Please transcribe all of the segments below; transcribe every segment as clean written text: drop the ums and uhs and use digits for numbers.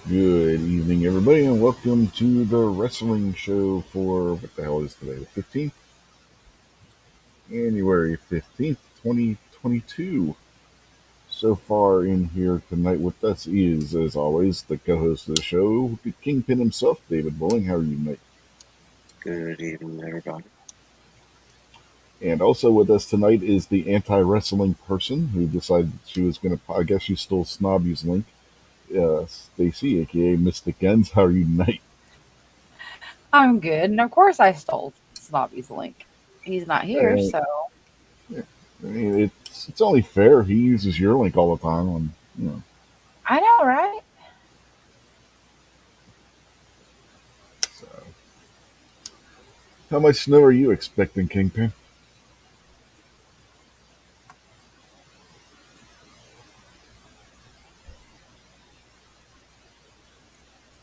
Good evening, everybody, and welcome to the wrestling show for what the hell is today? The 15th? January 15th, 2022. So far in here tonight with us is, as always, the co host of the show, the Kingpin himself, David Bowling. How are you tonight? Good evening, everybody. And also with us tonight is the anti wrestling person who decided she was going to, I guess she stole Snobby's link, Stacy, aka Mystic Guns. How are you tonight? I'm good, and of course I stole Snobby's link. He's not here, Uh, so I mean, it's only fair. He uses your link all the time. On. I know, right? So, how much snow are you expecting, Kingpin?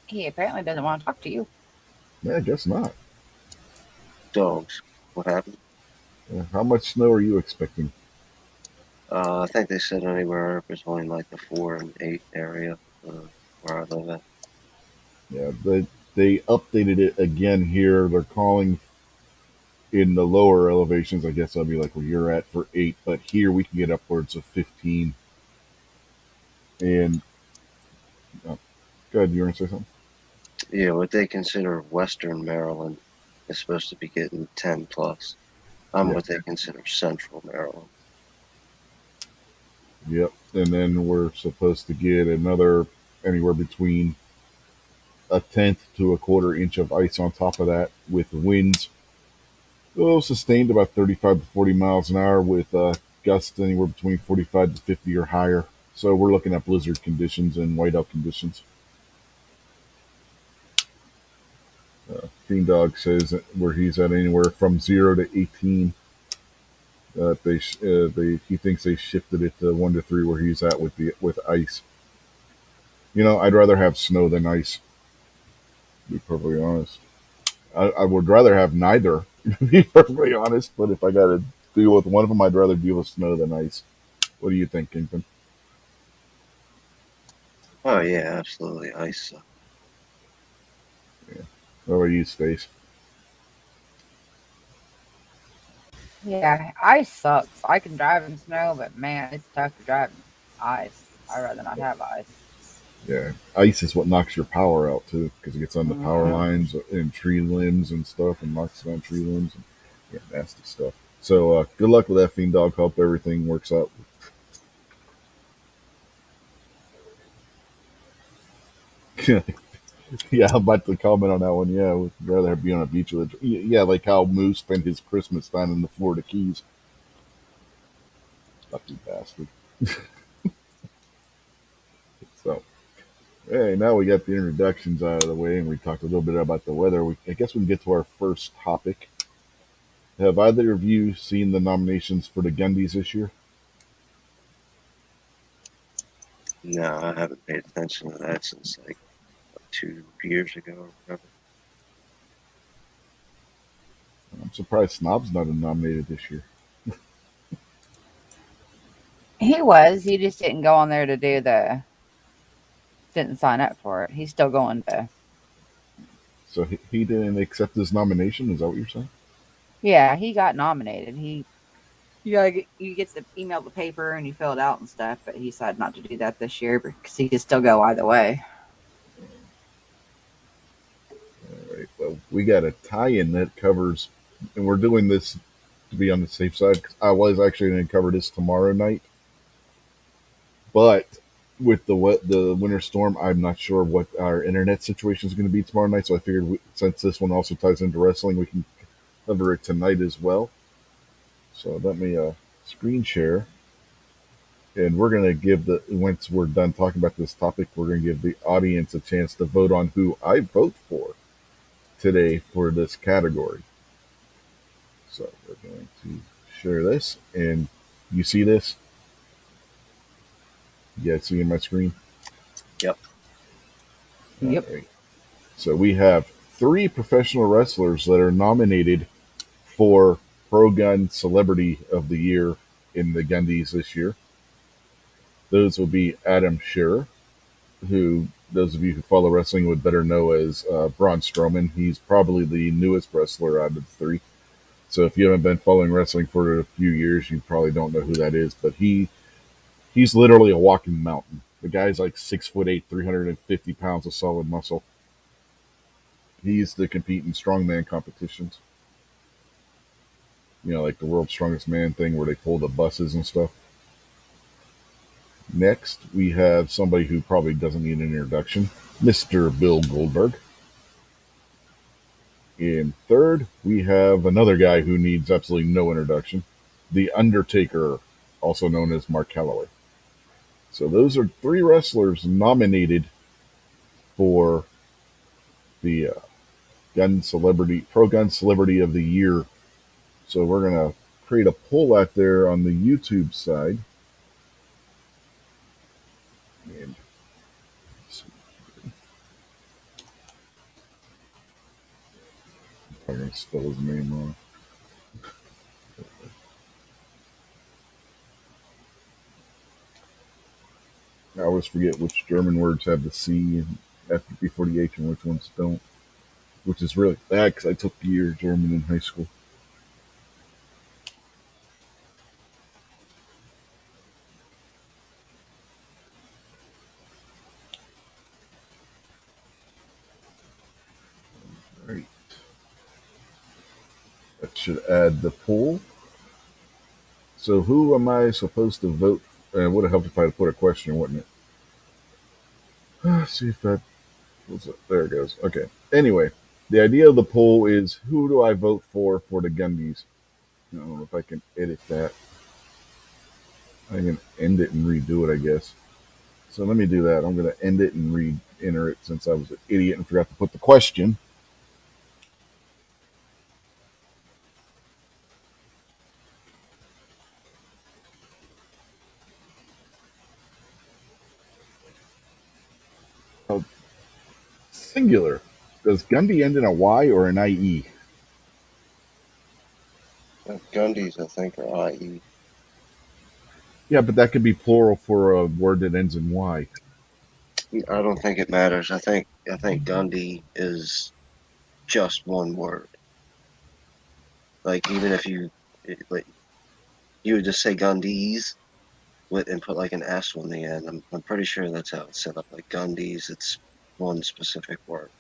He apparently doesn't want to talk to you. Yeah, I guess not. Dogs. What happened? How much snow are you expecting? I think they said anywhere between like the 4 and 8 area where I live at. Yeah, they updated it again here. They're calling in the lower elevations. I guess that'll be like where you're at for 8, but here we can get upwards of 15. And oh, go ahead, you want to say something? Yeah, what they consider Western Maryland is supposed to be getting 10 plus. I'm Yeah. what they consider Central Maryland. Yep. And then we're supposed to get another anywhere between a tenth to a quarter inch of ice on top of that, with winds sustained about 35 to 40 miles an hour, with gusts anywhere between 45 to 50 or higher. So we're looking at blizzard conditions and whiteout conditions. Fiend Dog says where he's at anywhere from 0 to 18. He thinks they shifted it to 1 to 3 where he's at with ice. I'd rather have snow than ice, to be perfectly honest. I would rather have neither, to be perfectly honest. But if I got to deal with one of them, I'd rather deal with snow than ice. What do you think, Kingpin? Oh, yeah, absolutely. Ice. Yeah. What about you, Stace? Yeah, ice sucks. I can drive in snow, but man, it's tough to drive in ice. I'd rather not have ice. Yeah, ice is what knocks your power out too, because it gets on the power lines and tree limbs and stuff, and knocks down tree limbs. And, yeah, nasty stuff. So good luck with that, Fiend Dog. Hope everything works out. Yeah, I'm about to comment on that one. Yeah, would rather be on a beach with yeah, like how Moose spent his Christmas time in the Florida Keys. Lucky bastard. So, hey, now we got the introductions out of the way, and we talked a little bit about the weather. I guess we can get to our first topic. Have either of you seen the nominations for the Gundies this year? No, I haven't paid attention to that since like 2 years ago or whatever. I'm surprised Snob's not nominated this year. He was. He just didn't go on there to do didn't sign up for it. He's still going to. So he didn't accept his nomination? Is that what you're saying? Yeah, he got nominated. You get to email the paper and you fill it out and stuff, but he decided not to do that this year because he could still go either way. All right. Well, we got a tie-in that covers, and we're doing this to be on the safe side. I was actually going to cover this tomorrow night, but with the winter storm, I'm not sure what our internet situation is going to be tomorrow night. So I figured since this one also ties into wrestling, we can cover it tonight as well. So let me screen share, And we're going to give once we're done talking about this topic, we're going to give the audience a chance to vote on who I vote for today for this category. So we're going to share this, and you see this? You guys see in my screen? Yep. All Yep. right. So we have three professional wrestlers that are nominated for Pro Gun Celebrity of the Year in the Gundies this year. Those will be Adam Scherer, who those of you who follow wrestling would better know as Braun Strowman. He's probably the newest wrestler out of the three. So if you haven't been following wrestling for a few years, you probably don't know who that is. But he's literally a walking mountain. The guy's like 6'8", 350 pounds of solid muscle. He used to compete in strongman competitions. Like the world's strongest man thing where they pull the buses and stuff. Next, we have somebody who probably doesn't need an introduction, Mr. Bill Goldberg. In third, we have another guy who needs absolutely no introduction, The Undertaker, also known as Mark Calloway. So those are three wrestlers nominated for the Pro Gun Celebrity of the Year. So we're gonna create a poll out there on the YouTube side, and I'm gonna spell his name wrong. I always forget which German words have the C after before the H and which ones don't, which is really bad because I took a year of German in high school. All right, that should add the poll. So who am I supposed to vote? It would have helped if I had put a question, wouldn't it? Let's see if that was it. There it goes. Okay. Anyway, the idea of the poll is who do I vote for the Gundies? I don't know if I can edit that. I can end it and redo it, I guess. So let me do that. I'm going to end it and re-enter it since I was an idiot and forgot to put the question. Oh, singular. Does Gundy end in a Y or an IE? Gundies, I think, are IE. Yeah, but that could be plural for a word that ends in Y. I don't think it matters. I think Gundy is just one word. Like even if like you would just say Gundies with and put like an S on the end. I'm pretty sure that's how it's set up. Like Gundies, it's one specific word.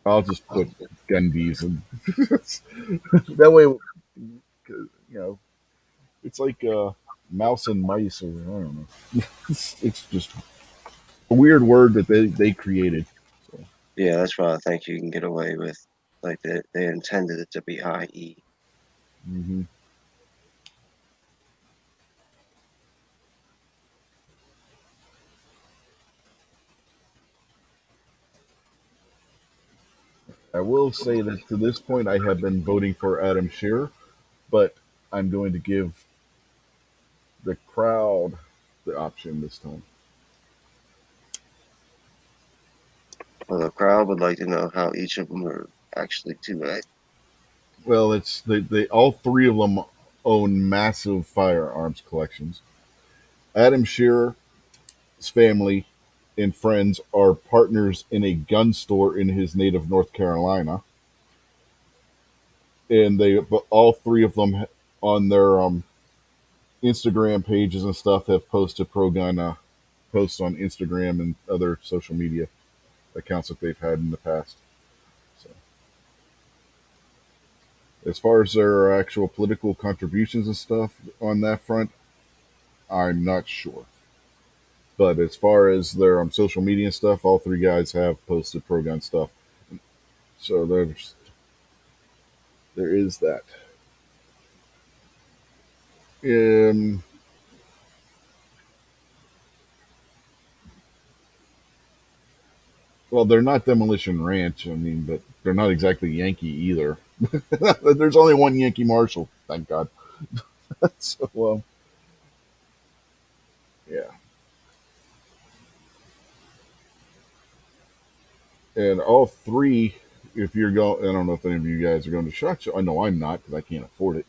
I'll just put Gundies, and that way, it's like mouse and mice, or I don't know. It's just a weird word that they created. So, Yeah, that's why I think you can get away with like they intended it to be IE. hmm I will say that to this point, I have been voting for Adam Shearer, but I'm going to give the crowd the option this time. Well, the crowd would like to know how each of them are actually 2A. Well, it's they all three of them own massive firearms collections. Adam Shearer's family and friends are partners in a gun store in his native North Carolina, and they but all three of them on their Instagram pages and stuff have posted pro gun posts on Instagram and other social media accounts that they've had in the past. So, as far as their actual political contributions and stuff on that front, I'm not sure. But as far as their social media and stuff, all three guys have posted pro gun stuff. So there is that. Um, Well, they're not Demolition Ranch. I mean, but they're not exactly Yankee either. There's only one Yankee Marshal, thank God. So, yeah. And all three, if you're going, I don't know if any of you guys are going to SHOT Show. I know I'm not because I can't afford it.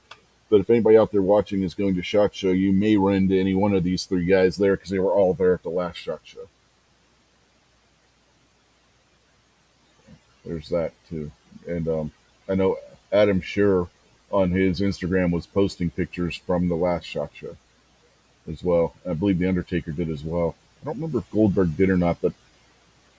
But if anybody out there watching is going to SHOT Show, you may run into any one of these three guys there because they were all there at the last SHOT Show. There's that too. And I know Adam Scher on his Instagram was posting pictures from the last SHOT Show as well. I believe the Undertaker did as well. I don't remember if Goldberg did or not, but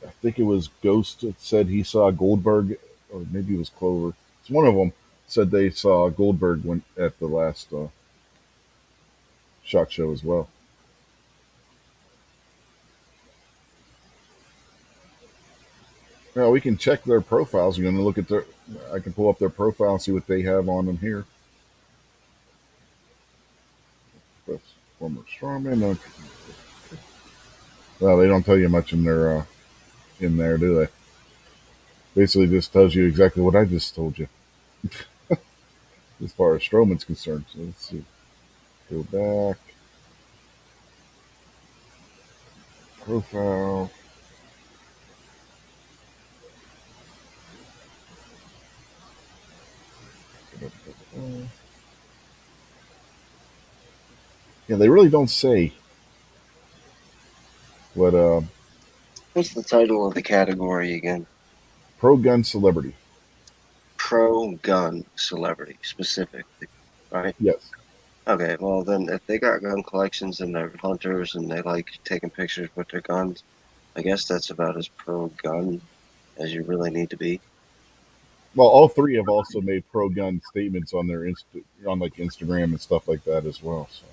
I think it was Ghost that said he saw Goldberg, or maybe it was Clover. It's one of them said they saw Goldberg when at the last SHOT Show as well. Now we can check their profiles. We're going to look at their. I can pull up their profile and see what they have on them here. That's former strawman. Well, they don't tell you much in their in there, do they? Basically, just tells you exactly what I just told you as far as Strowman's concerned. So let's see. Go back. Profile. Yeah, they really don't say what What's the title of the category again? pro gun celebrity. Pro gun celebrity, specifically, right? Yes. Okay, well then, if they got gun collections and they're hunters and they like taking pictures with their guns, I guess that's about as pro gun as you really need to be. Well, all three have also made pro gun statements on their on like Instagram and stuff like that as well. So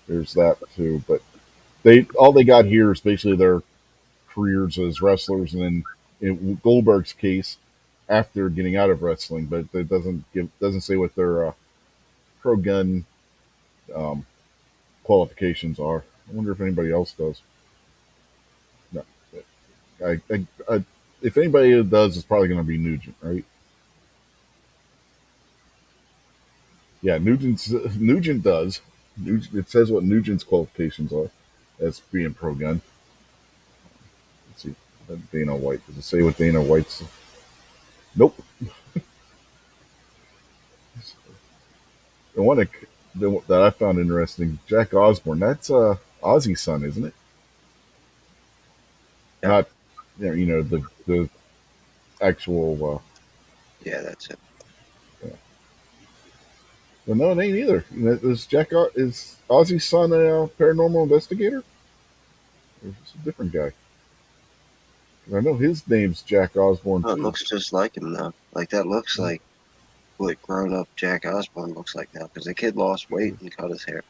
there's that too. But they all they got here is basically their careers as wrestlers, and then in Goldberg's case, after getting out of wrestling. But it doesn't say what their pro gun um, qualifications are. I wonder if anybody else does. No, I if anybody does, it's probably going to be Nugent, right? Yeah, Nugent does. It says what Nugent's qualifications are as being pro gun. Let's see. Dana White. Does it say what Dana White's? Nope. The one that I found interesting, Jack Osborne. That's Ozzy's son, isn't it? Yeah, Not, the actual. yeah, that's it. Yeah. Well, no, it ain't either. Is Ozzy's son a paranormal investigator? Or is this a different guy? 'Cause I know his name's Jack Osborne Oh, it too. looks just like him though. Like that looks like what grown up Jack Osborne looks like now because the kid lost weight and cut his hair.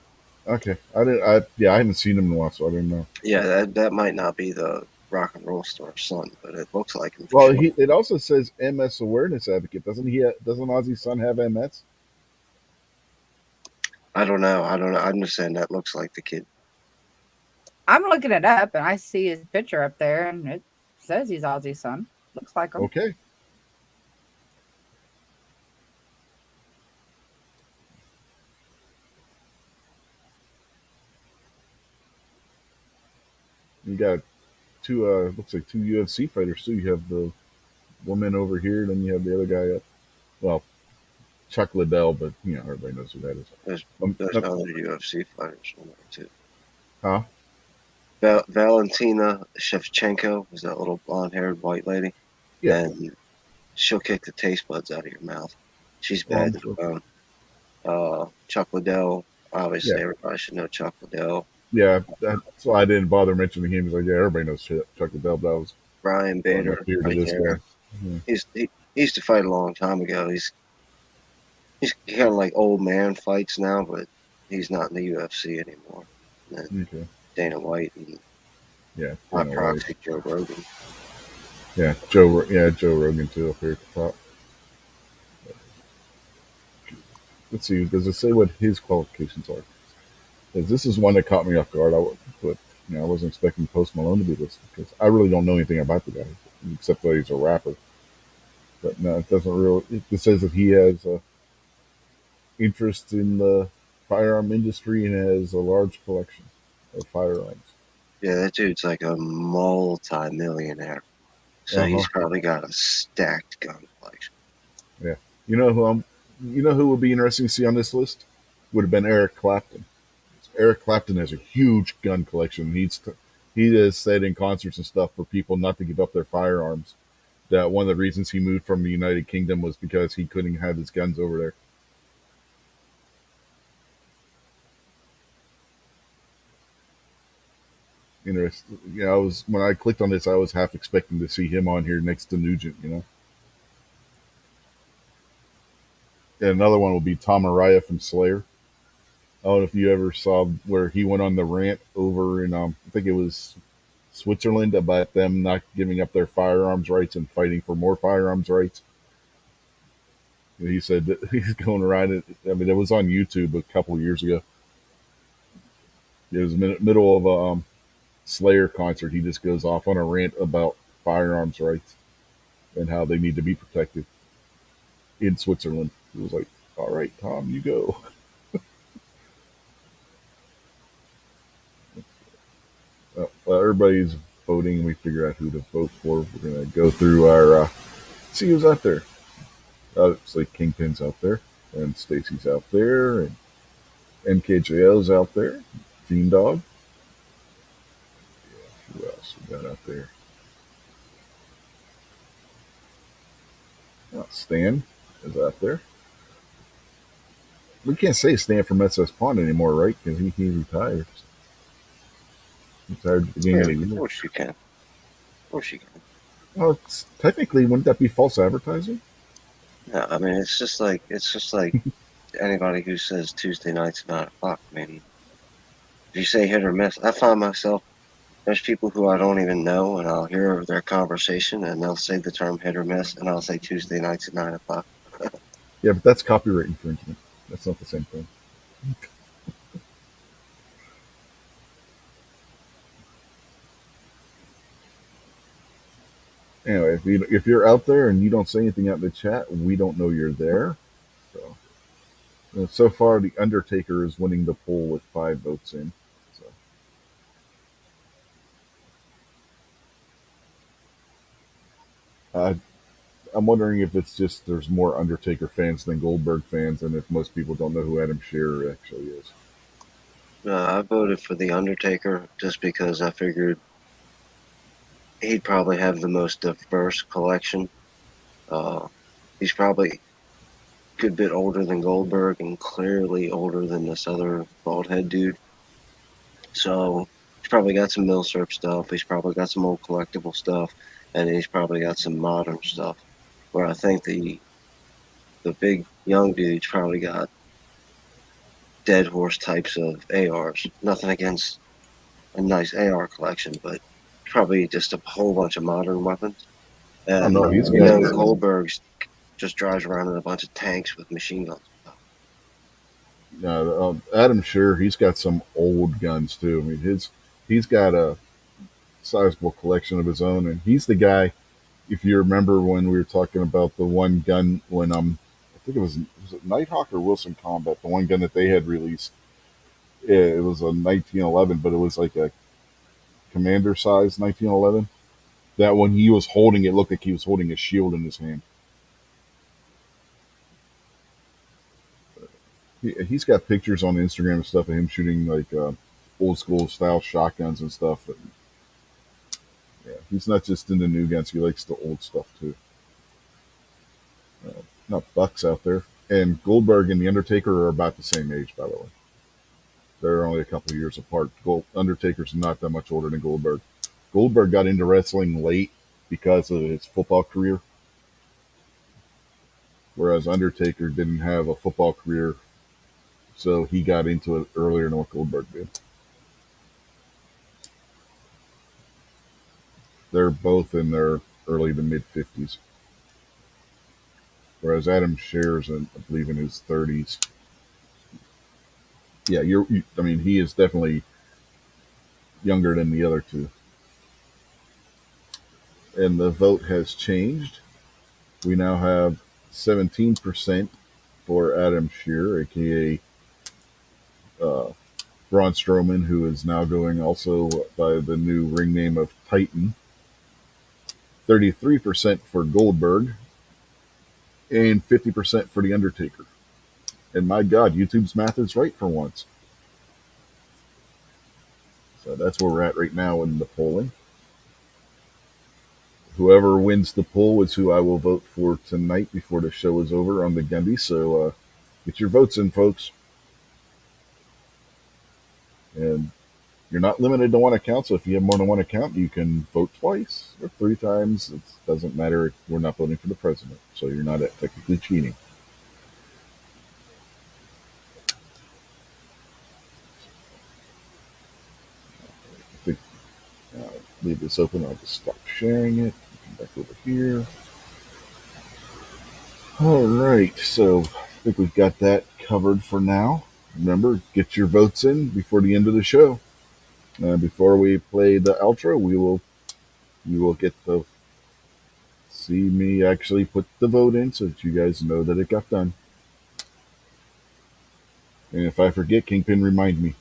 Okay, I didn't. I haven't seen him in a while, so I didn't know. Yeah, that might not be the rock and roll star son, but it looks like him for Well, sure. it also says MS awareness advocate, doesn't he? Doesn't Ozzy's son have MS? I don't know. I don't know. I'm just saying that looks like the kid. I'm looking it up and I see his picture up there and it says he's Ozzy's son. Looks like him. Okay. You got two. Looks like two UFC fighters too. You have the woman over here, then you have the other guy up. Well, Chuck Liddell, but everybody knows who that is. There's Um, there's uh, other UFC fighters in there too. huh? Valentina Shevchenko is that little blonde-haired white lady, Yeah. and she'll kick the taste buds out of your mouth. She's Well, bad to the bone. Chuck Liddell, yeah, obviously everybody should know Chuck Liddell. yeah. That's why I didn't bother mentioning him. He's like, yeah, everybody knows Chuck Liddell. But I was Brian brought up Bader, here to right this guy. there. Yeah. He used to fight a long time ago. He's kind of like old man fights now, but he's not in the UFC anymore. And then Okay. Dana White and Yeah. by Dana White. proxy Joe Rogan. Yeah. Joe. Yeah. Joe Rogan too up here at the top. Let's see. Does it say what his qualifications are? 'Cause this is one that caught me off guard. But I wasn't expecting Post Malone to be listed because I really don't know anything about the guy. except that he's a rapper. But no, it doesn't really. It says that he has interest in the firearm industry and has a large collection of firearms. Yeah, that dude's like a multi-millionaire. So Uh huh. he's probably got a stacked gun collection. Yeah. You know who you know who would be interesting to see on this list? Would have been Eric Clapton. Eric Clapton has a huge gun collection. He has said in concerts and stuff for people not to give up their firearms. That one of the reasons he moved from the United Kingdom was because he couldn't have his guns over there. Interesting. Yeah, I was when I clicked on this, I was half expecting to see him on here next to Nugent. And another one will be Tom Araya from Slayer. I don't know if you ever saw where he went on the rant over in I think it was Switzerland about them not giving up their firearms rights and fighting for more firearms rights. And he said that he's going around it. I mean, it was on YouTube a couple of years ago. It was middle of a Slayer concert. He just goes off on a rant about firearms rights and how they need to be protected in Switzerland. It was like, all right, Tom, you go. Well, everybody's voting. We figure out who to vote for. We're gonna go through our see who's out there. Obviously, Kingpin's out there, and Stacy's out there, and MKJL's out there. Fiend Dog. Who else we got out there? Stan is out there. We can't say Stan from SS Pawn anymore, right? Because he retired. He retired at the beginning Yeah, of of the year. course you can. Of course you can. Well, technically, wouldn't that be false advertising? Yeah, I mean, it's just like anybody who says Tuesday nights 9 o'clock. I mean, if you say hit or miss, I find myself there's people who I don't even know, and I'll hear their conversation, and they'll say the term hit or miss, and I'll say Tuesday nights at 9 o'clock. Yeah, but that's copyright infringement. That's not the same thing. Anyway, if you're out there and you don't say anything out in the chat, we don't know you're there. So, so far, the Undertaker is winning the poll with 5 votes in. So, uh, I'm wondering if it's just there's more Undertaker fans than Goldberg fans, and if most people don't know who Adam Shearer actually is. I voted for the Undertaker just because I figured he'd probably have the most diverse collection. Uh, he's probably a good bit older than Goldberg and clearly older than this other bald head dude. So he's probably got some Milsurp stuff. He's probably got some old collectible stuff, and he's probably got some modern stuff. Where I think the big young dude's probably got dead horse types of ARs. Nothing against a nice AR collection, but probably just a whole bunch of modern weapons. Oh no, And he's you got know, Goldberg's just drives around in a bunch of tanks with machine guns. Adam Shearer. He's got some old guns too. I mean, he's got a sizable collection of his own, and he's the guy. If you remember when we were talking about the one gun when I think it was it Nighthawk or Wilson Combat, the one gun that they had released. It was a 1911, but it was like a commander size 1911. That when he was holding it, looked like he was holding a shield in his hand. He's got pictures on Instagram and stuff of him shooting like old school style shotguns and stuff. But, yeah, he's not just into new guns; he likes the old stuff too. Not Bucks out there, and Goldberg and the Undertaker are about the same age, by the way. They're only a couple of years apart. Undertaker's not that much older than Goldberg. Goldberg got into wrestling late because of his football career, whereas Undertaker didn't have a football career, so he got into it earlier than what Goldberg did. They're both in their early to mid 50s, whereas Adam Shearer's, I believe, in his 30s. Yeah, I mean, he is definitely younger than the other two. and the vote has changed. We now have 17% for Adam Shear, aka uh, Braun Strowman, who is now going also by the new ring name of Titan. 33% for Goldberg, and 50% for The Undertaker. And my God, YouTube's math is right for once. So that's where we're at right now in the polling. Whoever wins the poll is who I will vote for tonight before the show is over on the Gundy. So get your votes in, folks. And you're not limited to one account. So if you have more than one account, you can vote twice or three times. It doesn't matter. We're not voting for the president. So you're not technically cheating. I think, leave this open. I'll just stop sharing it. Come back over here. All right, so I think we've got that covered for now. Remember, get your votes in before the end of the show. Before we play the outro, you will get to see me actually put the vote in so that you guys know that it got done. And if I forget, Kingpin, remind me.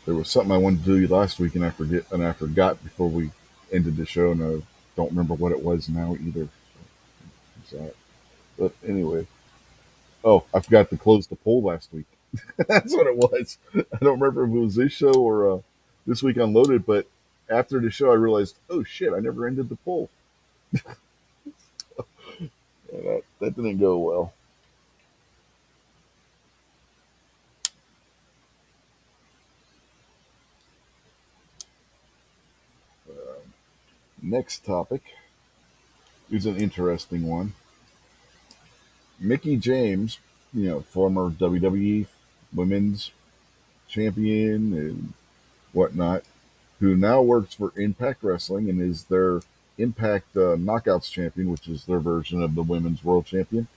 There was something I wanted to do last week, and I forgot before we ended the show, and I don't remember what it was now either. So, but anyway, oh, I forgot to close the poll last week. That's what it was. I don't remember if it was this show or this week unloaded, but after the show, I realized, oh shit, I never ended the poll. Yeah, that didn't go well. Next topic is an interesting one. Mickey James, former WWE Women's Champion and whatnot, who now works for Impact Wrestling and is their Impact Knockouts Champion, which is their version of the Women's World Champion,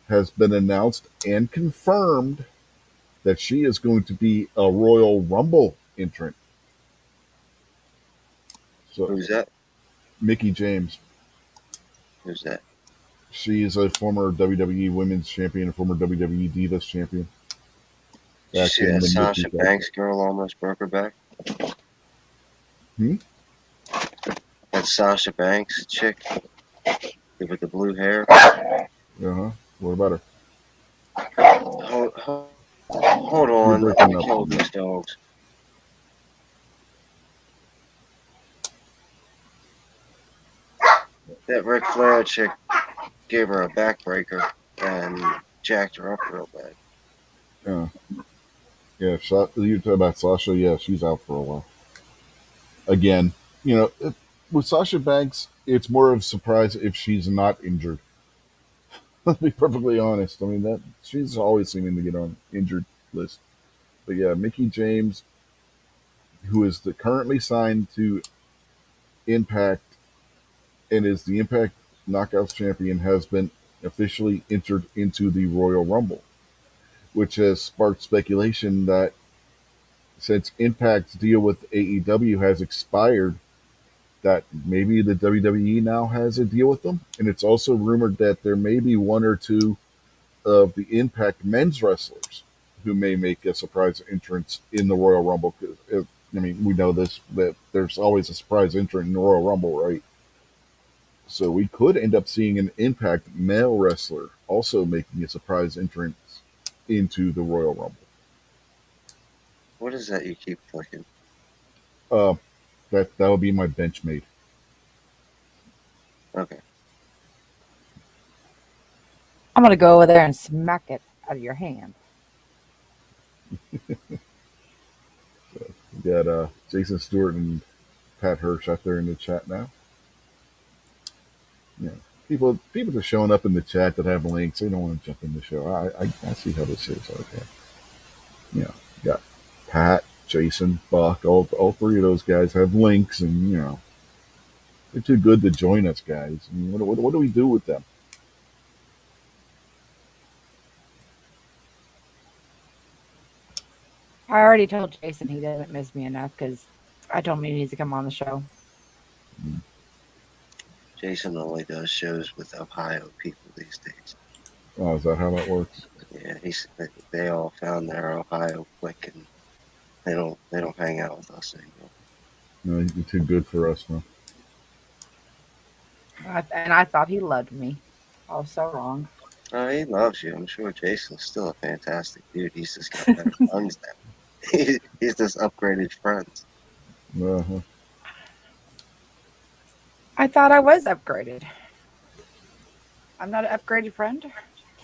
has been announced and confirmed that she is going to be a Royal Rumble entrant. So, Who's that? Mickey James, Who's that? she is a former WWE Women's Champion, a former WWE Divas Champion. Did you Back see in that the mid Sasha 2000s. Banks girl almost broke her back? Hmm? That Sasha Banks chick with the blue hair. Uh-huh. What about her? Hold You're on. Let breaking me up kill on me. these dogs. That Ric Flair chick gave her a backbreaker and jacked her up real bad. Uh, yeah, you talk about Sasha. Yeah, she's out for a while. Again, with Sasha Banks, it's more of a surprise if she's not injured. Let's be perfectly honest. I mean, that she's always seeming to get on injured list. But yeah, Mickey James, who is currently signed to Impact and is the Impact Knockouts champion, has been officially entered into the Royal Rumble, which has sparked speculation that since Impact's deal with AEW has expired, that maybe the WWE now has a deal with them. And it's also rumored that there may be one or two of the Impact men's wrestlers who may make a surprise entrance in the Royal Rumble. I mean, we know this, but there's always a surprise entrant in the Royal Rumble, right? So we could end up seeing an Impact male wrestler also making a surprise entrance into the Royal Rumble. What is that you keep clicking? Uh, that would be my benchmate. Okay. I'm gonna go over there and smack it out of your hand. We got Jason Stewart and Pat Hirsch out there in the chat now. Yeah, people are showing up in the chat that have links. They don't want to jump in the show. I see how this is. Okay, you got Pat, Jason, Buck. All three of those guys have links, and they're too good to join us, guys. I mean, what do we do with them? I already told Jason he doesn't miss me enough because I told him he needs to come on the show. Jason only does shows with Ohio people these days. Oh, is that how that works? Yeah, they all found their Ohio clique, and they don't hang out with us anymore. No, you're too good for us now. And I thought he loved me. I was so wrong. Oh, he loves you. I'm sure Jason's still a fantastic dude. He's just got better friends now. He's just upgraded friends. Uh-huh. I thought I was upgraded. I'm not an upgraded friend.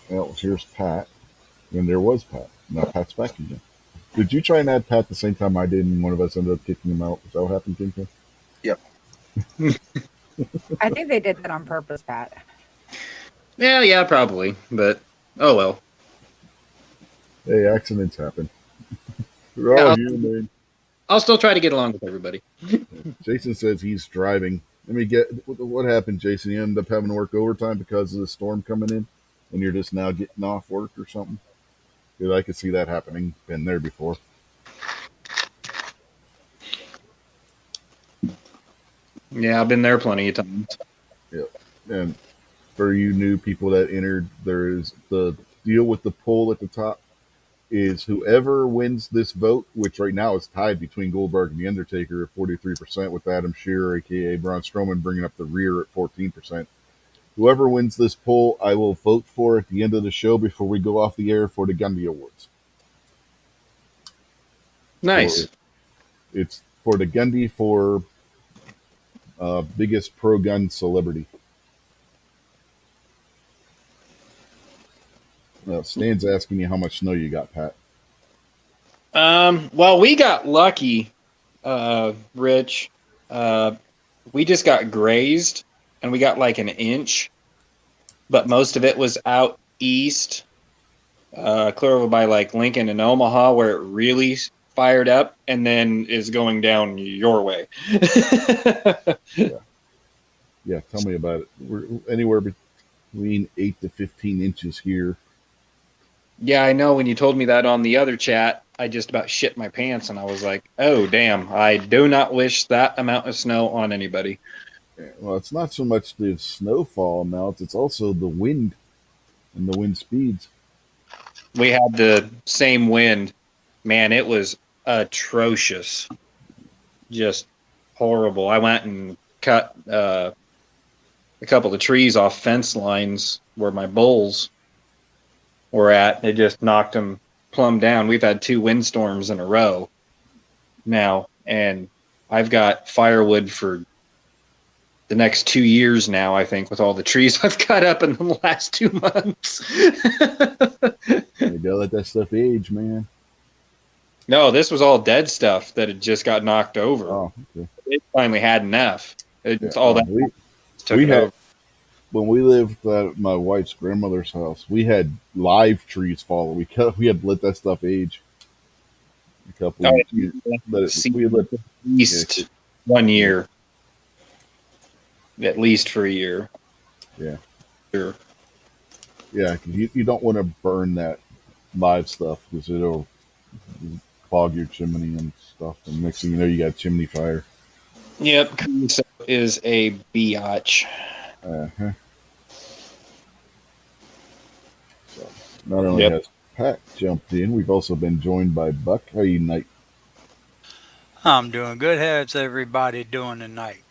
Well, here's Pat. And there was Pat. Now Pat's back again. Did you try and add Pat the same time I did, and one of us ended up kicking him out? Is that what happened, Kingpin? Yep. I think they did that on purpose, Pat. Yeah, probably. But oh well. Hey, accidents happen. We're all human. I'll still try to get along with everybody. Jason says he's driving. Let me get what happened, Jason. You ended up having to work overtime because of the storm coming in, and you're just now getting off work or something. Because I could see that happening. Been there before. Yeah, I've been there plenty of times. Yeah, and for you new people that entered, there is the deal with the poll at the top. Is whoever wins this vote, which right now is tied between Goldberg and The Undertaker at 43%, with Adam Shearer, a.k.a. Braun Strowman, bringing up the rear at 14%. Whoever wins this poll, I will vote for at the end of the show before we go off the air for the Gundy Awards. Nice. It's for the Gundy for biggest pro-gun celebrity. Stan's asking you how much snow you got, Pat. Well, we got lucky, Rich. We just got grazed, and we got like an inch, but most of it was out east, clear over by like Lincoln and Omaha, where it really fired up, and then is going down your way. Yeah, tell me about it. We're anywhere between 8 to 15 inches here. Yeah, I know. When you told me that on the other chat, I just about shit my pants, and I was like, "Oh, damn! I do not wish that amount of snow on anybody." Well, it's not so much the snowfall amount; it's also the wind and the wind speeds. We had the same wind. Man, it was atrocious. Just horrible. I went and cut a couple of trees off fence lines where my bulls were at. It just knocked them plumb down. We've had 2 windstorms in a row now, and I've got firewood for the next 2 years now, I think, with all the trees I've cut up in the last 2 months. You gotta let that stuff age, man. No, this was all dead stuff that had just got knocked over. Oh, okay. It finally had enough. It's Yeah, all that took it over. When we lived at my wife's grandmother's house, we had live trees fall. We had to let that stuff age. A couple Oh, years. At least 1 year. At least for a year. Yeah. Sure. Yeah, 'cause you don't want to burn that live stuff because it'll clog your chimney and stuff. And next thing you know, you got chimney fire. Yep, Caruso is a biatch. Uh-huh. So not only has Pat jumped in, we've also been joined by Buck. How you tonight? I'm doing good. How's everybody doing tonight?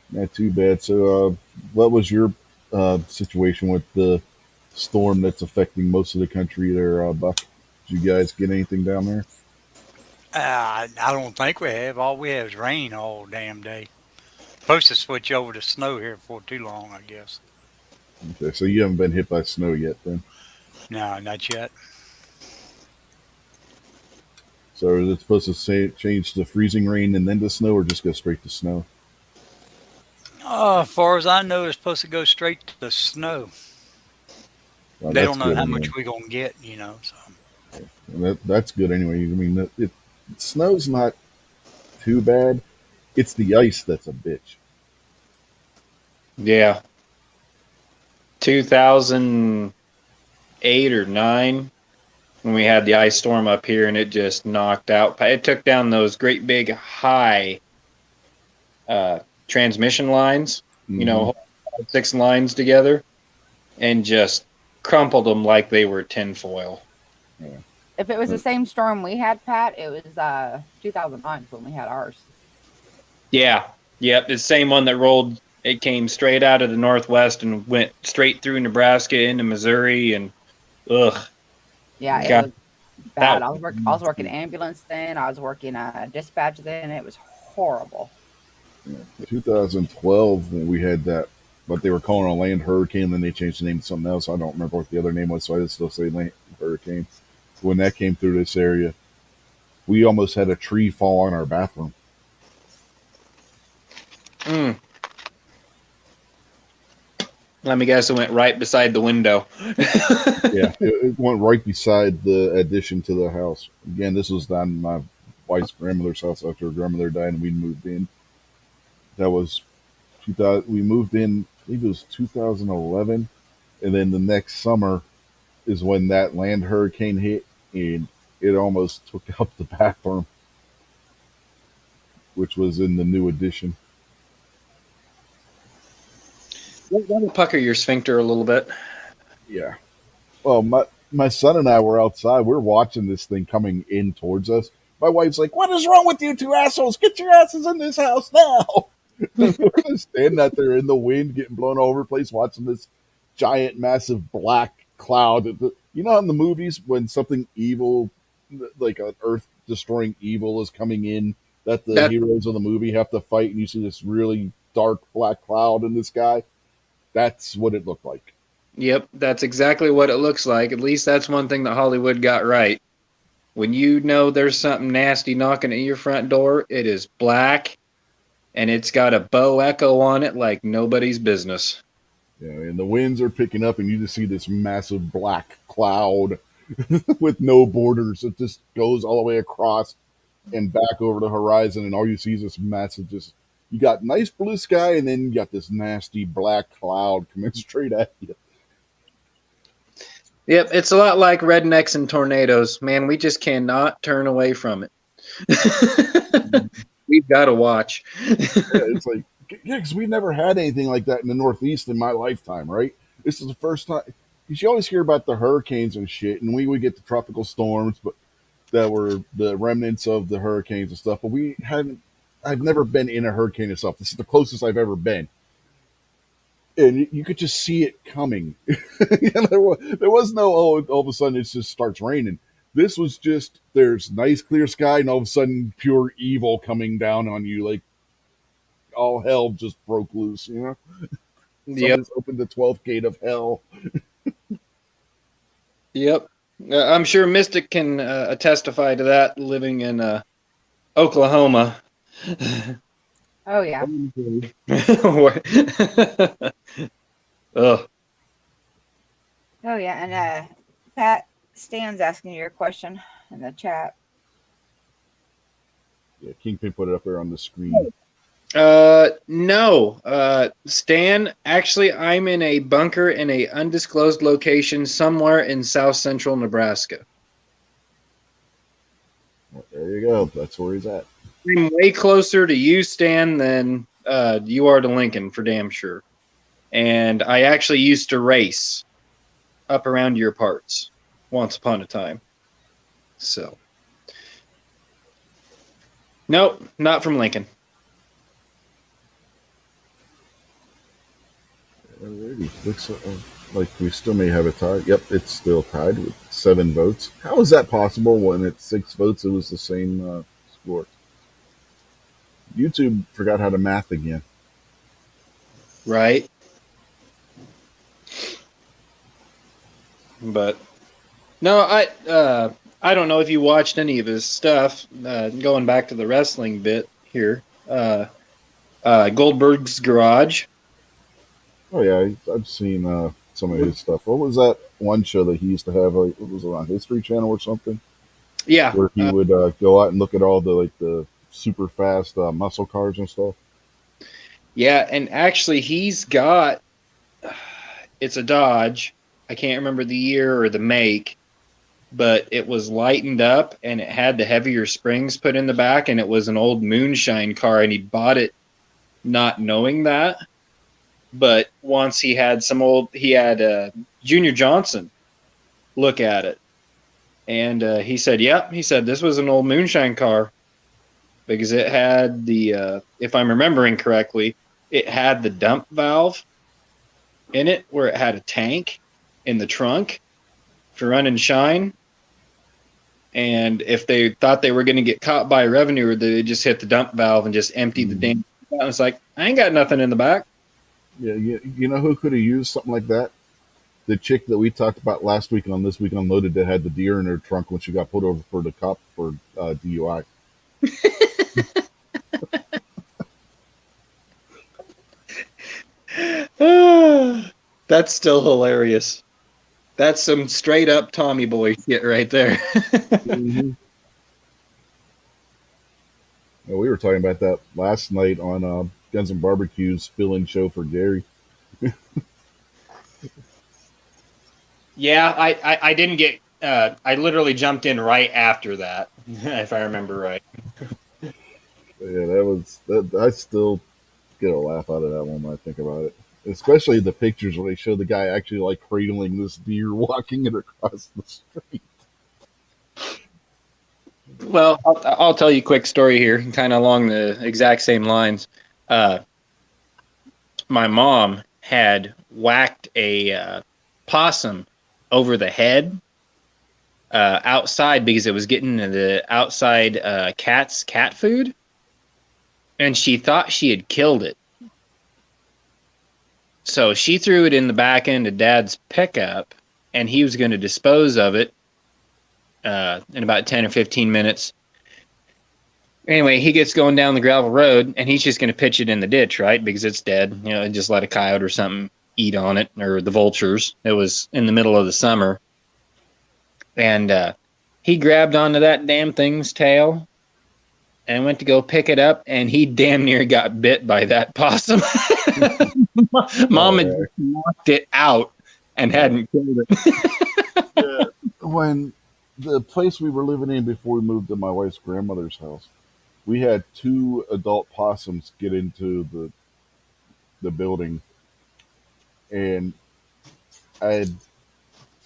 Not too bad. So, what was your situation with the storm that's affecting most of the country there, Buck? Did you guys get anything down there? I don't think we have. All we have is rain all damn day. Supposed to switch over to snow here before too long, I guess. Okay, so you haven't been hit by snow yet, then? No, not yet. So is it supposed to change to freezing rain and then to snow, or just go straight to snow? As far as I know, it's supposed to go straight to the snow. Well, They that's don't know good how anyway. much we're going to get, So. That's good anyway. I mean, snow's not too bad. It's the ice that's a bitch. Yeah. 2008 or 9, when we had the ice storm up here, and it just knocked out. It took down those great big high transmission lines, Mhm. 6 lines together, and just crumpled them like they were tinfoil. Yeah. If it was the same storm we had, Pat, it was 2009 when we had ours. Yeah. Yep. The same one that rolled. It came straight out of the northwest and went straight through Nebraska into Missouri, and ugh. Yeah, it God, was bad. that I was working ambulance then. I was working dispatch then. It was horrible. Yeah. 2012 when we had that, but they were calling it a land hurricane. Then they changed the name to something else. I don't remember what the other name was, so I just still say land hurricane. When that came through this area, we almost had a tree fall on our bathroom. Mm. Let me guess, it went right beside the window. Yeah, it went right beside the addition to the house. Again, this was on my wife's grandmother's house after her grandmother died, and we moved in. That was 2000. We moved in. I believe it was 2011, and then the next summer is when that land hurricane hit, and it almost took out the bathroom, which was in the new addition. That'll pucker your sphincter a little bit. Yeah. Well, my son and I were outside. We're watching this thing coming in towards us. My wife's like, "What is wrong with you two assholes? Get your asses in this house now!" We're just standing out there in the wind, getting blown all over the place, watching this giant, massive black cloud. You know, in the movies when something evil, like an earth-destroying evil, is coming in, that the That heroes of the movie have to fight, and you see this really dark black cloud in the sky. That's what it looked like. Yep, that's exactly what it looks like. At least that's one thing that Hollywood got right. When you know there's something nasty knocking at your front door, it is black and it's got a bow echo on it like nobody's business. Yeah, and the winds are picking up, and you just see this massive black cloud with no borders. It just goes all the way across and back over the horizon, and all you see is this massive, just you got nice blue sky, and then you got this nasty black cloud coming straight at you. Yep, it's a lot like rednecks and tornadoes. Man, we just cannot turn away from it. We've got to watch. Yeah, it's like, yeah, because we've never had anything like that in the Northeast in my lifetime, right? This is the first time. Because you always hear about the hurricanes and shit, and we would get the tropical storms, but that were the remnants of the hurricanes and stuff. But we haven't. I've never been in a hurricane itself. This is the closest I've ever been, and you could just see it coming. There was no all of a sudden it just starts raining. This was just there's nice clear sky, and all of a sudden pure evil coming down on you, like all hell just broke loose. You know, Yep, somebody's opened the 12th gate of hell. yep. I'm sure Mystic can testify to that living in Oklahoma. Oh yeah. Ugh. Oh yeah. And Pat, Stan's asking you a question in the chat. Yeah, Kingpin put it up there on the screen. No. Stan, actually, I'm in a bunker in a undisclosed location somewhere in south central Nebraska. Well, there you go. That's where he's at. I'm way closer to you, Stan, than you are to Lincoln, for damn sure. And I actually used to race up around your parts once upon a time. So, nope, not from Lincoln. Alrighty. Looks like we still may have a tie. Yep, it's still tied with 7 votes. How is that possible when it's 6 votes? It was the same score. YouTube forgot how to math again. Right. But no, I don't know if you watched any of his stuff. Going back to the wrestling bit here, Goldberg's Garage. Oh yeah, I've seen some of his stuff. What was that one show that he used to have? Like, was it on History Channel or something? Yeah, Where he would go out and look at all the super fast muscle cars and stuff. yeah, and actually he's got it's a Dodge. I can't remember the year or the make, but it was lightened up and it had the heavier springs put in the back, and it was an old moonshine car, and he bought it not knowing that. But once he had Junior Johnson look at it, and he said, "Yep." He said this was an old moonshine car because it had if I'm remembering correctly, it had the dump valve in it where it had a tank in the trunk for running shine. And if they thought they were going to get caught by revenue, they just hit the dump valve and just emptied the damn. And it's like, I ain't got nothing in the back. Yeah, you know who could have used something like that? The chick that we talked about last week on This Week Unloaded that had the deer in her trunk when she got pulled over for the cop for DUI. That's still hilarious. That's some straight up Tommy boy shit right there. Mm-hmm. Yeah, we were talking about that last night on Guns and Barbecue's fill-in show for Gary. Yeah, I didn't get. I literally jumped in right after that, if I remember right. Yeah, that. I still get a laugh out of that one when I think about it. Especially the pictures where they show the guy actually like cradling this deer, walking it across the street. Well, I'll tell you a quick story here, kind of along the exact same lines. My mom had whacked a possum over the head outside because it was getting the outside cat's cat food, and she thought she had killed it. So she threw it in the back end of Dad's pickup, and he was going to dispose of it in about 10 or 15 minutes. Anyway, he gets going down the gravel road, and he's just going to pitch it in the ditch, right? Because it's dead. You know, just let a coyote or something eat on it, or the vultures. It was in the middle of the summer. And he grabbed onto that damn thing's tail and went to go pick it up, and he damn near got bit by that possum. Mom had knocked it out and hadn't killed it. Yeah. When the place we were living in before we moved to my wife's grandmother's house, we had 2 adult possums get into the building, and I had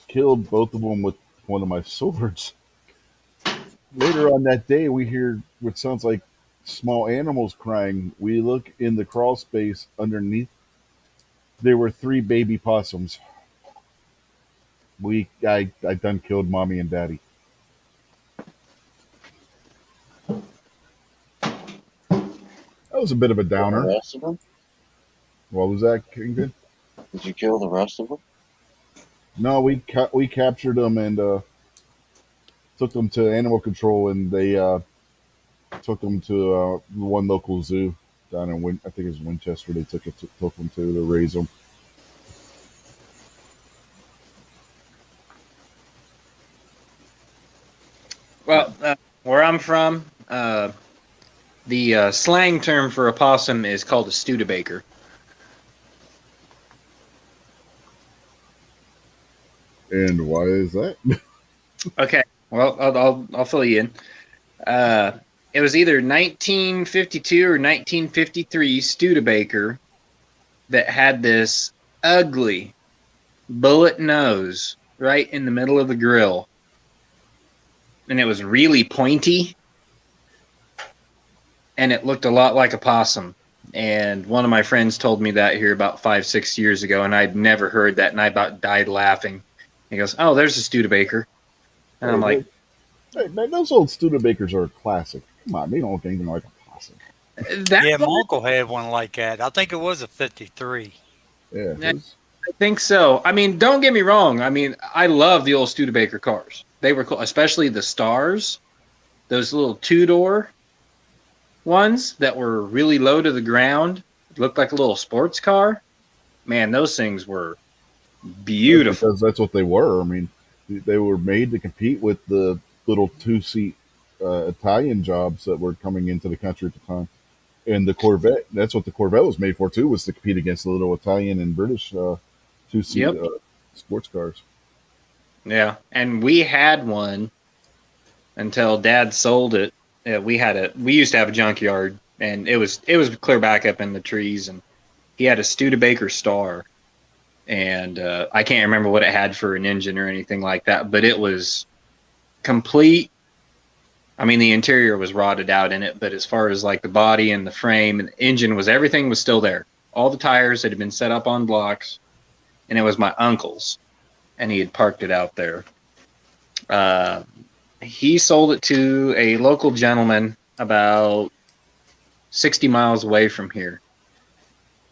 killed both of them with one of my swords. Later on that day, we hear what sounds like small animals crying. We look in the crawl space underneath. There were 3 baby possums. I done killed mommy and daddy. That was a bit of a The downer. rest of them? What was that, Kingpin? Did you kill the rest of them? No, we captured them and took them to animal control, and they took them to one local zoo down in I think it was Winchester. They took them to raise them. Well, where I'm from, the slang term for a possum is called a Studebaker. And why is that? Okay, well, I'll fill you in. It was either 1952 or 1953 Studebaker that had this ugly bullet nose right in the middle of the grill, and it was really pointy, and it looked a lot like a possum. And one of my friends told me that here about 5-6 years ago, and I'd never heard that, and I about died laughing. He goes, "Oh, there's a Studebaker," and I'm like, "Hey man, those old Studebakers are a classic. Come on, they don't look anything like a possum." Yeah, my uncle had one like that. I think it was a 53. Yeah, I think so. I mean, don't get me wrong. I mean, I love the old Studebaker cars. They were cool, especially the Stars, those little 2-door ones that were really low to the ground. It looked like a little sports car. Man, those things were beautiful. Because that's what they were. I mean, they were made to compete with the little 2-seat Italian jobs that were coming into the country at the time. And the Corvette, that's what the Corvette was made for too, was to compete against the little Italian and British 2-seat sports cars. Yeah, and we had one until Dad sold it. We used to have a junkyard, and it was clear back up in the trees, and he had a Studebaker Star, and I can't remember what it had for an engine or anything like that, but it was complete. I mean, the interior was rotted out in it, but as far as like the body and the frame and the engine was, everything was still there. All the tires had been set up on blocks, and it was my uncle's, and he had parked it out there. Uh, he sold it to a local gentleman about 60 miles away from here.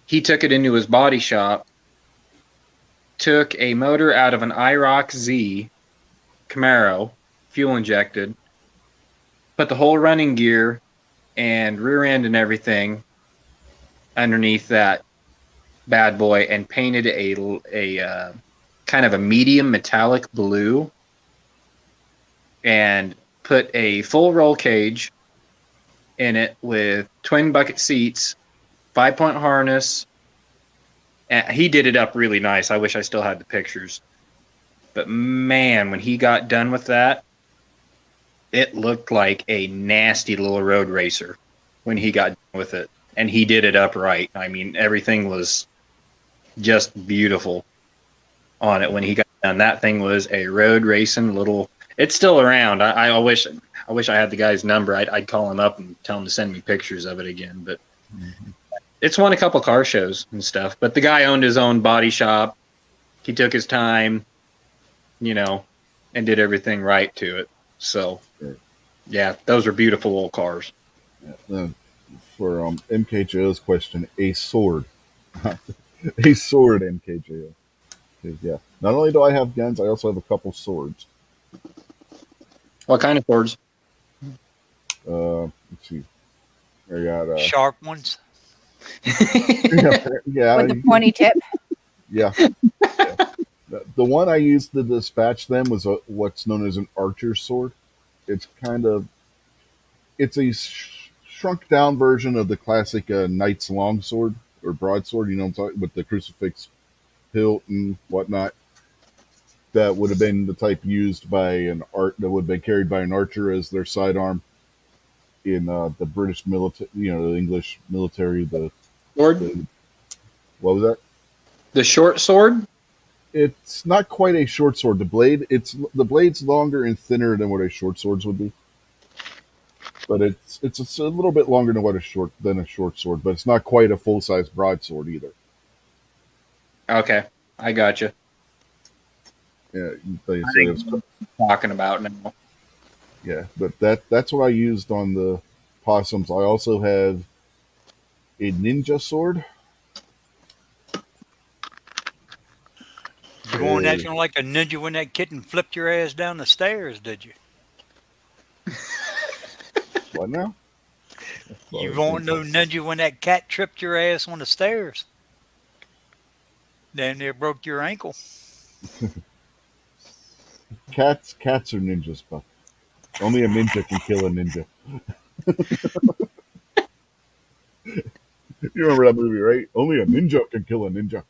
He took it into his body shop, took a motor out of an IROC Z Camaro, fuel injected, put the whole running gear and rear end and everything underneath that bad boy, and painted a kind of a medium metallic blue, and put a full roll cage in it with twin bucket seats, 5-point harness. And he did it up really nice. I wish I still had the pictures. But man, when he got done with that, it looked like a nasty little road racer when he got done with it. And he did it up right. I mean, everything was just beautiful on it when he got done. That thing was a road racing little. It's still around. I wish I had the guy's number. I'd call him up and tell him to send me pictures of it again. But it's won a couple car shows and stuff. But the guy owned his own body shop. He took his time, and did everything right to it. So, yeah, those are beautiful old cars. Yeah. For MKJO's question, a sword. A sword, MKJO. Yeah. Not only do I have guns, I also have a couple swords. What kind of swords? Let's see. I got Sharp ones. yeah. With the pointy tip. Yeah. The one I used to dispatch them was what's known as an archer's sword. It's a shrunk down version of the classic knight's longsword or broadsword. With the crucifix hilt and whatnot. That would have been the type used by that would have been carried by an archer as their sidearm in the British military, the English military. Sword? What was that? The short sword? It's not quite a short sword. The blade's longer and thinner than what a short swords would be, but it's a little bit longer than a short sword. But it's not quite a full size broadsword either. Okay, I got you. Yeah, Talking about now. Yeah, but that's what I used on the possums. I also have a ninja sword. You weren't acting like a ninja when that kitten flipped your ass down the stairs, did you? What now? You weren't no ninja when that cat tripped your ass on the stairs. Damn near broke your ankle. Cats are ninjas, but only a ninja can kill a ninja. You remember that movie, right? Only a ninja can kill a ninja.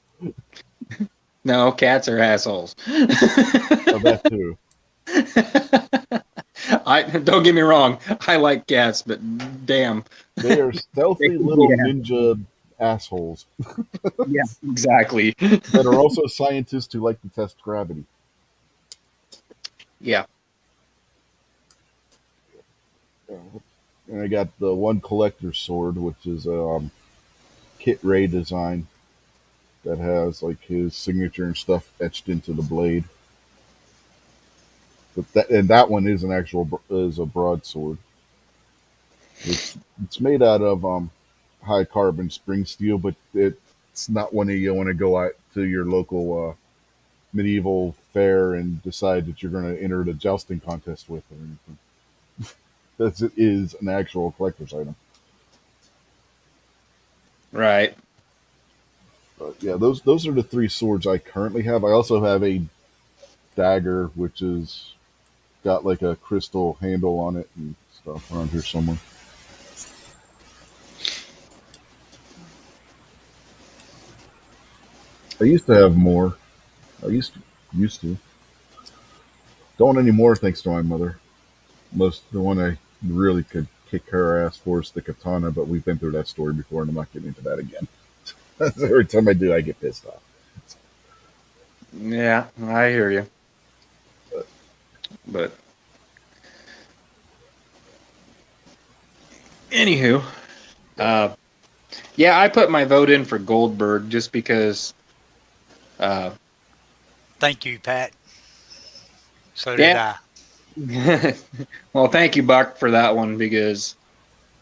No, cats are assholes. Oh, that too. Don't get me wrong. I like cats, but damn, they are stealthy little ninja assholes. Yeah, exactly. That are also scientists who like to test gravity. Yeah. And I got the one collector sword, which is Kit Ray design that has like his signature and stuff etched into the blade. But that one is is a broadsword. It's made out of high carbon spring steel, but it's not one that you want to go out to your local medieval fair and decide that you're going to enter the jousting contest with or anything. Because it is an actual collector's item. Right. But yeah, those are the three swords I currently have. I also have a dagger, which is got like a crystal handle on it and stuff around here somewhere. I used to have more. I used to. Don't anymore, thanks to my mother. The one I really could kick her ass for is the katana, but we've been through that story before, and I'm not getting into that again. Every time I do, I get pissed off. Yeah, I hear you. But anywho, uh, yeah, I put my vote in for Goldberg just because. Uh, Thank you, Pat. So did yeah. I. Well, thank you, Buck, for that one because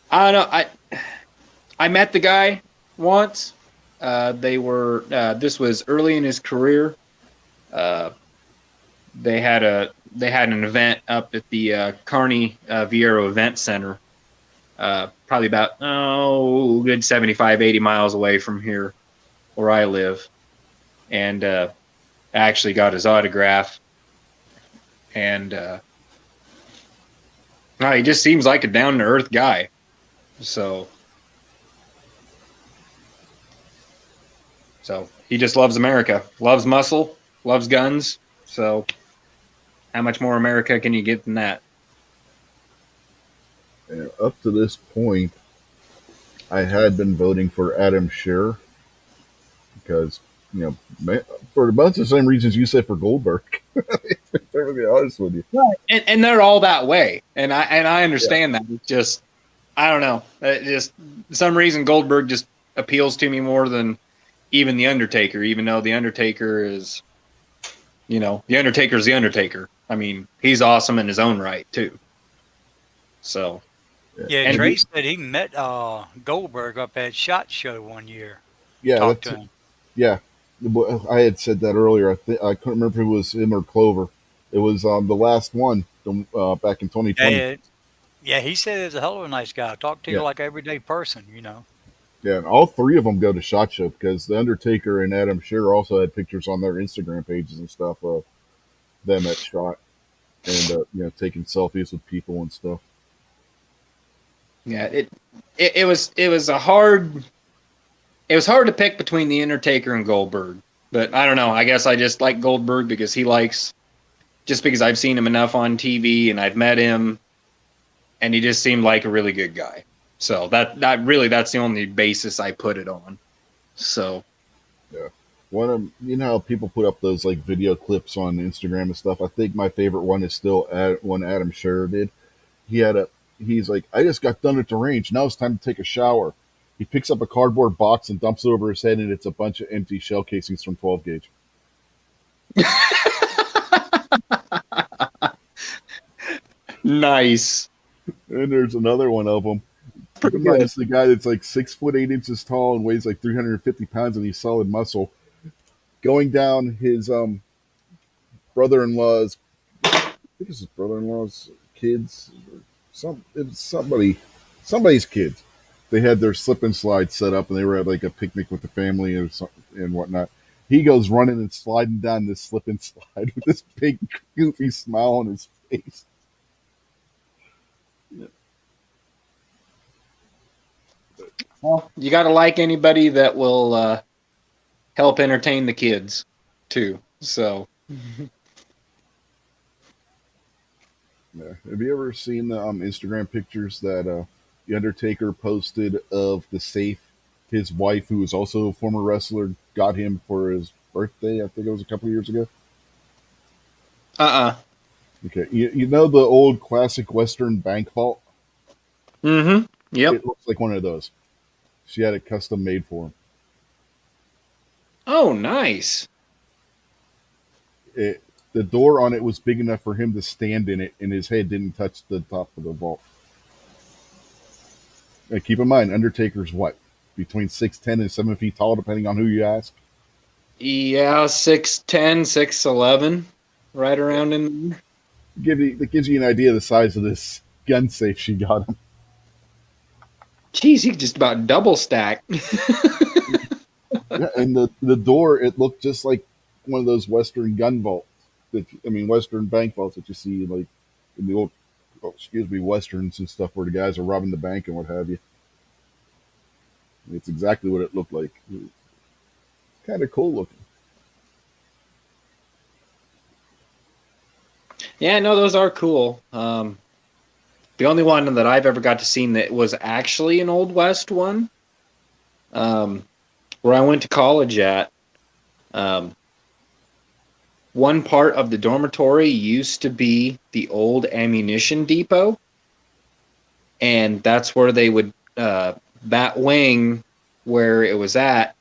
I don't know. I met the guy once. They were this was early in his career. Uh, they had an event up at the Carney Viero Event Center, probably about good 75, 80 miles away from here where I live, and I actually got his autograph. And no, he just seems like a down to earth guy. So he just loves America, loves muscle, loves guns. So how much more America can you get than that? And up to this point, I had been voting for Adam Scherr because, for about the same reasons you said for Goldberg. To be perfectly honest with you. And they're all that way, and I Yeah. understand that. It's just I don't know. Just for some reason Goldberg just appeals to me more than even the Undertaker. Even though the Undertaker is, the Undertaker's the Undertaker. I mean, he's awesome in his own right too. So Yeah, and Trey said he met Goldberg up at SHOT Show one year. Yeah, Talked that's to him. yeah. I had said that earlier. I couldn't remember if it was him or Clover. It was the last one back in 2020. Yeah, he said he was a hell of a nice guy. Talked to you Yeah, like everyday person. yeah. And all three of them go to Shot Show because the Undertaker and Adam Scherr also had pictures on their Instagram pages and stuff of them at Shot and taking selfies with people and stuff. yeah, it was hard to pick between the Undertaker and Goldberg. But I don't know. I guess I just like Goldberg because because I've seen him enough on TV and I've met him, and he just seemed like a really good guy. So that's the only basis I put it on. So Yeah. One of how people put up those like video clips on Instagram and stuff. I think my favorite one is still one Adam Scherr did. He had a he's like, I just got done at the range. Now it's time to take a shower. He picks up a cardboard box and dumps it over his head, and it's a bunch of empty shell casings from 12 gauge. nice. And there's another one of them. Keep Pretty in mind, good. it's the guy that's like 6'8" tall and weighs like 350 pounds, and he's solid muscle. Going down his brother-in-law's, I think it's his brother-in-law's kids. It's somebody's kids. They had their slip and slide set up, and they were at like a picnic with the family and whatnot. He goes running and sliding down this slip and slide with this big goofy smile on his face. Well, you got to like anybody that will help entertain the kids too. So Yeah. Have you ever seen the Instagram pictures that the Undertaker posted of the safe his wife, who was also a former wrestler, got him for his birthday? I think it was a couple of years ago. uh-uh. Okay, you know the old classic Western bank vault? Mm-hmm. Yep. It looks like one of those. She had it custom made for him. Oh, nice. The door on it was big enough for him to stand in it, and his head didn't touch the top of the vault. Now, keep in mind, Undertaker's what? Between 6'10" and 7 feet tall, depending on who you ask. Yeah, 6'10", 6'11", right around in there. That gives you an idea of the size of this gun safe she got him. Jeez, he just about double stack. Yeah, and the door, it looked just like one of those Western gun vaults. Western bank vaults that you see like in the old, westerns and stuff, where the guys are robbing the bank and what have you. It's exactly what it looked like. Kind of cool looking. Yeah, no, those are cool. The only one that I've ever got to see that was actually an Old West one, where I went to college at, um, one part of the dormitory used to be the old ammunition depot, and that's where they would, that wing where it was at,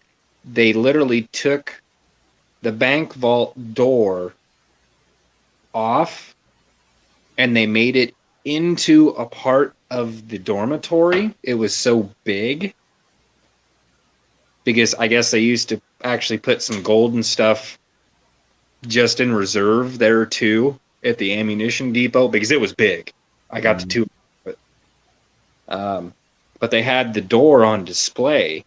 they literally took the bank vault door off and they made it into a part of the dormitory. It was so big because I guess they used to actually put some gold and stuff just in reserve there too at the ammunition depot because it was big. I got to tour it. But they had the door on display,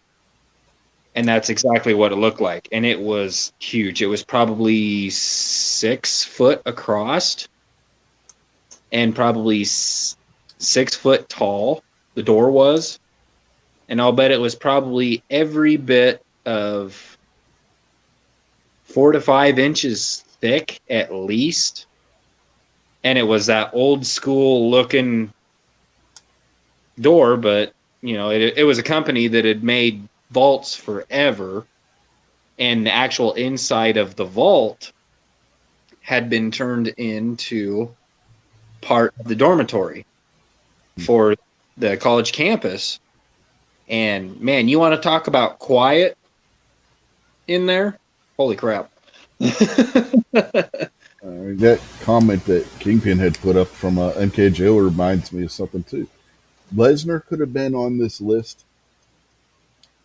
and that's exactly what it looked like. And it was huge. It was probably 6 foot across and probably 6 foot tall. The door was, and I'll bet it was probably every bit of 4 to 5 inches thick at least. And it was that old school looking door, but it was a company that had made vaults forever, and the actual inside of the vault had been turned into part of the dormitory for the college campus. And man, you want to talk about quiet in there? Holy crap. That comment that Kingpin had put up from MKJ reminds me of something too. Lesnar could have been on this list.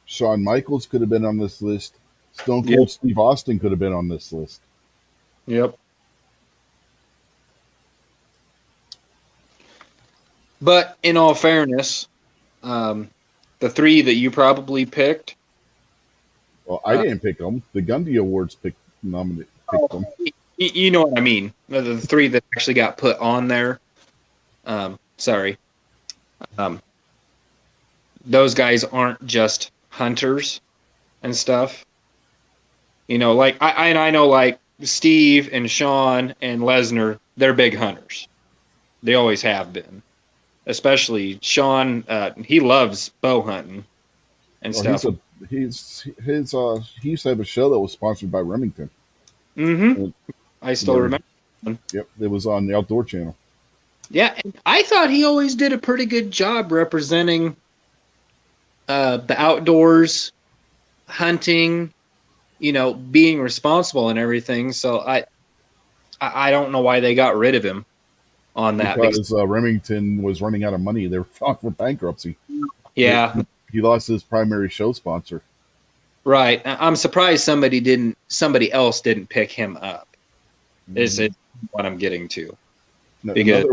Shawn Michaels could have been on this list. Stone Cold Yep. Steve Austin could have been on this list. Yep. But in all fairness, the three that you probably picked. Well, I didn't pick them. The Gundy Awards picked them. You know what I mean. The three that actually got put on there. Sorry. Those guys aren't just hunters and stuff. Like I know like Steve and Shawn and Lesnar, they're big hunters. They always have been. Especially Shawn, he loves bow hunting and stuff. He used to have a show that was sponsored by Remington. Mm-hmm. I still remember. Yep, it was on the Outdoor Channel. Yeah, and I thought he always did a pretty good job representing the outdoors, hunting, being responsible and everything. So I don't know why they got rid of him on that. Because Remington was running out of money. They were filing for bankruptcy. Yeah. He lost his primary show sponsor. Right. I'm surprised somebody else didn't pick him up. Is it what I'm getting to? Because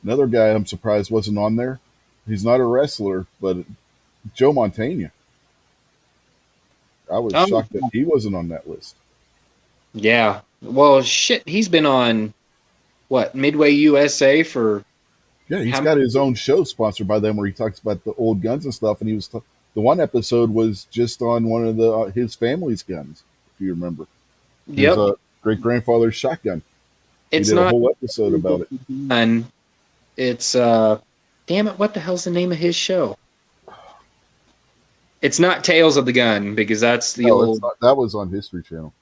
another guy I'm surprised wasn't on there. He's not a wrestler, but Joe Montana. I was shocked that he wasn't on that list. Yeah. Well, shit, he's been on what, Midway USA for. Yeah, he's got his own show sponsored by them where he talks about the old guns and stuff. And he was the one episode was just on one of his family's guns, if you remember. Yep. His great grandfather's shotgun. It's he did not a whole episode about it. And it's damn it, what the hell's the name of his show? It's not Tales of the Gun because that's the old. That was on History Channel.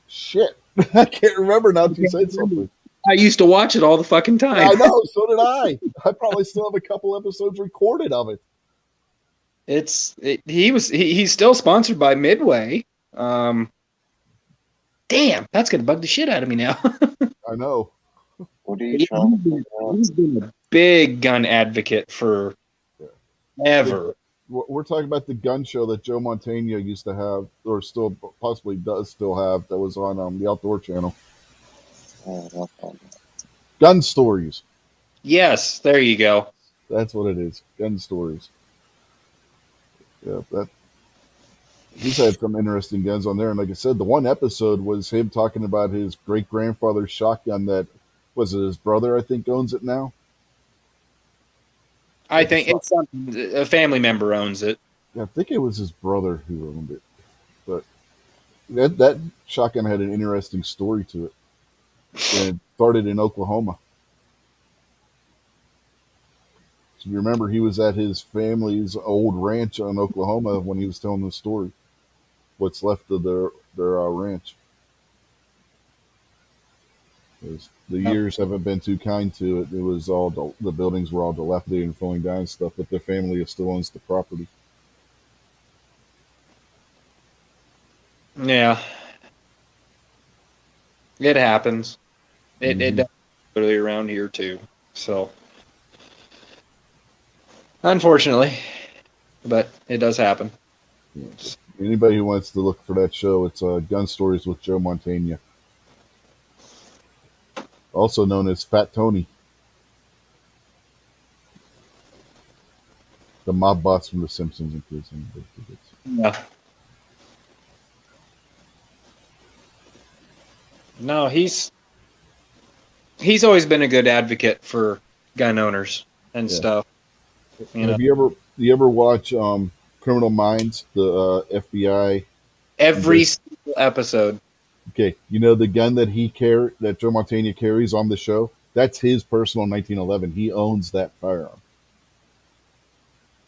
Shit, I can't remember now. If you said something. I used to watch it all the fucking time. I know, so did I. I probably still have a couple episodes recorded of it. He's still sponsored by Midway. Damn, that's gonna bug the shit out of me now. I know. What are you trying to figure out? He's been a big gun advocate for ever. We're talking about the gun show that Joe Montana used to have, or still possibly does still have, that was on the Outdoor Channel. Gun Stories. Yes, there you go. That's what it is. Gun Stories. Yeah, he's had some interesting guns on there, and like I said, the one episode was him talking about his great grandfather's shotgun that was it his brother, I think, owns it now. I think it's a family member owns it. Yeah, I think it was his brother who owned it, but that shotgun had an interesting story to it. and started in Oklahoma. So you remember he was at his family's old ranch in Oklahoma when he was telling the story. What's left of their ranch. 'Cause the Yep. years haven't been too kind to it. It was all the buildings were all dilapidated and falling down and stuff, but their family still owns the property. Yeah, it happens. It Hmm. does literally around here too. So unfortunately, but it does happen. Yeah. Anybody who wants to look for that show, it's Gun Stories with Joe Montana, also known as Fat Tony, the mob boss from The Simpsons, in case anybody forgets. Yeah. No, he's always been a good advocate for gun owners and Yeah. stuff. You know, You ever watch Criminal Minds, the FBI? every single episode. Okay, you know the gun that Joe Montana carries on the show. That's his personal 1911. He owns that firearm.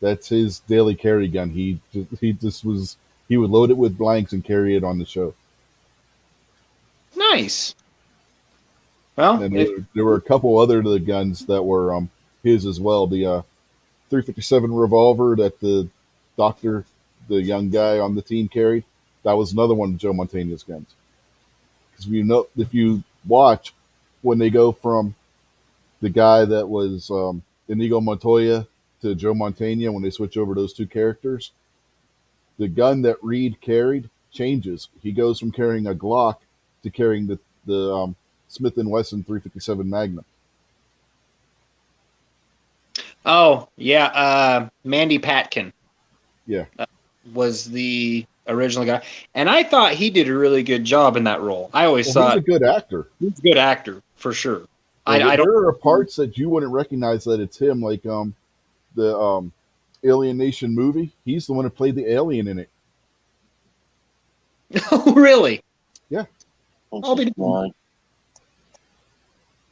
That's his daily carry gun. He would load it with blanks and carry it on the show. Nice. Well, And if there were a couple other of the guns that were his as well. The 357 revolver that the doctor, the young guy on the team carried, that was another one of Joe Montana's guns. Because if you watch when they go from the guy that was Inigo Montoya to Joe Montana, when they switch over those two characters, the gun that Reed carried changes. He goes from carrying a Glock to carrying the Smith and Wesson 357 Magnum. oh yeah, Mandy Patkin Yeah, was the original guy, and I thought he did a really good job in that role. I always well, he's thought a good actor. he's a good actor for sure. Yeah, I don't. there are parts that you wouldn't recognize that it's him, like the Alien Nation movie. He's the one who played the alien in it. Oh, really? Yeah. I'll be- Princess Bride.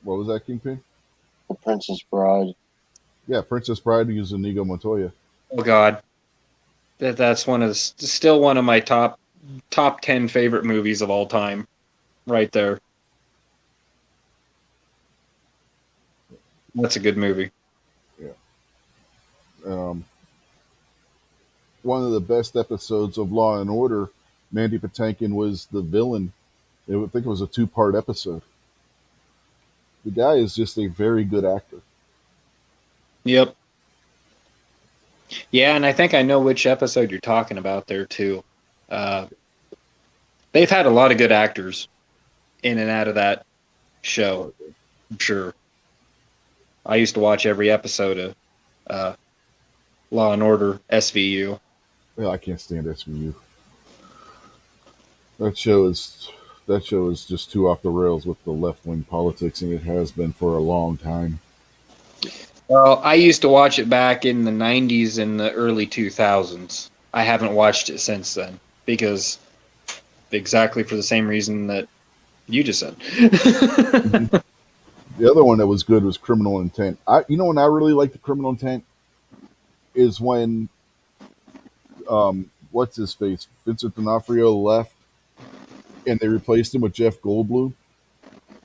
What was that, Kingpin? The Princess Bride. Yeah, Princess Bride used Inigo Montoya. Oh God, that's still one of my top 10 favorite movies of all time, right there. That's a good movie. Um, one of the best episodes of Law and Order, Mandy Patinkin was the villain. I think it was a two-part episode. The guy is just a very good actor. Yep. Yeah, and I think I know which episode you're talking about there too. Uh, they've had a lot of good actors in and out of that show. I'm sure. I used to watch every episode of Law and Order SVU. Well, I can't stand SVU. That show is just too off the rails with the left wing politics, and it has been for a long time. Well, I used to watch it back in the 90s and the early 2000s. I haven't watched it since then because exactly for the same reason that you just said. The other one that was good was Criminal Intent. When I really like the Criminal Intent is when what's his face, Vincent D'Onofrio left, and they replaced him with Jeff Goldblum.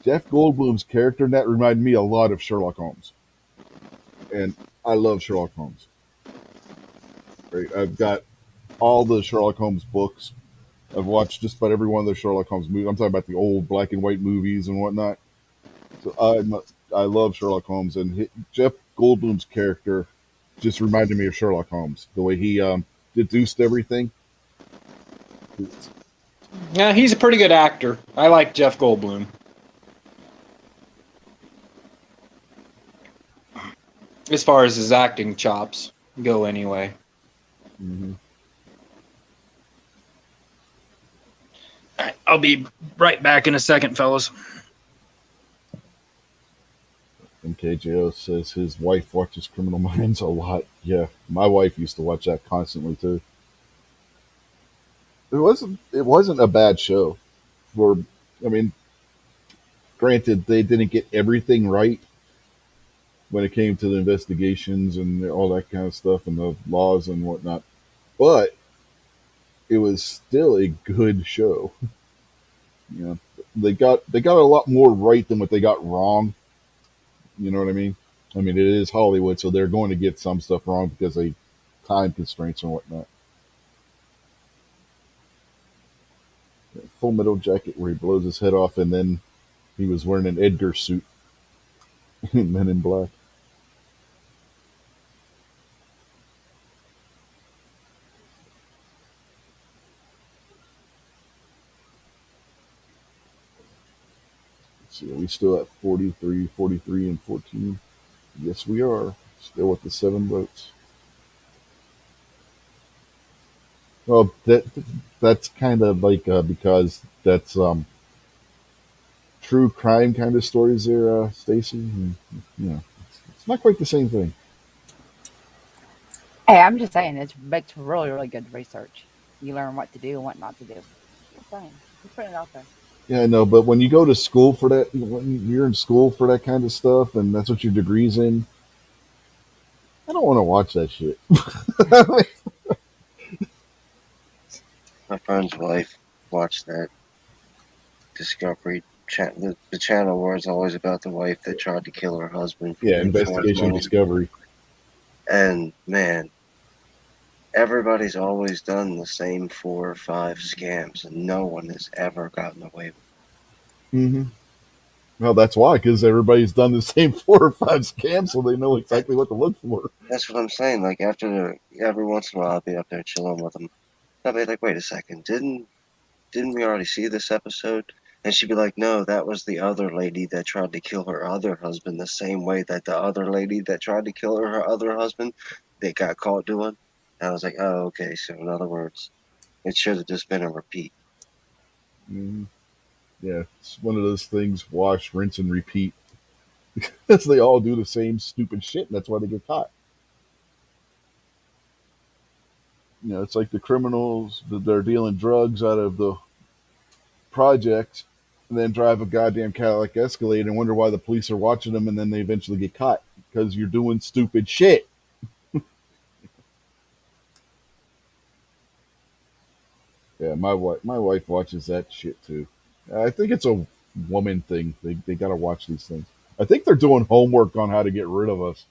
Jeff Goldblum's character in that reminded me a lot of Sherlock Holmes, and I love Sherlock Holmes. Right? I've got all the Sherlock Holmes books. I've watched just about every one of the Sherlock Holmes movies. I'm talking about the old black and white movies and whatnot. So I love Sherlock Holmes, and Jeff Goldblum's character just reminded me of Sherlock Holmes. The way he deduced everything. Yeah, he's a pretty good actor. I like Jeff Goldblum. As far as his acting chops go, anyway. Mm-hmm. All right, I'll be right back in a second, fellas. MKJO says his wife watches Criminal Minds a lot. Yeah, my wife used to watch that constantly too. It wasn't a bad show. I mean, Granted, they didn't get everything right when it came to the investigations and all that kind of stuff and the laws and whatnot, but it was still a good show. You know, they got a lot more right than what they got wrong. You know what I mean? I mean, it is Hollywood, so they're going to get some stuff wrong because of time constraints and whatnot. Full Metal Jacket, where he blows his head off, and then he was wearing an Edgar suit in Men in Black. Let's see, are we still at 43, 43, and 14? Yes, we are. Still with the 7 votes. Well, that's kind of like because that's true crime kind of stories there, Stacy. You know, it's not quite the same thing. Hey, I'm just saying it makes really, really good research. You learn what to do and what not to do. Just saying. Just putting it out there. Yeah, I know, but when you go to school for that, when you're in school for that kind of stuff, and that's what your degree's in, I don't want to watch that shit. My friend's wife watched that Discovery channel. The channel where it's always about the wife that tried to kill her husband for Yeah, insurance Investigation money. Discovery. And man, everybody's always done the same 4 or 5 scams, and no one has ever gotten away with it. Mm-hmm. Well, that's why, because everybody's done the same 4 or 5 scams, so they know exactly what to look for. That's what I'm saying. Like every once in a while, I'll be up there chilling with them. I'll be like, wait a second, didn't we already see this episode? And she'd be like, no, that was the other lady that tried to kill her other husband the same way that the other lady that tried to kill her other husband, they got caught doing. And I was like, oh, okay. So in other words, it should have just been a repeat. Mm-hmm. Yeah, it's one of those things: wash, rinse, and repeat. Because they all do the same stupid shit, and that's why they get caught. You know, it's like the criminals that they're dealing drugs out of the project, and then drive a goddamn Cadillac Escalade and wonder why the police are watching them, and then they eventually get caught because you're doing stupid shit. Yeah, my wife watches that shit too. I think it's a woman thing. They got to watch these things. I think they're doing homework on how to get rid of us.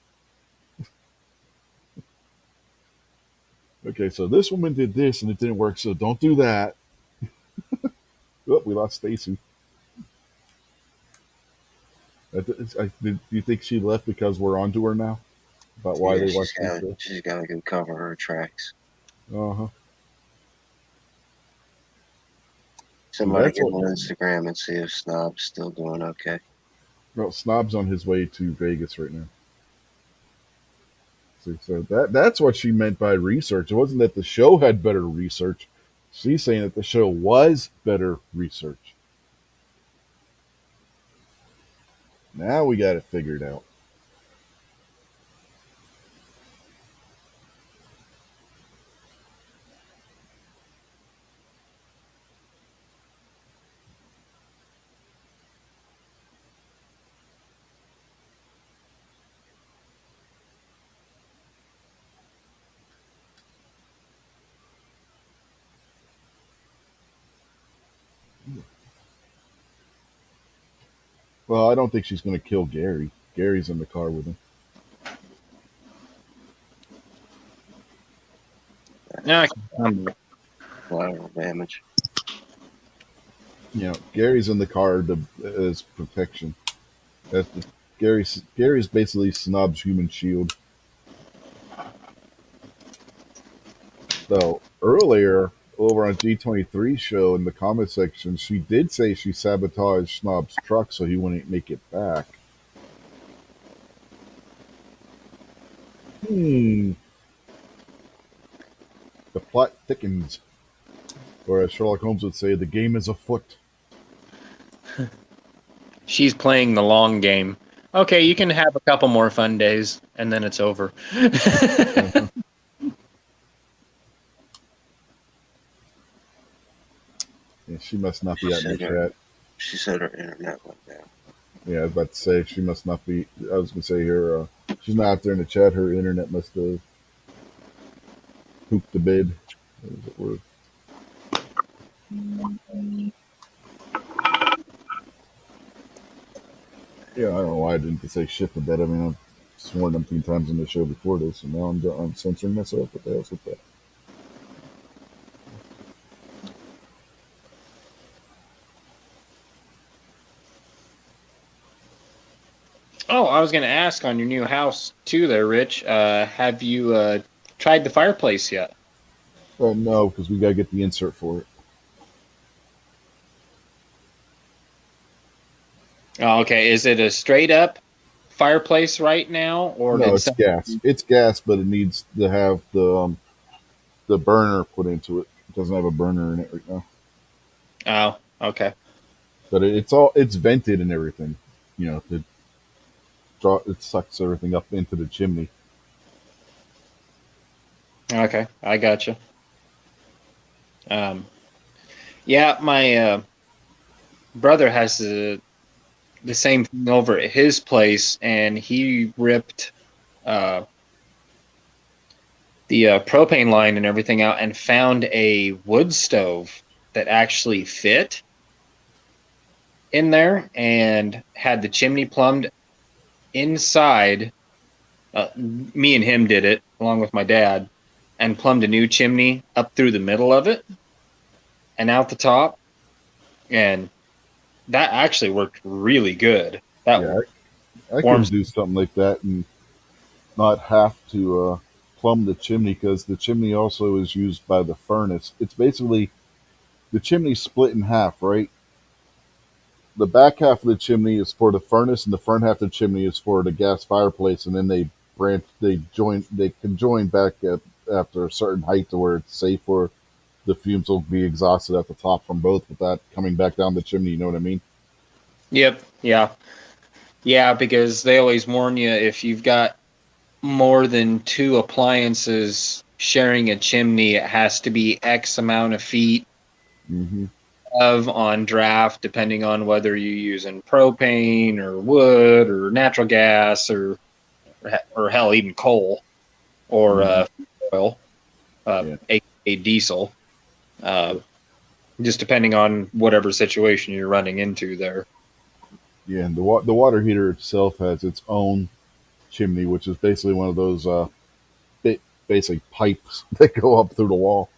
Okay, so this woman did this and it didn't work, so don't do that. Oh, we lost Stacy. Do you think she left because we're onto her now about why Yeah, they watch these shows? she's got to go cover her tracks. Uh huh. Somebody That's get what. on Instagram and see if Snob's still doing okay. Well, Snob's on his way to Vegas right now. See, so that's what she meant by research. It wasn't that the show had better research. She's saying that the show was better research. Now we got it figured out. Well, I don't think she's going to kill Gary. Gary's in the car with him. No, I can Collateral damage. You know, Gary's in the car as protection. That's Gary's basically Snob's human shield. Though earlier over on G23 show in the comment section, she did say she sabotaged Snob's truck so he wouldn't make it back. Hmm. The plot thickens. Or as Sherlock Holmes would say, the game is afoot. She's playing the long game. Okay, you can have a couple more fun days, and then it's over. Uh-huh. Yeah, she must not be She out in the said her chat. she said her internet went down. Yeah, I was about to say she must not be. I was gonna say here, she's not out there in the chat. Her internet must have pooped the bed. Or, yeah, I don't know why I didn't say shit the bed. I mean, I've sworn umpteen times in the show before this, and now I'm censoring myself. What the hell's with that? Oh, I was going to ask on your new house too, there, Rich. Have you tried the fireplace yet? No, because we gotta get the insert for it. Oh, okay. Is it a straight up fireplace right now, or No, did it's some? gas. It's gas, but it needs to have the burner put into it. It doesn't have a burner in it right now, Oh, okay, but it's vented and everything. You know, it sucks everything up into the chimney. okay. I gotcha. Um, yeah, my brother has the same thing over at his place, and he ripped uh, the propane line and everything out, and found a wood stove that actually fit in there, and had the chimney plumbed inside. Me and him did it along with my dad, and plumbed a new chimney up through the middle of it and out the top, and that actually worked really good. That Yeah, I can warms. do something like that and not have to plumb the chimney because the chimney also is used by the furnace. It's basically the chimney split in half, right? The back half of the chimney is for the furnace, and the front half of the chimney is for the gas fireplace. And then they can join back after a certain height to where it's safe for the fumes will be exhausted at the top from both without coming back down the chimney. You know what I mean? Yep, yeah, yeah, because they always warn you if you've got more than two appliances sharing a chimney, it has to be X amount of feet Mm-hmm. of on draft, depending on whether you're using propane or wood or natural gas or hell, even coal or Mm-hmm. oil, Yeah, aka diesel. Uh, just depending on whatever situation you're running into there. yeah. And the water heater itself has its own chimney, which is basically one of those basically pipes that go up through the wall.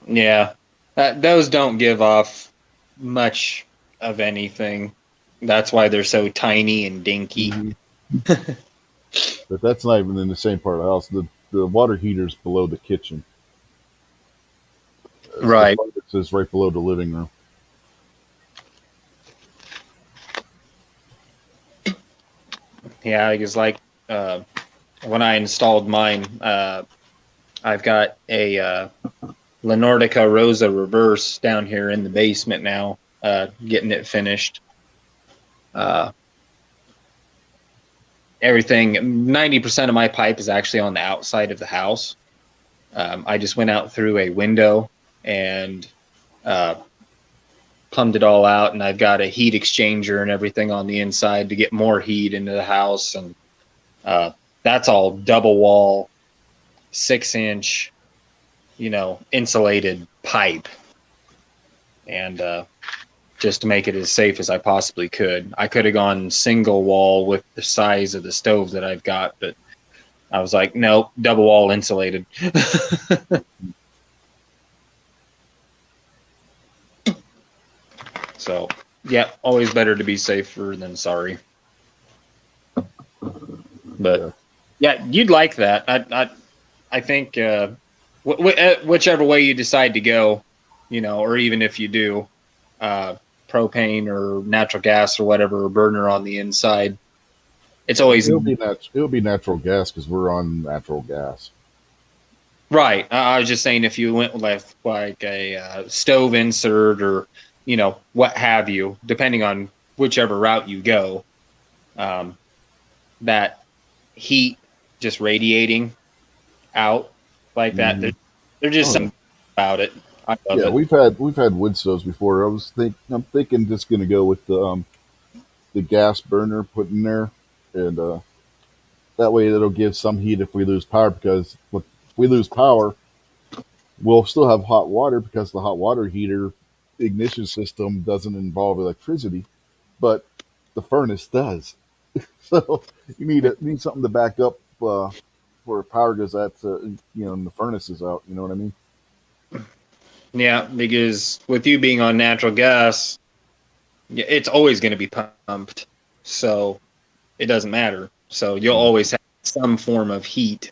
Yeah, those don't give off much of anything. That's why they're so tiny and dinky. Mm-hmm. But that's not even in the same part of the house. The water heater's below the kitchen. The Right. furnace is right below the living room. Yeah, because like uh, when I installed mine, I've got a Lenordica Rosa reverse down here in the basement now, getting it finished. Uh, Everything, 90% of my pipe is actually on the outside of the house. I just went out through a window and uh, plumbed it all out, and I've got a heat exchanger and everything on the inside to get more heat into the house, and uh, that's all double wall, 6-inch, insulated pipe, and just to make it as safe as I possibly could. I could have gone single wall with the size of the stove that I've got, but I was like, nope, double wall insulated. So, yeah, always better to be safer than sorry. But Yeah. yeah, you'd like that. I think whichever way you decide to go, or even if you do, uh, propane or natural gas or whatever, or burner on the inside, it's always It'll be natural gas because we're on natural gas. right. I was just saying if you went with like a stove insert or what have you, depending on whichever route you go, um, that heat just radiating out like that. Mm-hmm. There's just Oh yeah. something about it. I love Yeah, it. we've had wood stoves before. I'm thinking just gonna go with the the gas burner put in there, and that way it'll give some heat if we lose power. Because if we lose power, we'll still have hot water because the hot water heater ignition system doesn't involve electricity, but the furnace does. So you need something to back up where power goes out. And the furnace is out. You know what I mean? Yeah, because with you being on natural gas, it's always going to be pumped, so it doesn't matter. So you'll always have some form of heat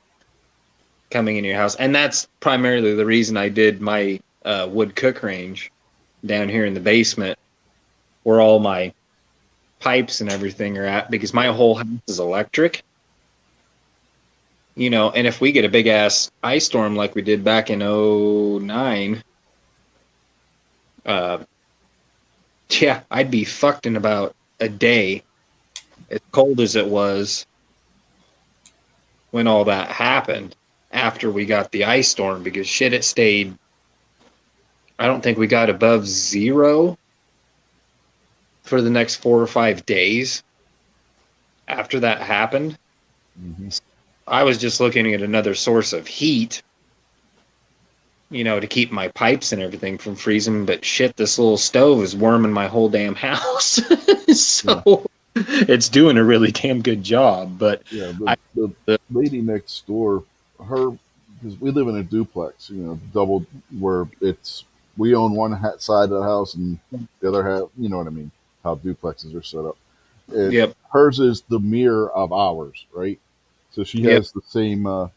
coming in your house, and that's primarily the reason I did my wood cook range down here in the basement, where all my pipes and everything are at, because my whole house is electric. And if we get a big ass ice storm like we did back in '09, uh, yeah, I'd be fucked in about a day, as cold as it was when all that happened after we got the ice storm, because shit, it stayed. I don't think we got above 0 for the next 4 or 5 days after that happened. Mm-hmm. I was just looking at another source of heat, to keep my pipes and everything from freezing. But shit, this little stove is warming my whole damn house. So it's doing a really damn good job. But Yeah, I, the lady next door, because we live in a duplex, double where we own one side of the house and the other half, you know what I mean, how duplexes are set up. yep, Hers is the mirror of ours, right? So she yep. has the same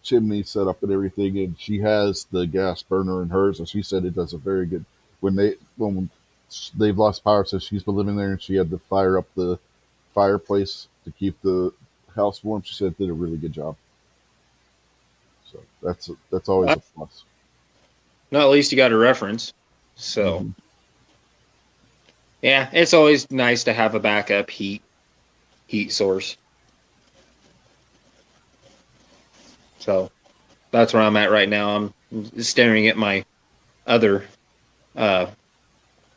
chimney set up and everything, and she has the gas burner in hers, and she said it does a very good when they've lost power. So she's been living there, and she had to fire up the fireplace to keep the house warm. She said it did a really good job. So that's always a plus. No, at least you got a reference. So Mm-hmm. yeah, it's always nice to have a backup heat source. So that's where I'm at right now. I'm staring at my other uh,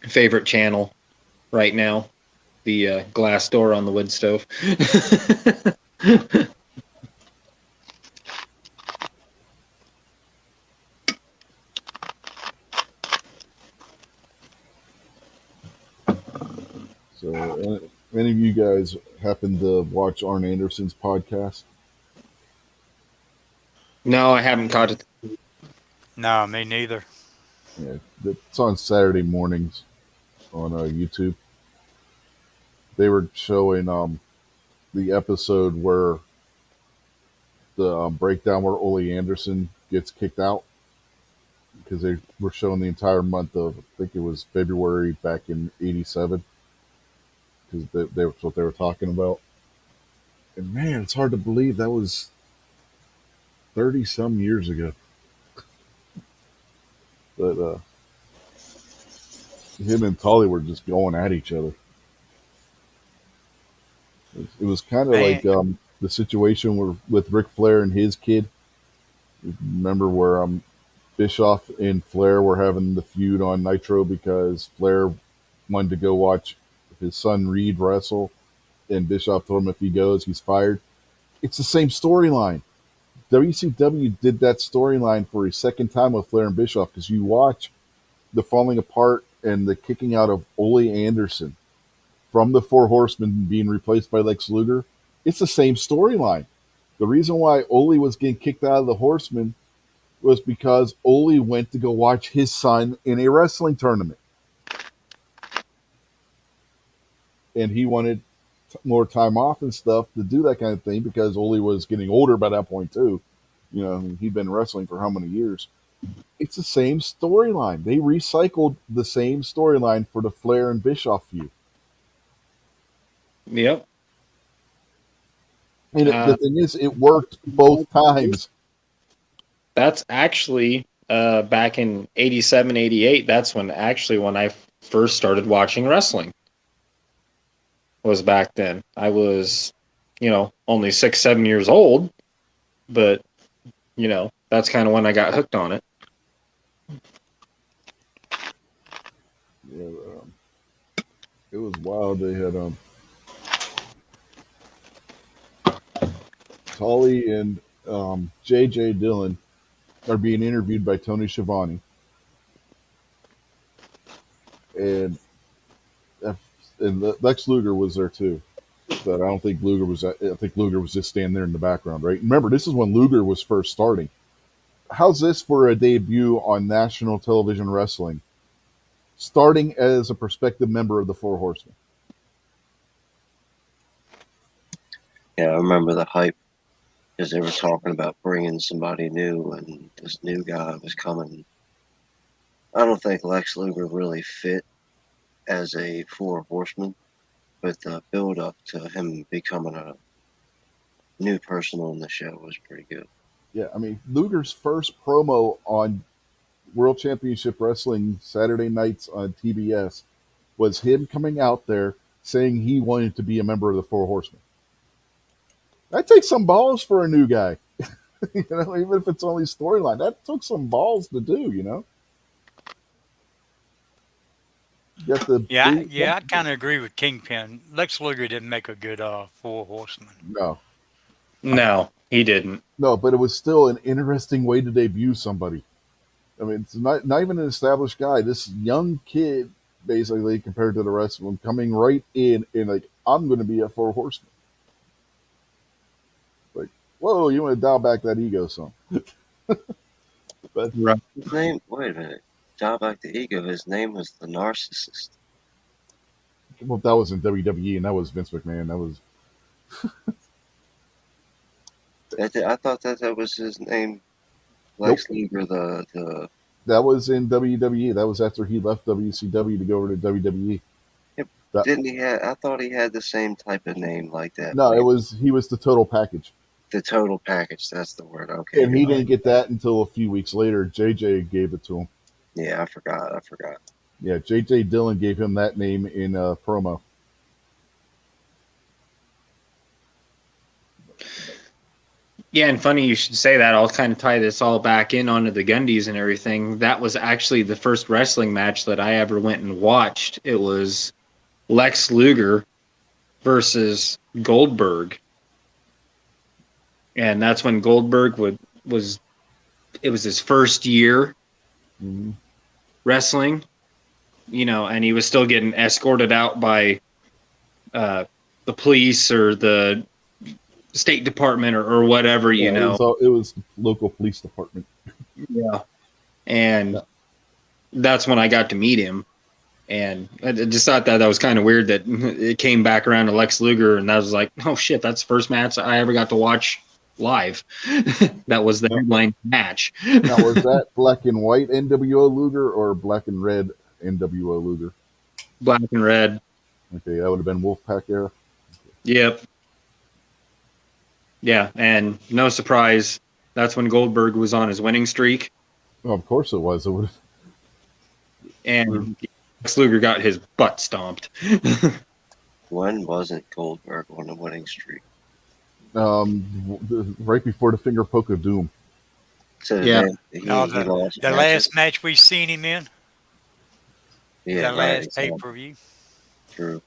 favorite channel right now, the glass door on the wood stove. So, any of you guys happen to watch Arn Anderson's podcast? No, I haven't caught it. No, me neither. Yeah, it's on Saturday mornings on YouTube. They were showing the episode where the breakdown where Ole Anderson gets kicked out, because they were showing the entire month of, I think it was February back in '87, because that's what they were talking about. And man, it's hard to believe that was 30 some years ago. But him and Tully were just going at each other. It was kind of like Man, the situation with Ric Flair and his kid. Remember where Bischoff and Flair were having the feud on Nitro because Flair wanted to go watch his son Reed wrestle, and Bischoff told him if he goes, he's fired. It's the same storyline. WCW did that storyline for a second time with Flair and Bischoff, because you watch the falling apart and the kicking out of Ole Anderson from the Four Horsemen being replaced by Lex Luger. It's the same storyline. The reason why Ole was getting kicked out of the Horsemen was because Ole went to go watch his son in a wrestling tournament. And he wanted more time off and stuff to do that kind of thing, because Ole was getting older by that point too. He'd been wrestling for how many years? It's the same storyline. They recycled the same storyline for the Flair and Bischoff feud. Yep. And the thing is, it worked both times. That's actually back in '87, '88. That's when I first started watching wrestling. Was back then. I was, only 6, 7 years old, but that's kind of when I got hooked on it. Yeah, It was wild. They had Tully and J.J. Dillon are being interviewed by Tony Schiavone, and Lex Luger was there too. But I don't think Luger was. I think Luger was just standing there in the background, right? Remember, this is when Luger was first starting. How's this for a debut on national television wrestling? Starting as a prospective member of the Four Horsemen. Yeah, I remember the hype because they were talking about bringing somebody new, and this new guy was coming. I don't think Lex Luger really fit as a Four Horseman, but the build up to him becoming a new person on the show was pretty good. Yeah, I mean Luger's first promo on World Championship Wrestling Saturday nights on TBS was him coming out there saying he wanted to be a member of the Four Horsemen. That takes some balls for a new guy. Even if it's only storyline, that took some balls to do. You got the Yeah, I kind of agree with Kingpin. Lex Luger didn't make a good Four Horseman. no, No, he didn't. no, but it was still an interesting way to debut somebody. I mean, it's not even an established guy. This young kid, basically, compared to the rest of them, coming right in and like, I'm going to be a Four Horseman. Like, whoa, you want to dial back that ego some? But Right. His name, wait a minute, dial back the ego. His name was the Narcissist. well, that was in WWE, and that was Vince McMahon. That was I thought that was his name. nope. Lex Luger, the That was in WWE. That was after he left WCW to go over to WWE. That, didn't he have? I thought he had the same type of name like that. no, it was he was the total package. The total package. That's the word. Okay. And he didn't get that until a few weeks later. JJ gave it to him. Yeah, I forgot. Yeah, JJ Dillon gave him that name in a promo. Yeah, and funny you should say that. I'll kind of tie this all back in onto the Gundies and everything. That was actually the first wrestling match that I ever went and watched. It was Lex Luger versus Goldberg. And that's when Goldberg was it was his first year wrestling, and he was still getting escorted out by the police or the State Department or whatever, It was local police department. Yeah. And that's when I got to meet him. And I just thought that was kind of weird that it came back around to Lex Luger, and I was like, oh shit, that's the first match I ever got to watch live. That was the headline match. Now, was that black and white NWO Luger or black and red NWO Luger? Black and red. Okay, that would have been Wolfpack era. Yep. Yeah, and no surprise, that's when Goldberg was on his winning streak. Well, of course it was. It would have. And Lex Luger got his butt stomped. When wasn't Goldberg on the winning streak? Right before the finger poke of doom. So Yeah. he No, lost the matches. last match we seen him in, Yeah, the right, last pay-per-view. True.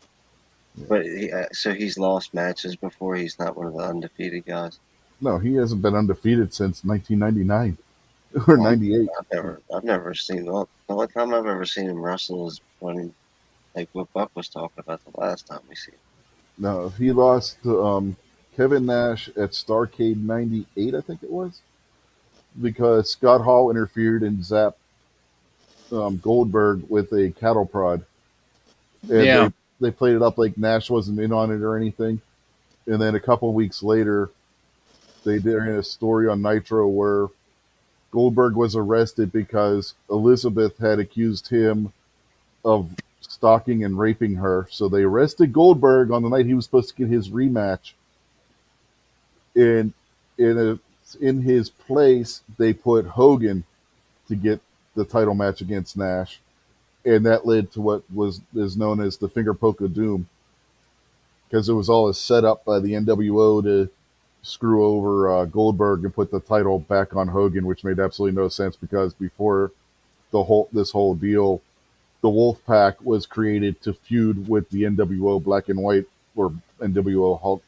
Yeah. But so he's lost matches before. He's not one of the undefeated guys. No, he hasn't been undefeated since 1999 or 98. I've never seen the only time I've ever seen him wrestle is when, like what Buck was talking about the last time we seen him. No, he lost to Kevin Nash at Starrcade 98, I think it was, because Scott Hall interfered and zapped Goldberg with a cattle prod. And Yeah. they played it up like Nash wasn't in on it or anything. And then a couple weeks later, they did a story on Nitro where Goldberg was arrested because Elizabeth had accused him of stalking and raping her. So they arrested Goldberg on the night he was supposed to get his rematch. And in his place, they put Hogan to get the title match against Nash. And that led to what is known as the finger poke of doom, because it was all set up by the NWO to screw over Goldberg and put the title back on Hogan, which made absolutely no sense because before this whole deal, the Wolf Pack was created to feud with the NWO Black and White or NWO Hulk,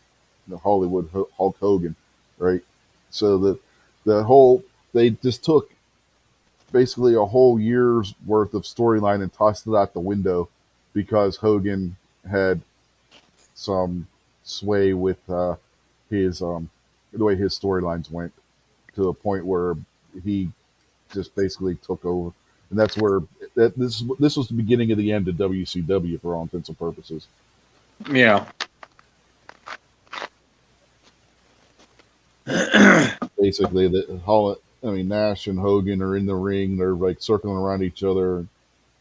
the Hollywood Hulk Hogan, right? So the whole they just took basically a whole year's worth of storyline and tossed it out the window because Hogan had some sway with his the way his storylines went to the point where he just basically took over, and that's where this was the beginning of the end of WCW for all intents and purposes. Yeah. Basically, Nash and Hogan are in the ring. They're like circling around each other.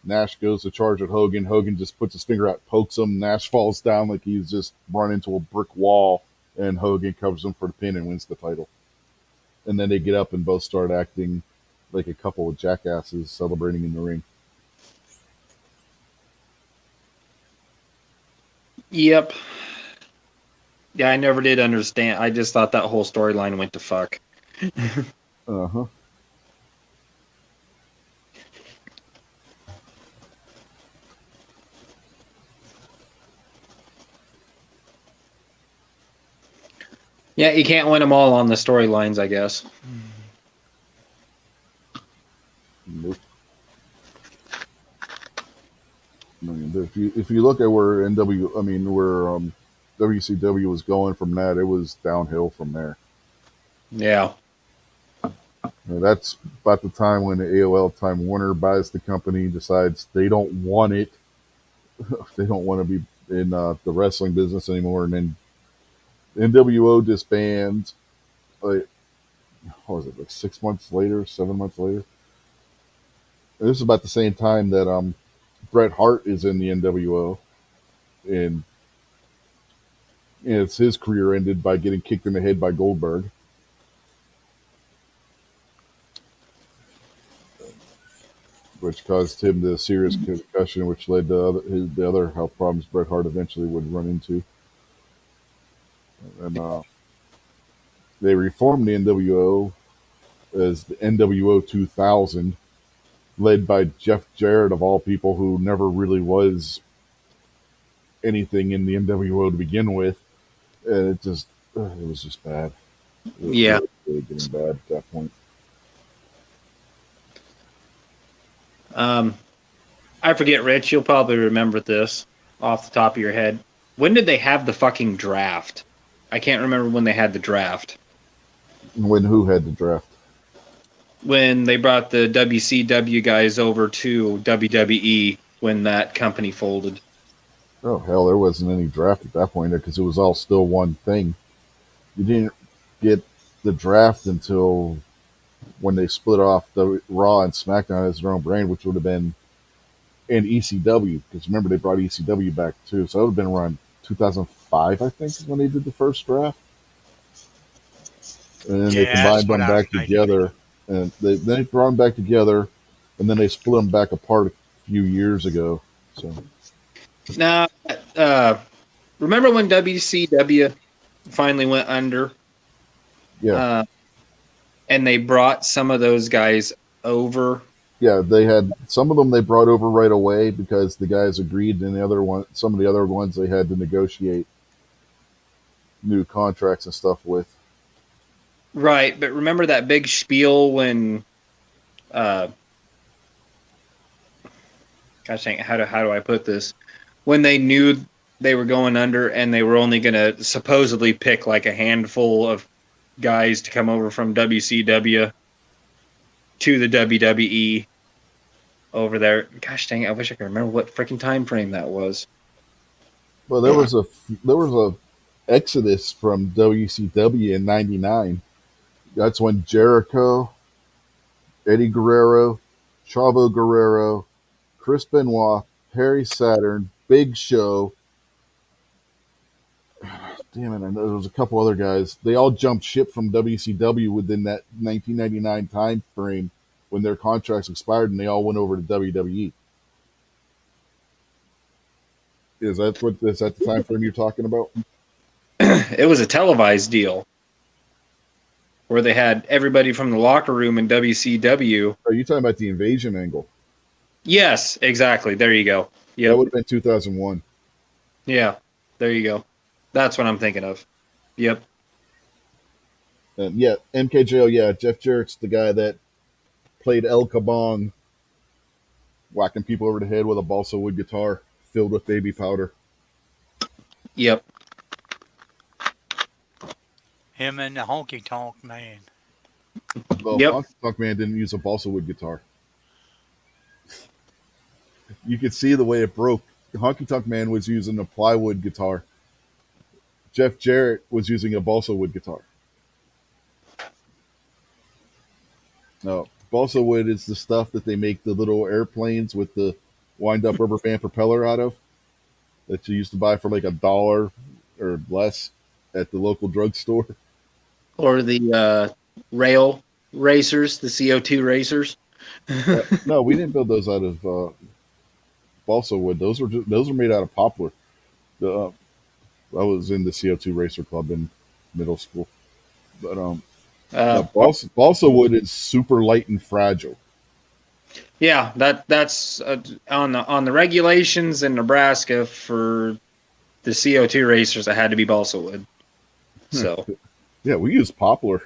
Nash goes to charge at Hogan. Hogan just puts his finger out, pokes him. Nash falls down like he's just run into a brick wall, and Hogan covers him for the pin and wins the title. And then they get up and both start acting like a couple of jackasses celebrating in the ring. Yep. Yeah, I never did understand. I just thought that whole storyline went to fuck. Uh-huh. Yeah, you can't win them all on the storylines, I guess. Nope. I mean, if you look at where WCW was going from that, it was downhill from there. Yeah. That's about the time when the AOL Time Warner buys the company, decides they don't want it. They don't want to be in the wrestling business anymore, and then NWO disbands. Like, what was it? Like 6 months later, 7 months later. And this is about the same time that Bret Hart is in the NWO, and it's his career ended by getting kicked in the head by Goldberg. Which caused him the serious concussion, which led to the other health problems Bret Hart eventually would run into. And they reformed the NWO as the NWO 2000, led by Jeff Jarrett, of all people, who never really was anything in the NWO to begin with. And it was just bad. It was Yeah. really getting bad at that point. I forget, Rich, you'll probably remember this off the top of your head. When did they have the fucking draft? I can't remember when they had the draft. When who had the draft? When they brought the WCW guys over to WWE when that company folded. Oh, hell, there wasn't any draft at that point because it was all still one thing. You didn't get the draft until when they split off the Raw and SmackDown as their own brand, which would have been in ECW. Because remember, they brought ECW back too. So it would have been around 2005, I think, is when they did the first draft. And then they combined them back together. And then they brought them back together, and then they split them back apart a few years ago. So now, remember when WCW finally went under? Yeah. And they brought some of those guys over. Yeah, they had some of them they brought over right away because the guys agreed, and some of the other ones they had to negotiate new contracts and stuff with. Right, but remember that big spiel when gosh dang, how do I put this? When they knew they were going under and they were only going to supposedly pick like a handful of guys to come over from WCW to the WWE over there. Gosh dang, I wish I could remember what freaking time frame that was. Well, there was a exodus from WCW in '99. That's when Jericho, Eddie Guerrero, Chavo Guerrero, Chris Benoit, Perry Saturn, Big Show. Damn it, I know there was a couple other guys. They all jumped ship from WCW within that 1999 time frame when their contracts expired, and they all went over to WWE. Is that the time frame you're talking about? It was a televised deal where they had everybody from the locker room in WCW. Are you talking about the invasion angle? Yes, exactly. There you go. That Yep. would have been 2001. Yeah. There you go. That's what I'm thinking of. Yep. And yeah, MKJO. Yeah, Jeff Jarrett's the guy that played El Kabong, whacking people over the head with a balsa wood guitar filled with baby powder. Yep. Him and the honky tonk man. Well, Yep. Honky Tonk Man didn't use a balsa wood guitar. You could see the way it broke. Honky Tonk Man was using a plywood guitar. Jeff Jarrett was using a balsa wood guitar. No, balsa wood is the stuff that they make the little airplanes with the wind up rubber band propeller out of that you used to buy for like $1 or less at the local drugstore. Or the rail racers, the CO2 racers. No, we didn't build those out of balsa wood. Those were made out of poplar. The, I was in the CO2 racer club in middle school, but no, Uh, balsa wood is super light and fragile. yeah, that's on the regulations in Nebraska for the CO2 racers. It had to be balsa wood. So Yeah, we use poplar.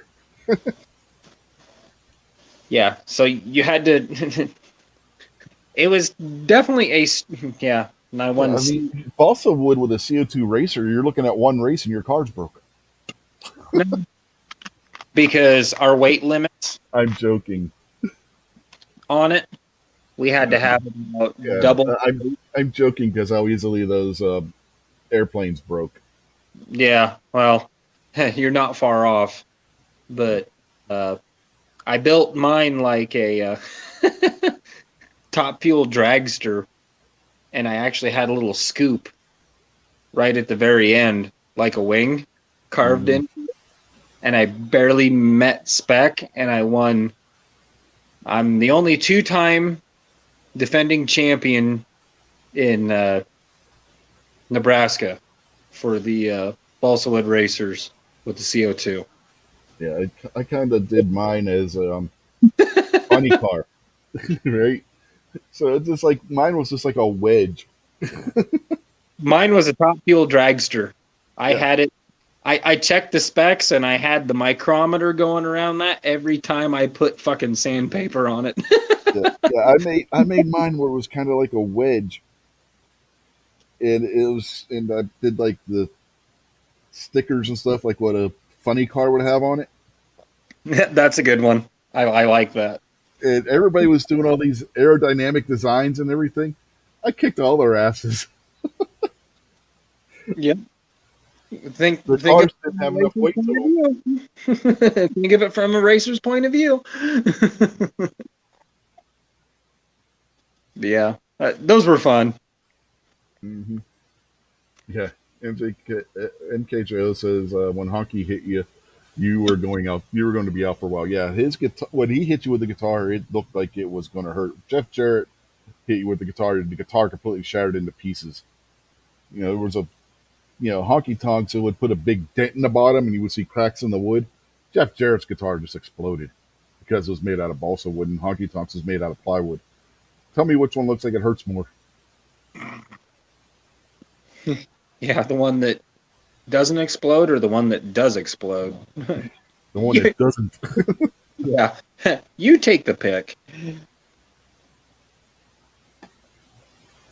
yeah, so you had to. It was definitely yeah. And I Yeah, won I mean, balsa wood with a CO2 racer, you're looking at one race and your car's broken. because our weight limits I'm joking. on it, we had to have about Yeah, double. I'm joking because how easily those airplanes broke. Yeah, well, you're not far off, but I built mine like a top fuel dragster, and I actually had a little scoop right at the very end, like a wing carved Mhm. in, and I barely met spec, and I won. I'm the only two-time defending champion in Nebraska for the balsa wood racers with the CO2. Yeah, I kind of did mine as funny car, right? So it's just like mine was just like a wedge. Mine was a top fuel dragster. I Yeah, had it. I checked the specs and I had the micrometer going around that every time I put fucking sandpaper on it. yeah. I made mine where it was kind of like a wedge, and I did like the stickers and stuff like what a funny car would have on it. That's a good one. I like that. And everybody was doing all these aerodynamic designs and everything. I kicked all their asses. Yep. Think The think of cars didn't have enough weight to them. think of it from a racer's point of view. Yeah, those were fun. Hmm. Yeah. MKJO says when Honky hit you, you were going out. You were going to be out for a while. Yeah, his guitar. When he hit you with the guitar, it looked like it was going to hurt. Jeff Jarrett hit you with the guitar. The guitar completely shattered into pieces. There was a honky tonks that would put a big dent in the bottom, and you would see cracks in the wood. Jeff Jarrett's guitar just exploded because it was made out of balsa wood, and honky tonks is made out of plywood. Tell me which one looks like it hurts more. Yeah, the one that doesn't explode or the one that does explode. The one that doesn't. Yeah, you take the pick.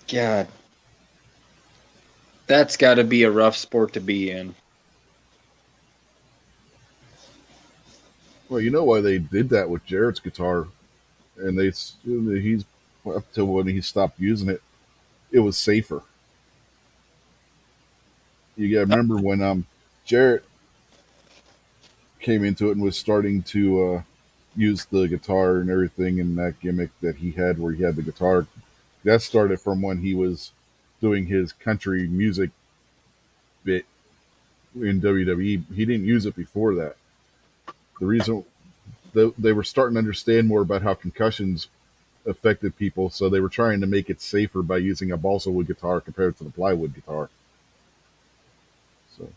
God, that's got to be a rough sport to be in. Well, you know why they did that with Jarrett's guitar, and he's up to when he stopped using it. It was safer. You got to remember when Jarrett came into it and was starting to use the guitar and everything and that gimmick that he had where he had the guitar. That started from when he was doing his country music bit in WWE. He didn't use it before that. The reason they were starting to understand more about how concussions affected people, so they were trying to make it safer by using a balsa wood guitar compared to the plywood guitar. So,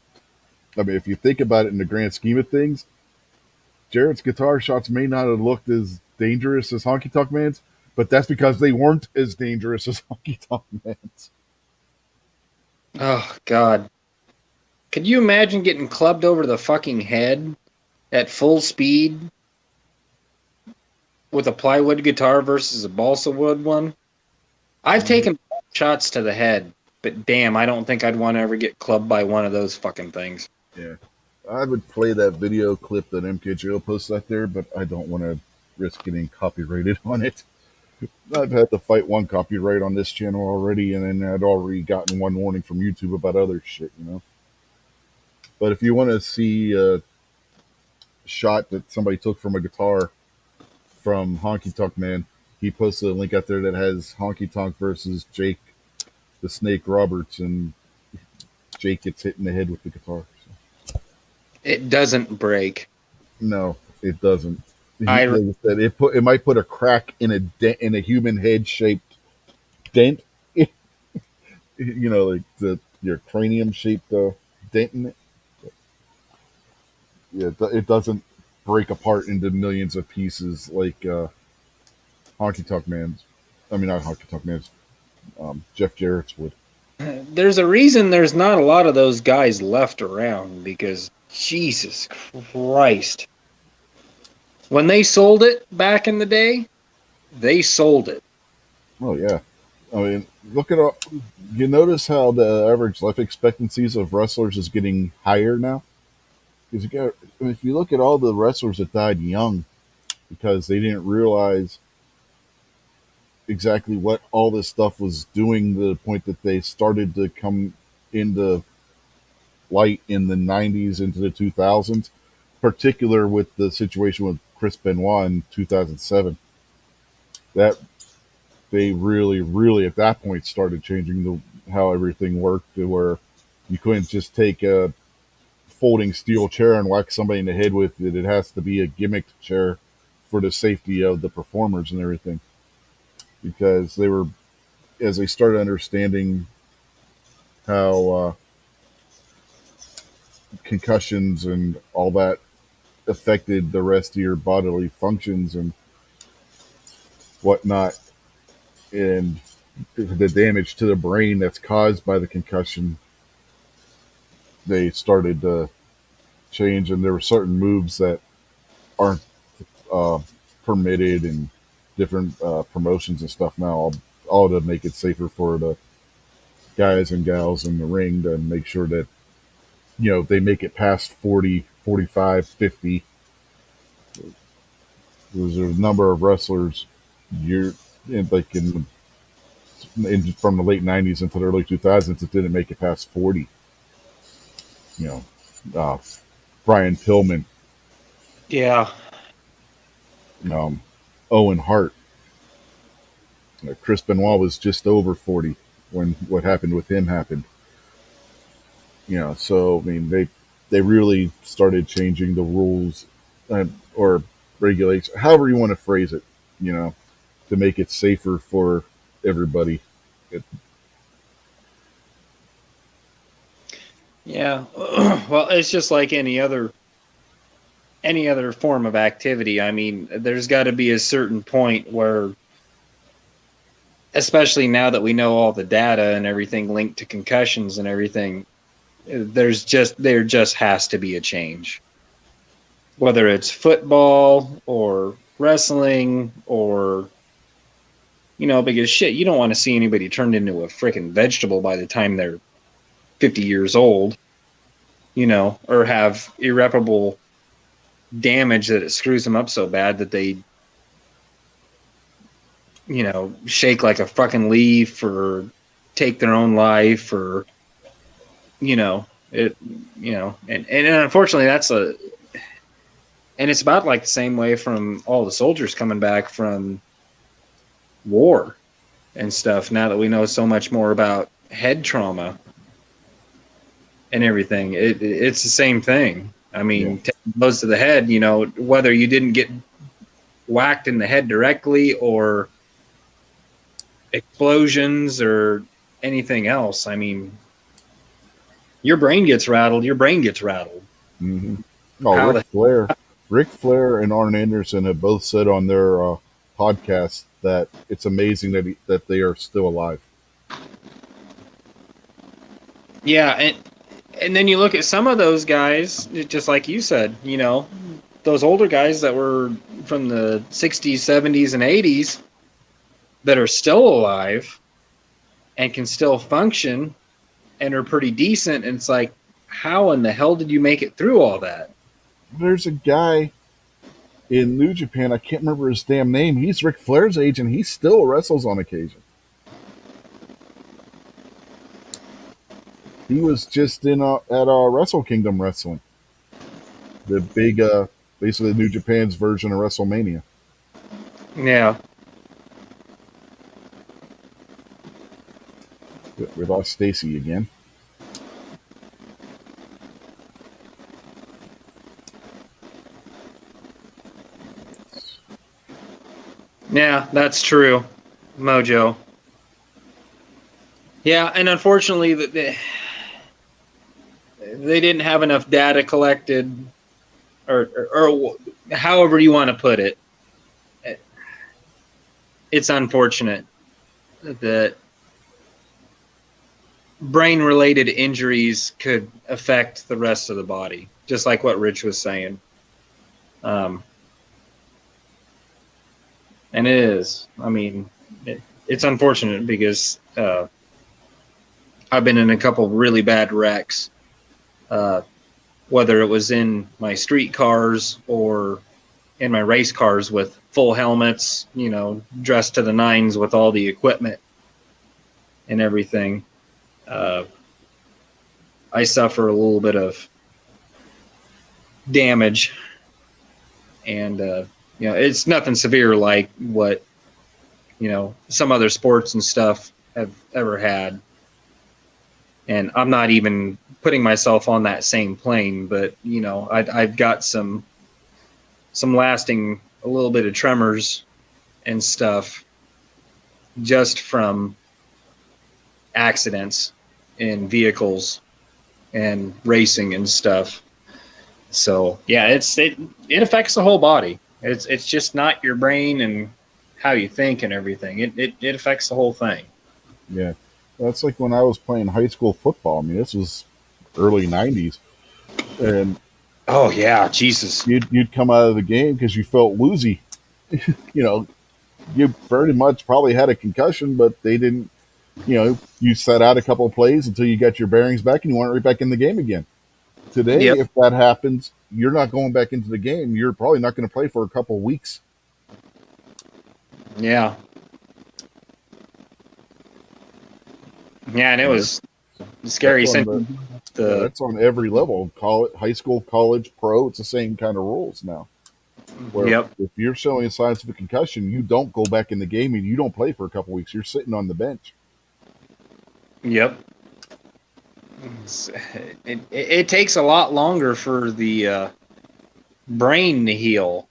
I mean, if you think about it in the grand scheme of things, Jarrett's guitar shots may not have looked as dangerous as Honky Tonk Man's, But that's because they weren't as dangerous as Honky Tonk Man's. Oh God. Could you imagine getting clubbed over the fucking head at full speed with a plywood guitar versus a balsa wood one? I've taken shots to the head, but damn, I don't think I'd want to ever get clubbed by one of those fucking things. Yeah. I would play that video clip that MKJO posted out there, but I don't want to risk getting copyrighted on it. I've had to fight one copyright on this channel already, and then I'd already gotten one warning from YouTube about other shit, you know. But if you want to see a shot that somebody took from a guitar from Honky Tonk Man, he posted a link out there that has Honky Tonk versus Jake the Snake Roberts, and Jake gets hit in the head with the guitar. So. It doesn't break. No, it doesn't. I Like I said, it might put a crack in a human head shaped dent. You know, like your cranium shaped dent in it. Yeah, it doesn't break apart into millions of pieces like Honky Tonk Man's. I mean, not Honky Tonk Man's. Jeff Jarrett's would. There's a reason there's not a lot of those guys left around because Jesus Christ. When they sold it back in the day, they sold it. Oh yeah, I mean, look at all. You notice how the average life expectancies of wrestlers is getting higher now? Because if you look at all the wrestlers that died young because they didn't realize exactly what all this stuff was doing to the point that they started to come into light in the 90s into the 2000s, particular with the situation with Chris Benoit in 2007. That they really at that point started changing how everything worked, to where you couldn't just take a folding steel chair and whack somebody in the head with it. It has to be a gimmicked chair for the safety of the performers and everything. Because as they started understanding how concussions and all that affected the rest of your bodily functions and whatnot, and the damage to the brain that's caused by the concussion, they started to change, and there were certain moves that aren't uh, permitted in different promotions and stuff now, all to make it safer for the guys and gals in the ring, to make sure that they make it past 40, 45, 50. There's a number of wrestlers like from the late 90s into the early 2000s that didn't make it past 40. You know, uh, Brian Pillman, Yeah. um, Owen Hart. Chris Benoit was just over 40 when what happened with him happened. So I mean, they really started changing the rules or regulations, however you want to phrase it, to make it safer for everybody. Yeah. Well, it's just like any other form of activity. I mean, there's got to be a certain point where, especially now that we know all the data and everything linked to concussions and everything, there just has to be a change. Whether it's football or wrestling or, because shit, you don't want to see anybody turned into a freaking vegetable by the time they're 50 years old, or have irreparable damage that it screws them up so bad that they, shake like a fucking leaf or take their own life or, and unfortunately and it's about like the same way from all the soldiers coming back from war and stuff. Now that we know so much more about head trauma and everything, it's the same thing. I mean, taking blows to the head, whether you didn't get whacked in the head directly or explosions or anything else. I mean, your brain gets rattled. Mm-hmm. Oh, Ric Flair and Arn Anderson have both said on their podcasts that it's amazing that they are still alive. Yeah, and then you look at some of those guys, just like you said, those older guys that were from the 60s, 70s, and 80s that are still alive and can still function and are pretty decent. And it's like, how in the hell did you make it through all that? There's a guy in New Japan, I can't remember his damn name. He's Ric Flair's age, and he still wrestles on occasion. He was just at Wrestle Kingdom Wrestling, the big, basically New Japan's version of WrestleMania. Yeah. We lost Stacy again. Yeah, that's true. Mojo. Yeah, and unfortunately, they didn't have enough data collected, or however you want to put it. It's unfortunate that brain-related injuries could affect the rest of the body, just like what Rich was saying. And it is. I mean, it's unfortunate because I've been in a couple really bad wrecks, whether it was in my street cars or in my race cars with full helmets, dressed to the nines with all the equipment and everything. I suffer a little bit of damage, and it's nothing severe like what some other sports and stuff have ever had. And I'm not even putting myself on that same plane, but I've got some lasting a little bit of tremors and stuff just from accidents in vehicles and racing and stuff. So yeah, it affects the whole body. It's just not your brain and how you think and everything. It affects the whole thing. Yeah. That's like when I was playing high school football. I mean, this was early 90s. And oh, yeah, Jesus. You'd come out of the game because you felt woozy. You very much probably had a concussion, but they didn't, you sat out a couple of plays until you got your bearings back and you went right back in the game again. Today, Yep. if that happens, you're not going back into the game. You're probably not going to play for a couple of weeks. Yeah. Yeah, and it was scary. That's on every level. High school, college, pro. It's the same kind of rules now. Where Yep. if you're showing signs of a concussion, you don't go back in the game and you don't play for a couple weeks. You're sitting on the bench. Yep. It takes a lot longer for the brain to heal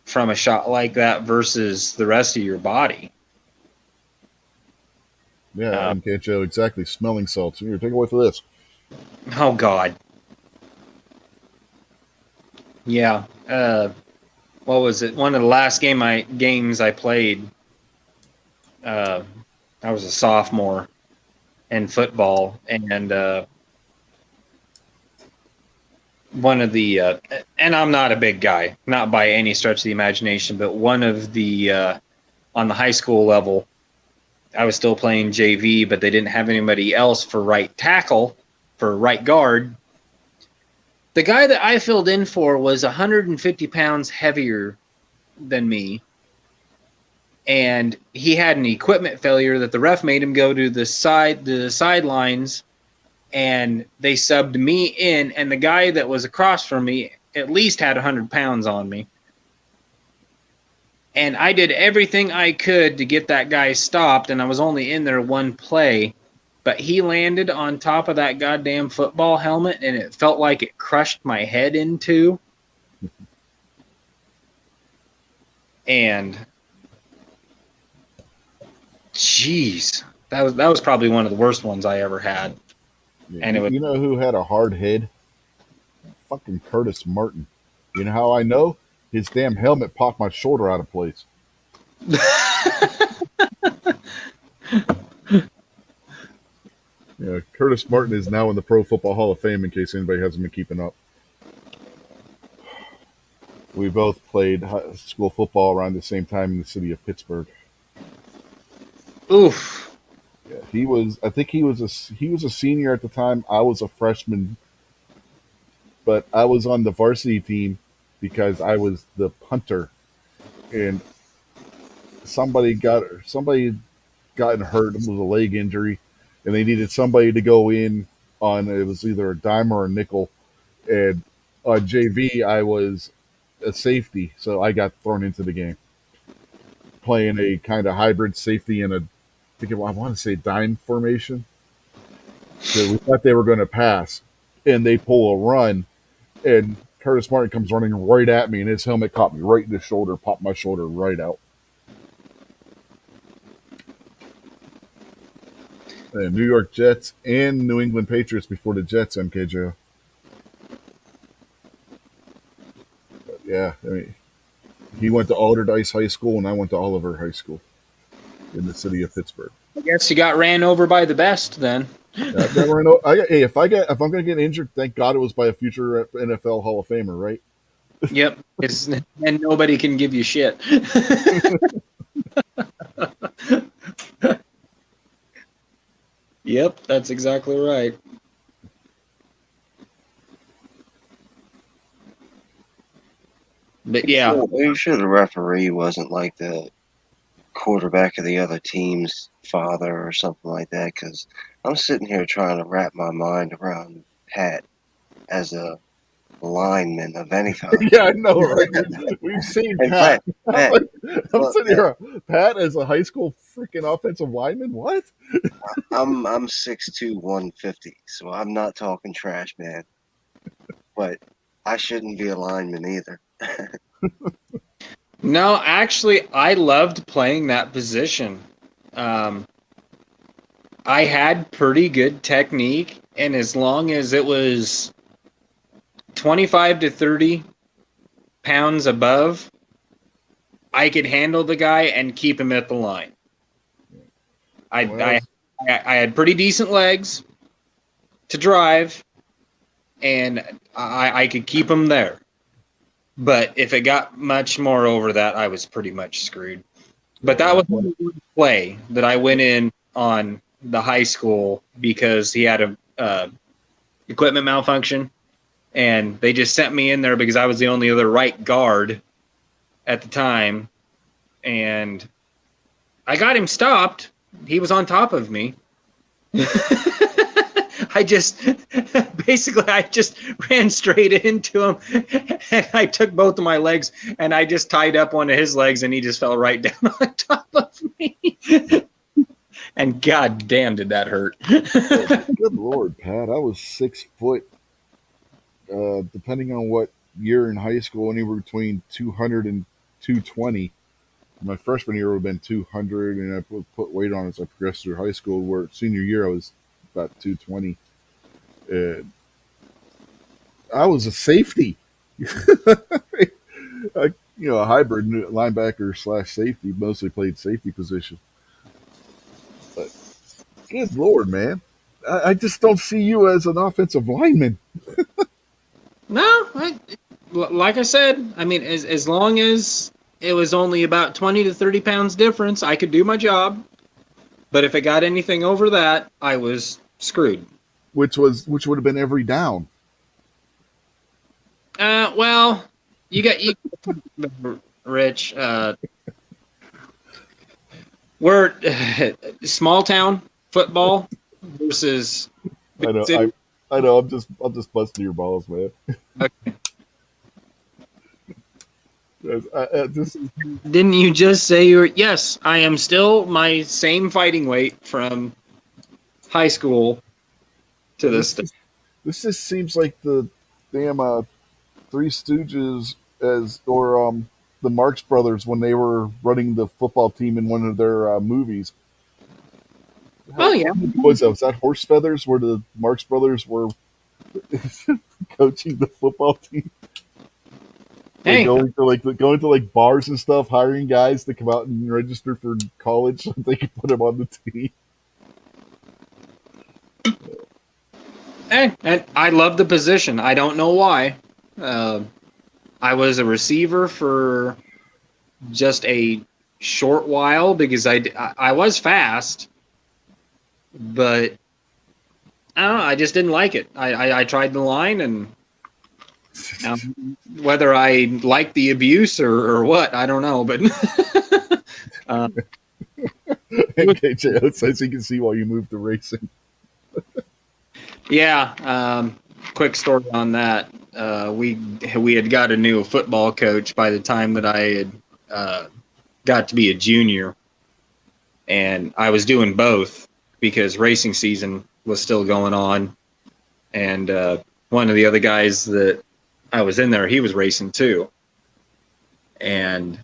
from a shot like that versus the rest of your body. Yeah, and can't you exactly smelling salts. Here, take away for this. Oh God. Yeah. What was it? One of the last games I played. I was a sophomore in football, and one of the and I'm not a big guy, not by any stretch of the imagination, but one of the on the high school level, I was still playing JV, but they didn't have anybody else for right tackle, for right guard. The guy that I filled in for was 150 pounds heavier than me, and he had an equipment failure that the ref made him go to the sidelines, and they subbed me in, and the guy that was across from me at least had 100 pounds on me. And I did everything I could to get that guy stopped, and I was only in there one play, but he landed on top of that goddamn football helmet, and it felt like it crushed my head in two. And jeez, that was probably one of the worst ones I ever had. Yeah. And You know who had a hard head? Fucking Curtis Martin. You know how I know? His damn helmet popped my shoulder out of place. Yeah, Curtis Martin is now in the Pro Football Hall of Fame. In case anybody hasn't been keeping up, we both played high school football around the same time in the city of Pittsburgh. Oof. Yeah, he was. I think he was a senior at the time. I was a freshman, but I was on the varsity team because I was the punter, and somebody gotten hurt. It was a leg injury, and they needed somebody to go in on. It was either a dime or a nickel, and on JV I was a safety, so I got thrown into the game, playing a kind of hybrid safety in a. I want to say dime formation. We thought they were going to pass, and they pull a run, and Curtis Martin comes running right at me, and his helmet caught me right in the shoulder, popped my shoulder right out. And New York Jets and New England Patriots before the Jets, MKJ. But yeah, I mean, he went to Alderdice High School, and I went to Oliver High School in the city of Pittsburgh. I guess you got ran over by the best then. Hey, if I'm going to get injured, thank God it was by a future NFL Hall of Famer, right? Yep. And nobody can give you shit. Yep, that's exactly right. But yeah. Are you sure the referee wasn't like the quarterback of the other team's father or something like that? Because I'm sitting here trying to wrap my mind around Pat as a lineman of any kind. Yeah, I know, right? We've seen And Pat. Pat, I'm sitting here. Pat as a high school freaking offensive lineman? What? I'm 6'2", 150, so I'm not talking trash, man. But I shouldn't be a lineman either. No, actually, I loved playing that position. I had pretty good technique, and as long as it was 25 to 30 pounds above, I could handle the guy and keep him at the line. I had pretty decent legs to drive, and I could keep him there. But if it got much more over that, I was pretty much screwed. But that was one play that I went in on the high school because he had a equipment malfunction, and they just sent me in there because I was the only other right guard at the time, and I got him stopped. He was on top of me. I just ran straight into him, and I took both of my legs and I just tied up one of his legs, and he just fell right down on top of me. And god damn, did that hurt. Good Lord, Pat. I was 6 foot, depending on what year in high school, anywhere between 200 and 220. My freshman year would have been 200, and I put weight on as I progressed through high school. Where senior year, I was about 220. I was a safety. A hybrid linebacker / safety. Mostly played safety position. But good Lord, man. I just don't see you as an offensive lineman. No, like I said, I mean, as long as it was only about 20 to 30 pounds difference, I could do my job. But if it got anything over that, I was screwed. Which would have been every down. Well, you Rich. We're small town football versus. I know. I know. I'm just busting your balls, man. Okay. Just, Didn't you just say you were? Yes, I am still my same fighting weight from high school to this day. This just seems like the damn Three Stooges or the Marx Brothers when they were running the football team in one of their movies. Oh yeah, Was that Horse Feathers where the Marx Brothers were coaching the football team? Like Hey, going to like bars and stuff, hiring guys to come out and register for college so they can put them on the team. hey, and I love the position. I don't know why. Uh, I was a receiver for just a short while because I was fast, but I don't know. I just didn't like it. I tried the line, and whether I like the abuse or what, I don't know. But uh, Okay, so you can see why you moved to racing. yeah, quick story on that. We had got a new football coach by the time that I had got to be a junior, and I was doing both because racing season was still going on, and one of the other guys that I was in there, he was racing too, and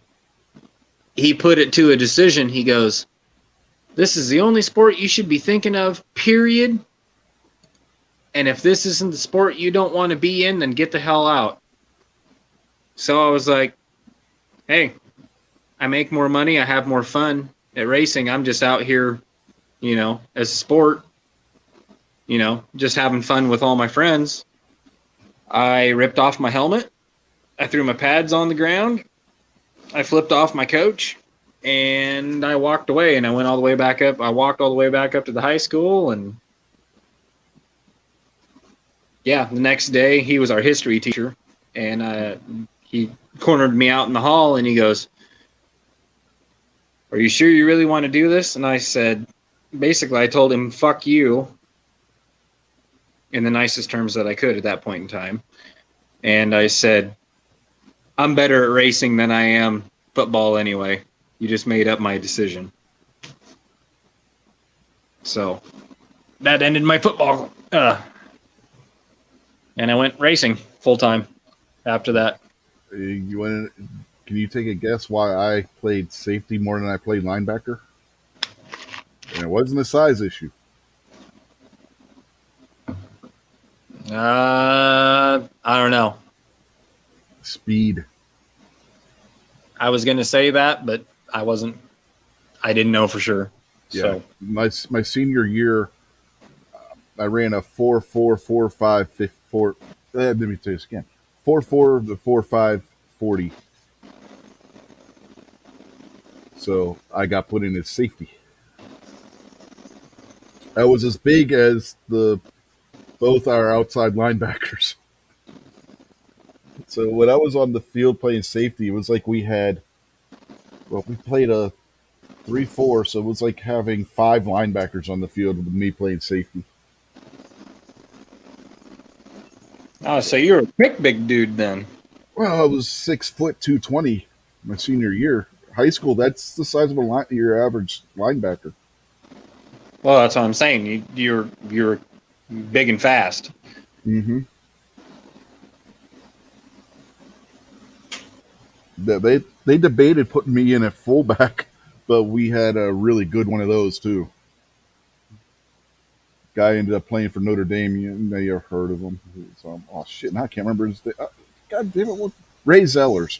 he put it to a decision. He goes, "This is the only sport you should be thinking of, period. And if this isn't the sport you don't want to be in, then get the hell out." So I was like, "Hey, I make more money, I have more fun at racing. I'm just out here, as a sport, just having fun with all my friends." I ripped off my helmet. I threw my pads on the ground. I flipped off my coach, and I walked away. And I went all the way back up. I walked all the way back up to the high school. And yeah, the next day he was our history teacher, and he cornered me out in the hall, and he goes, "Are you sure you really want to do this?" And I said, basically, I told him, "Fuck you," in the nicest terms that I could at that point in time. And I said, "I'm better at racing than I am football anyway. You just made up my decision." So that ended my football. And I went racing full time after that. You want? Can you take a guess why I played safety more than I played linebacker? And it wasn't a size issue. I don't know. Speed. I was going to say that, but I wasn't. I didn't know for sure. Yeah. So My senior year, I ran a 4.4 4. Let me say this again. 4.4 to 4.5 40. So I got put in as safety. I was as big as both our outside linebackers. So when I was on the field playing safety, it was like we played a 3-4, so it was like having 5 linebackers on the field with me playing safety. Oh, so you're a quick big dude then. Well, I was 6 foot 220 my senior year. High school, that's the size of your average linebacker. Well, that's what I'm saying. You're big and fast. Mm-hmm. They debated putting me in at fullback, but we had a really good one of those too. Guy ended up playing for Notre Dame. You may have heard of him. Oh shit! Now I can't remember his name. God damn it! Ray Zellers.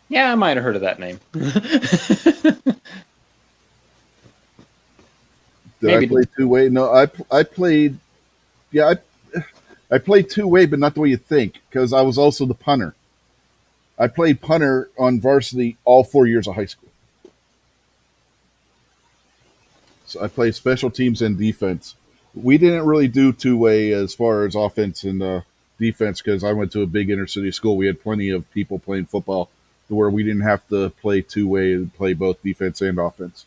Yeah, I might have heard of that name. Did Maybe. I play 2-way? No, I played. Yeah, I played 2-way, but not the way you think, because I was also the punter. I played punter on varsity all 4 years of high school. So I played special teams and defense. We didn't really do 2-way as far as offense and defense because I went to a big inner city school. We had plenty of people playing football where we didn't have to play 2-way and play both defense and offense.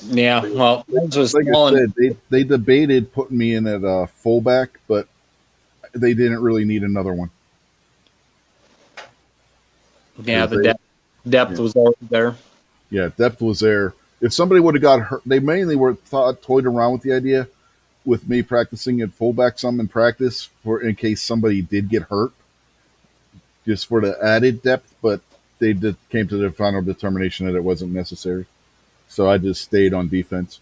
Yeah, well, like I said, they debated putting me in at fullback, but they didn't really need another one. Yeah, the depth was already there. Yeah, depth was there. If somebody would have got hurt, they mainly toyed around with the idea with me practicing at fullback some in practice in case somebody did get hurt, just for the added depth. But they came to the final determination that it wasn't necessary. So I just stayed on defense.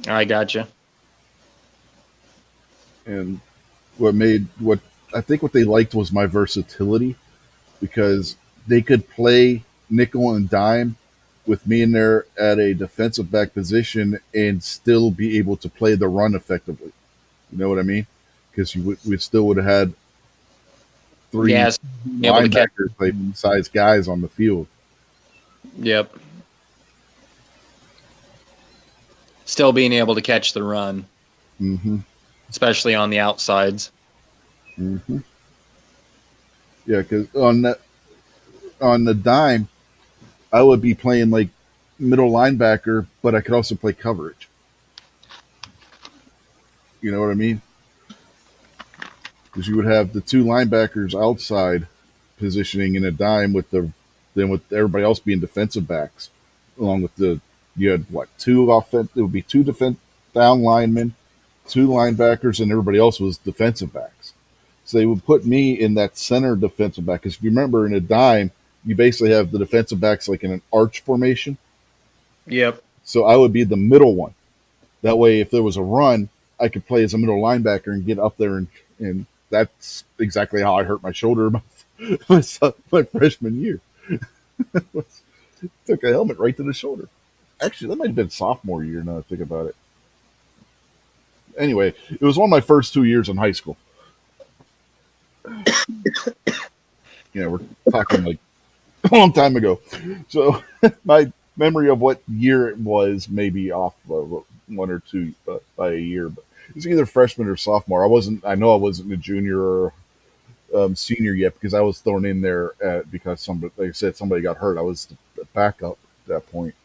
I gotcha. And what I think what they liked was my versatility because they could play nickel and dime with me in there at a defensive back position and still be able to play the run effectively. You know what I mean? Because we still would have had three Yes, able to catch. linebacker type size guys on the field. Yep. Still being able to catch the run, Mm-hmm. especially on the outsides. Mm-hmm. Yeah, because on the dime, I would be playing like middle linebacker, but I could also play coverage. You know what I mean? Because you would have the two linebackers outside positioning in a dime with everybody else being defensive backs, along with you had what two offense? It would be two defense down linemen, two linebackers, and everybody else was defensive backs. So they would put me in that center defensive back. Because if you remember, in a dime, you basically have the defensive backs like in an arch formation. Yep. So I would be the middle one. That way, if there was a run, I could play as a middle linebacker and get up there, and that's exactly how I hurt my shoulder my freshman year. Took a helmet right to the shoulder. Actually, that might have been sophomore year now that I think about it. Anyway, it was one of my first 2 years in high school. We're talking like a long time ago. So my memory of what year it was maybe off one or two by a year, but it was either freshman or sophomore. I know I wasn't a junior or senior yet because I was thrown in there because somebody, like I said, somebody got hurt. I was the backup at that point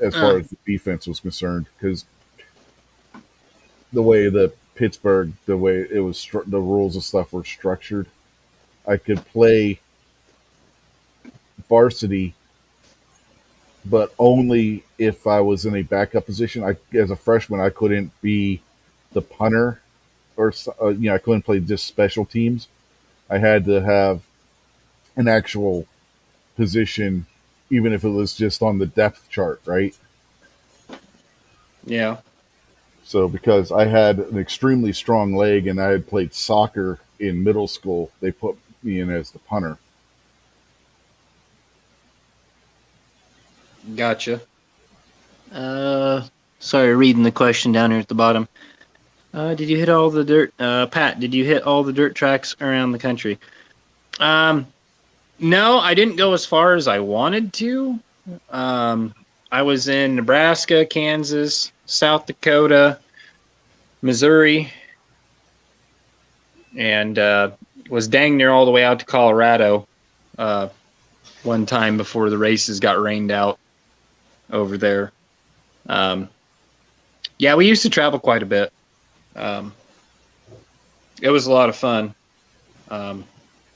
as far as the defense was concerned because the way the way it was the rules and stuff were structured, I could play varsity, but only if I was in a backup position. As a freshman, I couldn't be the punter, or I couldn't play just special teams. I had to have an actual position, even if it was just on the depth chart, right? Yeah. So because I had an extremely strong leg and I had played soccer in middle school, they put me in as the punter. Gotcha. Sorry, reading the question down here at the bottom. Did you hit all the dirt? Pat, did you hit all the dirt tracks around the country? No, I didn't go as far as I wanted to. I was in Nebraska, Kansas, South Dakota, Missouri, and was dang near all the way out to Colorado one time before the races got rained out over there. Yeah, we used to travel quite a bit. It was a lot of fun.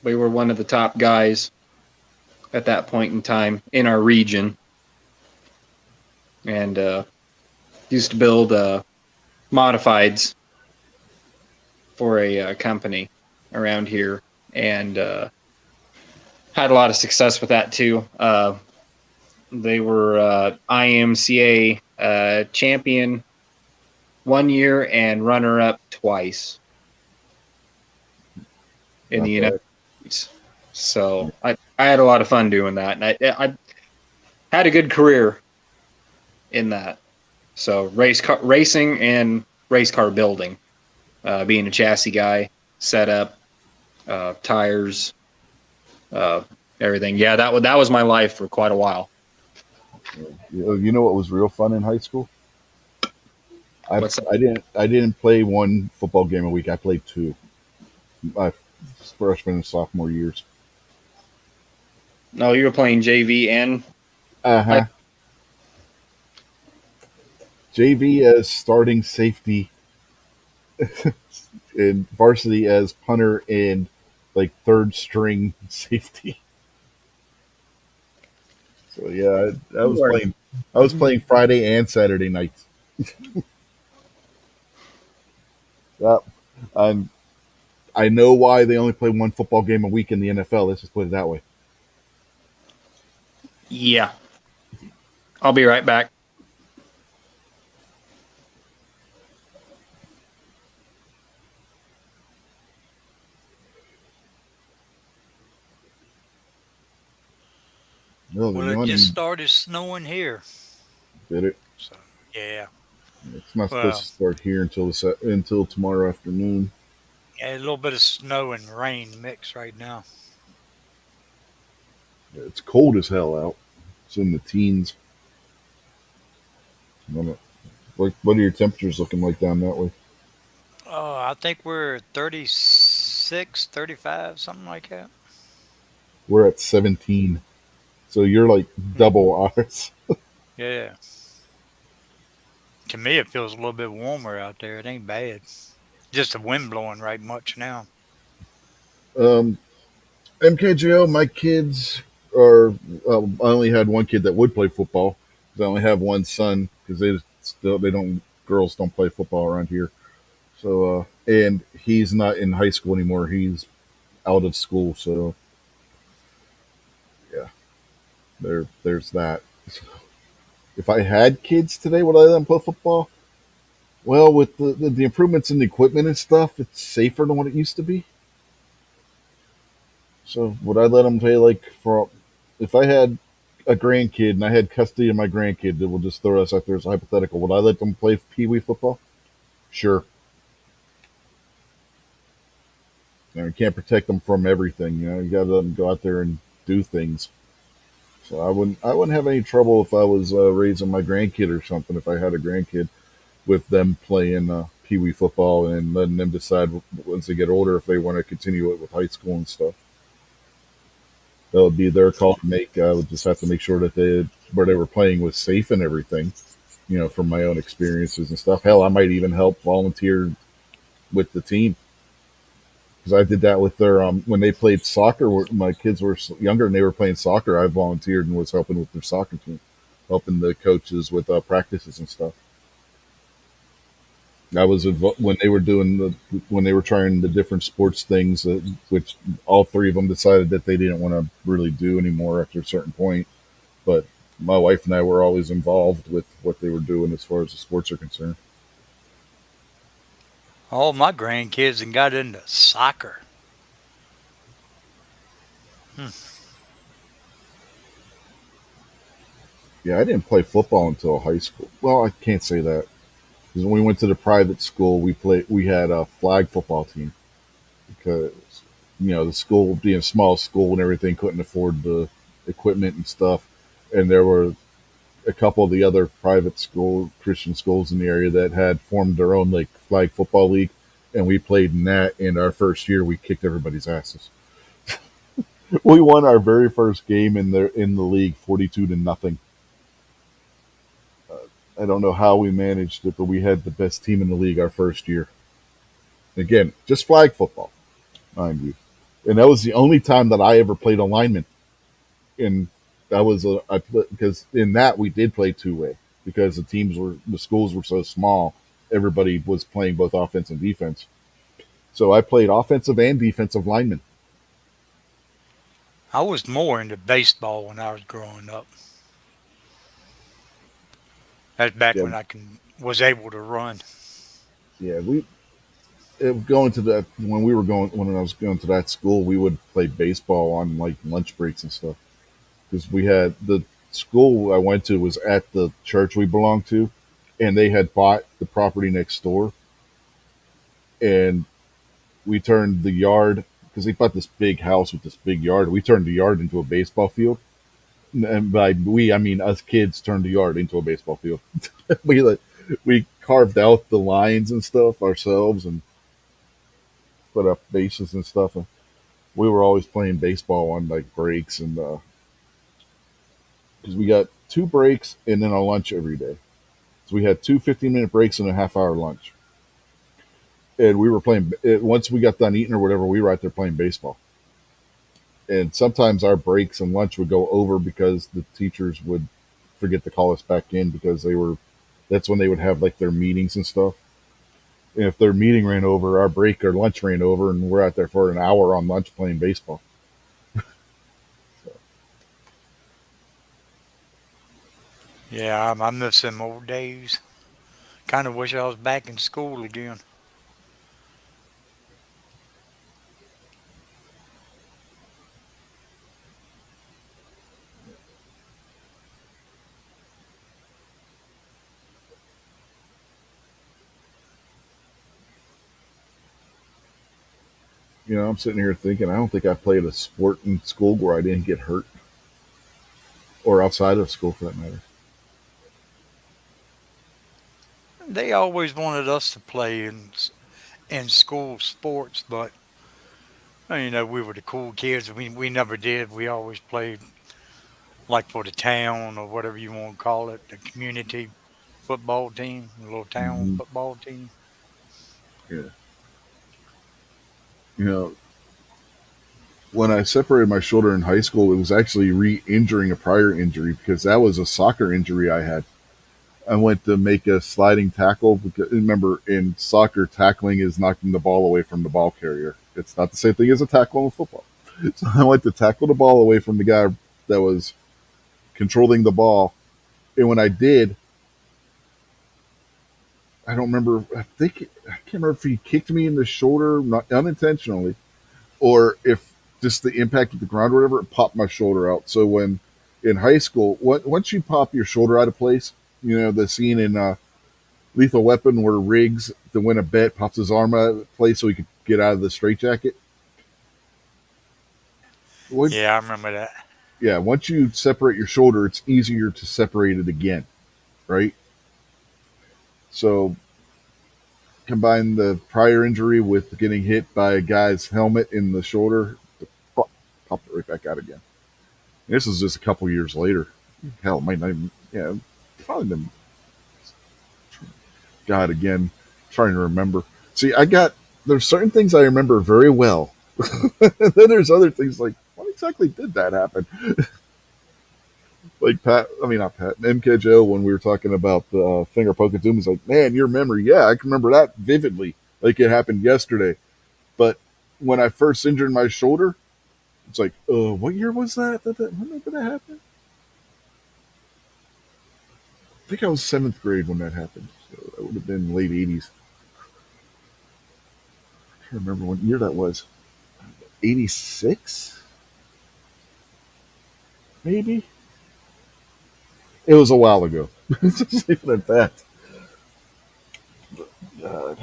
We were one of the top guys at that point in time in our region, and used to build modifieds for a company around here, and had a lot of success with that too. They were IMCA champion one year and runner-up twice in the United States. So I had a lot of fun doing that, and I had a good career in that. So racing and race car building, being a chassis guy, setup, tires, everything. Yeah, that was my life for quite a while. You know what was real fun in high school? What's that? I didn't play one football game a week. I played two. My freshman and sophomore years. No, you were playing JV and Uh-huh. JV as starting safety and varsity as punter and like third string safety. So yeah, I was playing Friday and Saturday nights. Yeah, and I know why they only play one football game a week in the NFL. Let's just put it that way. Yeah. I'll be right back. No, the Well, it just yawning started snowing here. did it. So, yeah. It's not supposed Well, to start here until tomorrow afternoon. yeah, a little bit of snow and rain mix right now. It's cold as hell out. It's in the teens. What are your temperatures looking like down that way? I think we're 36, 35, something like that. We're at 17, so you're like Hmm. double ours. Yeah. To me, it feels a little bit warmer out there. It ain't bad. Just the wind blowing right much now. Um, MKJO, my kids are. I only had one kid that would play football. 'Cause I only have one son because they don't girls don't play football around here. So and he's not in high school anymore. He's out of school. So yeah, there's that. If I had kids today, would I let them play football? Well, with the improvements in the equipment and stuff, it's safer than what it used to be. So would I let them play like for if I had a grandkid and I had custody of my grandkid that will just throw us out there as a hypothetical, would I let them play pee wee football? Sure. You can't protect them from everything. You got to let them go out there and do things. So I wouldn't have any trouble if I was raising my grandkid or something. If I had a grandkid with them playing pee wee football and letting them decide once they get older if they want to continue it with high school and stuff. That would be their call to make. I would just have to make sure that where they were playing was safe and everything. From my own experiences and stuff. Hell, I might even help volunteer with the team because I did that with their when they played soccer. My kids were younger and they were playing soccer. I volunteered and was helping with their soccer team, helping the coaches with practices and stuff. I was when they were doing when they were trying the different sports things, which all three of them decided that they didn't want to really do anymore after a certain point. But my wife and I were always involved with what they were doing as far as the sports are concerned. All my grandkids and got into soccer. Hmm. Yeah, I didn't play football until high school. Well, I can't say that because when we went to the private school, we had a flag football team because the school being a small school and everything couldn't afford the equipment and stuff, and there were a couple of the other private school Christian schools in the area that had formed their own like flag football league, and we played in that. In our first year, we kicked everybody's asses. We won our very first game in the league 42-0. I don't know how we managed it, but we had the best team in the league our first year. Again, just flag football, mind you. And that was the only time that I ever played a lineman. And that was because in that we did play two way because the schools were so small. Everybody was playing both offense and defense. So I played offensive and defensive lineman. I was more into baseball when I was growing up. That's back Yeah, when I was able to run. yeah. Going to that when I was going to that school, we would play baseball on like lunch breaks and stuff because we had the school I went to was at the church we belonged to, and they had bought the property next door, and we turned the yard because they bought this big house with this big yard. We turned the yard into a baseball field, and by we I mean us kids turned the yard into a baseball field. We carved out the lines and stuff ourselves and put up bases and stuff. And we were always playing baseball on like breaks and because we got two breaks and then a lunch every day. So we had two 15-minute breaks and a half-hour lunch. And we were playing, once we got done eating or whatever, we were out there playing baseball. And sometimes our breaks and lunch would go over because the teachers would forget to call us back in because that's when they would have like their meetings and stuff. And if their meeting ran over, our break or lunch ran over, and we're out there for an hour on lunch playing baseball. Yeah, I miss them old days. Kind of wish I was back in school again. I'm sitting here thinking, I don't think I played a sport in school where I didn't get hurt, or outside of school for that matter. They always wanted us to play in school sports, but we were the cool kids. We never did. We always played like for the town or whatever you want to call it, the community football team, the little town Hmm. football team. Yeah. You know, when I separated my shoulder in high school, it was actually re-injuring a prior injury because that was a soccer injury I had. I went to make a sliding tackle because remember in soccer, tackling is knocking the ball away from the ball carrier. It's not the same thing as a tackle in football. So I went to tackle the ball away from the guy that was controlling the ball, and when I did, I don't remember. I can't remember if he kicked me in the shoulder, not unintentionally, or if just the impact of the ground or whatever, it popped my shoulder out. So when in high school, once you pop your shoulder out of place, the scene in Lethal Weapon where Riggs, to win a bet, pops his arm out of place so he could get out of the straitjacket. What? Yeah, I remember that. Yeah, once you separate your shoulder, it's easier to separate it again, right? So combine the prior injury with getting hit by a guy's helmet in the shoulder, popped it right back out again. This is just a couple years later. Hell, it might not even. Yeah, probably been. God, again, trying to remember. See, there's certain things I remember very well. And then there's other things like, what exactly did that happen? Like Pat, I mean, not Pat, MKJO, when we were talking about the finger poking to him, he's like, man, your memory, yeah, I can remember that vividly. Like it happened yesterday. But when I first injured my shoulder, it's like, what year was that? When did that happen? I think I was seventh grade when that happened. So that would have been late 80s. I can't remember what year that was. 86? Maybe? It was a while ago. Just leave it at that. God.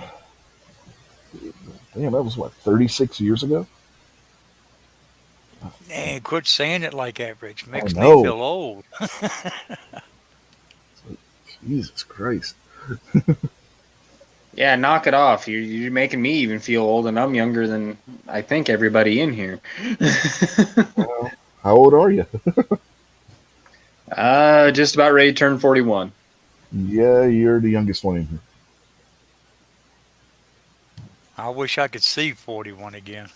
Damn, that was what, 36 years ago? Man, quit saying it like that, Rich. I Makes me know. feel old. Jesus Christ. Yeah, knock it off. You're making me even feel old, and I'm younger than I think everybody in here. Well, how old are you? Just about ready to turn 41. Yeah, you're the youngest one in here. I wish I could see 41 again.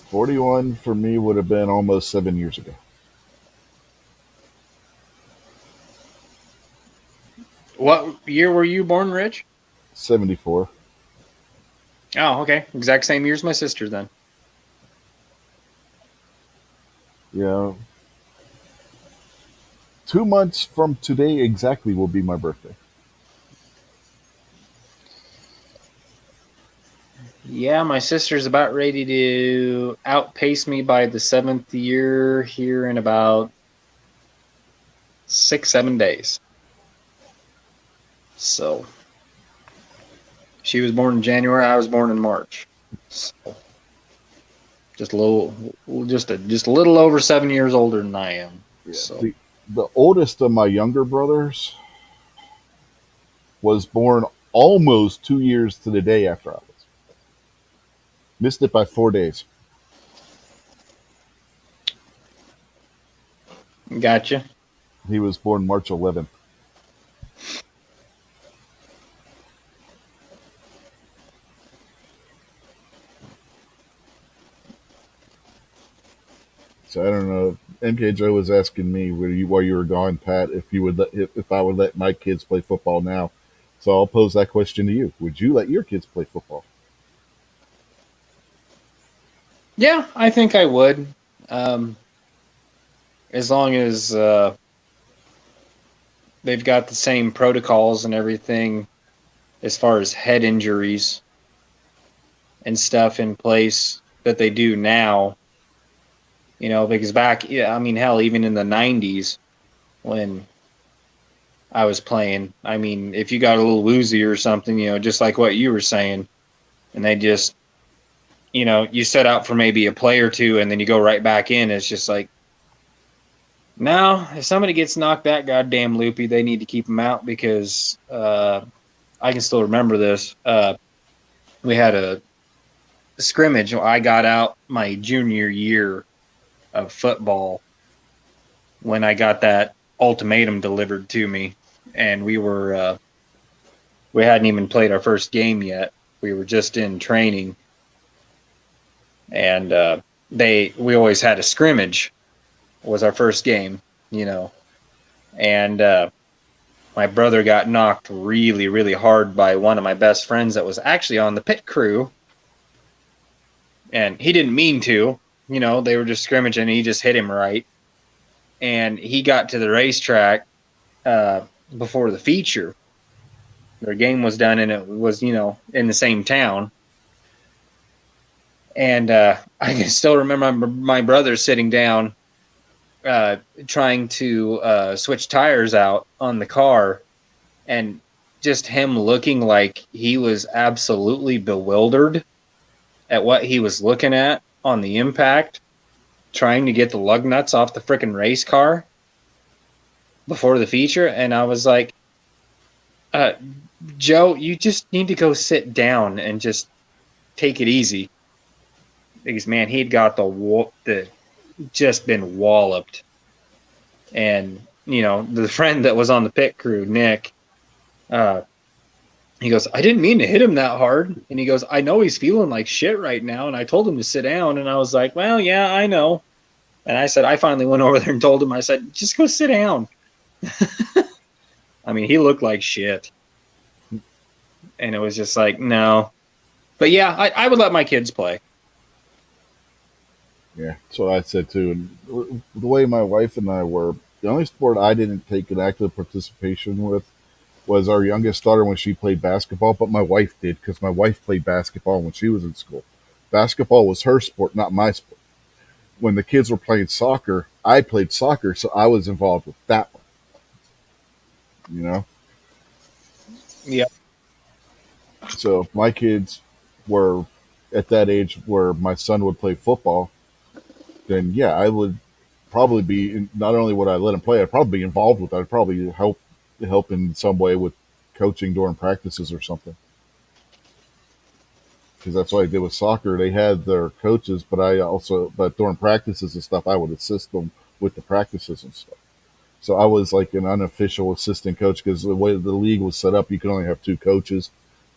41 for me would have been almost 7 years ago. What year were you born, Rich? 74. Oh, okay. Exact same year as my sister then. Yeah. 2 months from today exactly will be my birthday. Yeah, my sister's about ready to outpace me by the 7th year here in about 6, 7 days. So she was born in January. I was born in March. So just a little, just a little over 7 years older than I am. Yeah. So The oldest of my younger brothers was born almost 2 years to the day after I was. Missed it by 4 days. gotcha. He was born March 11th. So I don't know. MK Joe was asking me while you were gone, Pat, if I would let my kids play football now. So I'll pose that question to you. Would you let your kids play football? Yeah, I think I would. Um, as long as they've got the same protocols and everything as far as head injuries and stuff in place that they do now. Because back, yeah, I mean, hell, even in the 90s when I was playing, I mean, if you got a little woozy or something, just like what you were saying, and they just, you set out for maybe a play or two, and then you go right back in. It's just like, no, if somebody gets knocked that goddamn loopy, they need to keep them out because I can still remember this. We had a scrimmage. I got out my junior year of football when I got that ultimatum delivered to me, and we hadn't even played our first game yet. We were just in training, and we always had a scrimmage. Was our first game, and my brother got knocked really, really hard by one of my best friends that was actually on the pit crew, and he didn't mean to. They were just scrimmaging, and he just hit him right, and he got to the racetrack before the feature. Their game was done, and it was, in the same town. And I can still remember my brother sitting down, trying to switch tires out on the car, and just him looking like he was absolutely bewildered at what he was looking at on the impact, trying to get the lug nuts off the frickin' race car before the feature. And I was like, Joe, you just need to go sit down and just take it easy. Because, man, he'd got just been walloped. And, the friend that was on the pit crew, Nick, he goes, I didn't mean to hit him that hard. And he goes, I know he's feeling like shit right now. And I told him to sit down. And I was like, well, yeah, I know. And I said, I finally went over there and told him, I said, just go sit down. I mean, he looked like shit. And it was just like, no. But yeah, I would let my kids play. Yeah, that's what I said too. And the way my wife and I were, the only sport I didn't take an active participation with was our youngest daughter when she played basketball, but my wife did because my wife played basketball when she was in school. Basketball was her sport, not my sport. When the kids were playing soccer, I played soccer, so I was involved with that one. Yeah. So my kids were at that age where my son would play football, then yeah, I would probably be, not only would I let him play, I'd probably be involved with it. I'd probably help in some way with coaching during practices or something. Because that's what I did with soccer. They had their coaches, but during practices and stuff, I would assist them with the practices and stuff. So I was like an unofficial assistant coach because the way the league was set up, you could only have two coaches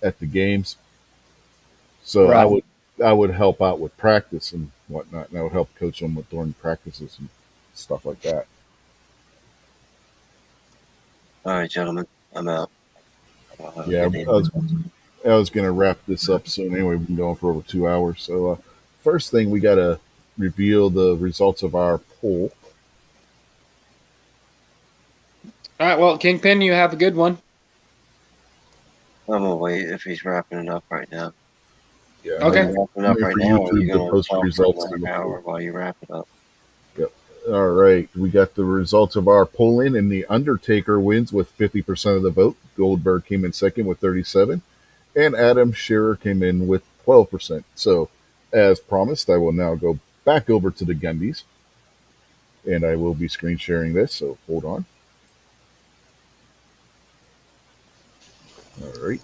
at the games. So Right. I would help out with practice and whatnot, and I would help coach them with during practices and stuff like that. All right, gentlemen, I'm out. Yeah, I was going to wrap this up soon. Anyway, we've been going for over 2 hours. So first thing, we got to reveal the results of our poll. All right, well, Kingpin, you have a good one. I'm gonna wait if he's wrapping it up right now. Yeah, Okay. Are you wrapping up Wait right for now, or are YouTube you to gonna post talk for results to another the hour poll. while you wrap it up? All right, we got the results of our poll-in, and the Undertaker wins with 50% of the vote. Goldberg came in second with 37, and Adam Shearer came in with 12%. So, as promised, I will now go back over to the Gundys, and I will be screen sharing this. So hold on. All right.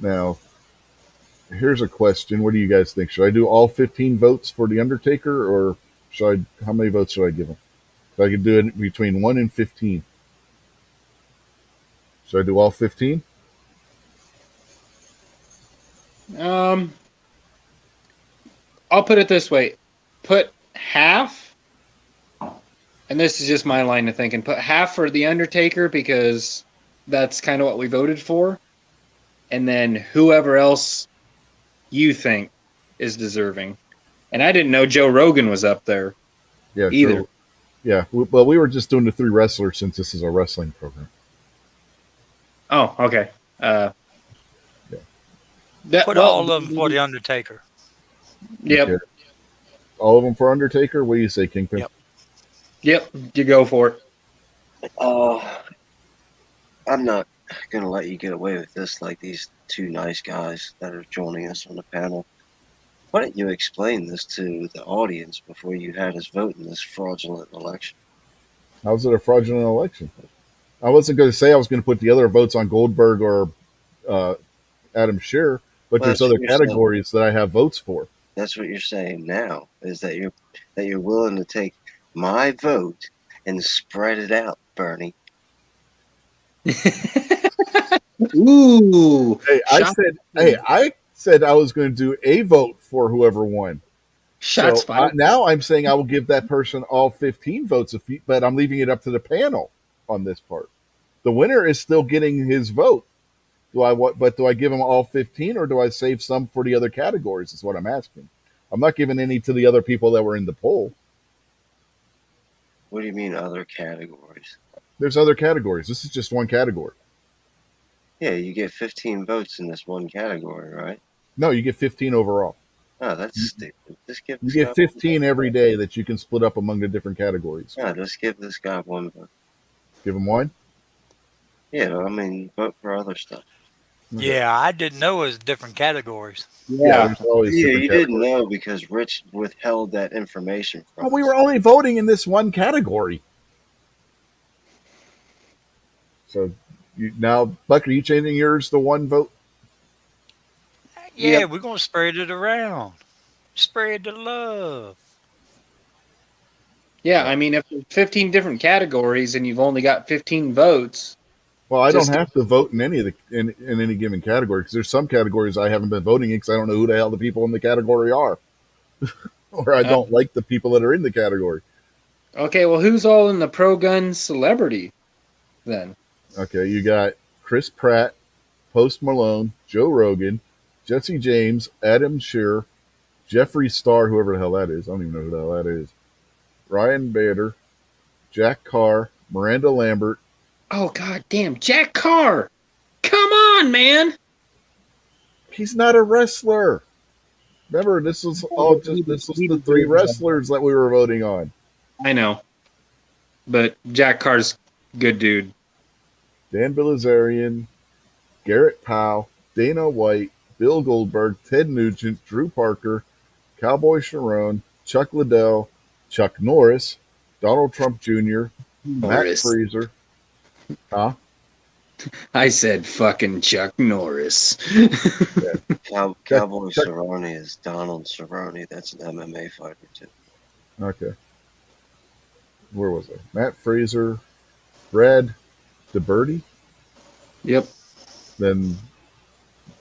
Now, here's a question. What do you guys think? Should I do all 15 votes for the Undertaker, or how many votes should I give him? So I could do it between 1 and 15. Should I do all 15? I'll put it this way. Put half, and this is just my line of thinking, put half for The Undertaker because that's kind of what we voted for. And then whoever else you think is deserving. And I didn't know Joe Rogan was up there Yeah, either. Joe. Yeah, well, we were just doing the three wrestlers since this is a wrestling program. Oh, okay. Yeah. Put all of them for the Undertaker. Yep. Okay. All of them for Undertaker? What do you say, Kingpin? Yep. Yep. You go for it. I'm not going to let you get away with this like these two nice guys that are joining us on the panel. Why didn't you explain this to the audience before you had us vote in this fraudulent election? How's it a fraudulent election? I wasn't going to say I was going to put the other votes on Goldberg or uh, Adam Scher, but Well, there's that's what other you're saying. categories that I have votes for. That's what you're saying now, is that you're willing to take my vote and spread it out, Bernie. Ooh, Hey, shot, I said I was going to do a vote for whoever won. shots So fired. now I'm saying I will give that person all 15 votes, but I'm leaving it up to the panel on this part. The winner is still getting his vote. But do I give them all 15 or do I save some for the other categories? Is what I'm asking. I'm not giving any to the other people that were in the poll. What do you mean other categories? There's other categories. This is just one category. Yeah, you get 15 votes in this one category, right? No, you get 15 overall. Oh, that's stupid. Just give You this get guy 15 every day that you can split up among the different categories. Yeah, just give this guy one vote. Give them one. Yeah, I mean, vote for other stuff. Okay. Yeah, I didn't know it was different categories. Yeah, Yeah, there's always Yeah, different you didn't categories. know because Rich withheld that information from Well, we us. were only voting in this one category. So now, Buck, are you changing yours to one vote? Yeah, yep. we're gonna spread it around. Spread the love. Yeah, I mean, if there's 15 different categories and you've only got 15 votes, Well, I don't just have to vote in any of the in any given category because there's some categories I haven't been voting in because I don't know who the hell the people in the category are, or I uh, don't like the people that are in the category. okay. Well, who's all in the pro gun celebrity then? Okay, you got Chris Pratt, Post Malone, Joe Rogan, Jesse James, Adam Shearer, Jeffree Star, whoever the hell that is. I don't even know who the hell that is. Ryan Bader, Jack Carr, Miranda Lambert. Oh god damn, Jack Carr! Come on, man! He's not a wrestler. Remember, this was the three wrestlers that we were voting on. I know, but Jack Carr's good dude. Dan Bilzerian, Garrett Powell, Dana White, Bill Goldberg, Ted Nugent, Drew Parker, Cowboy Sharon, Chuck Liddell, Chuck Norris, Donald Trump Jr., Matt Norris. Fraser. Huh? I said fucking Chuck Norris. Cowboy Chuck- Cerrone is Donald Cerrone. That's an MMA fighter, too. Okay. Where was I? Matt Fraser, Brad DeBerti, Yep. then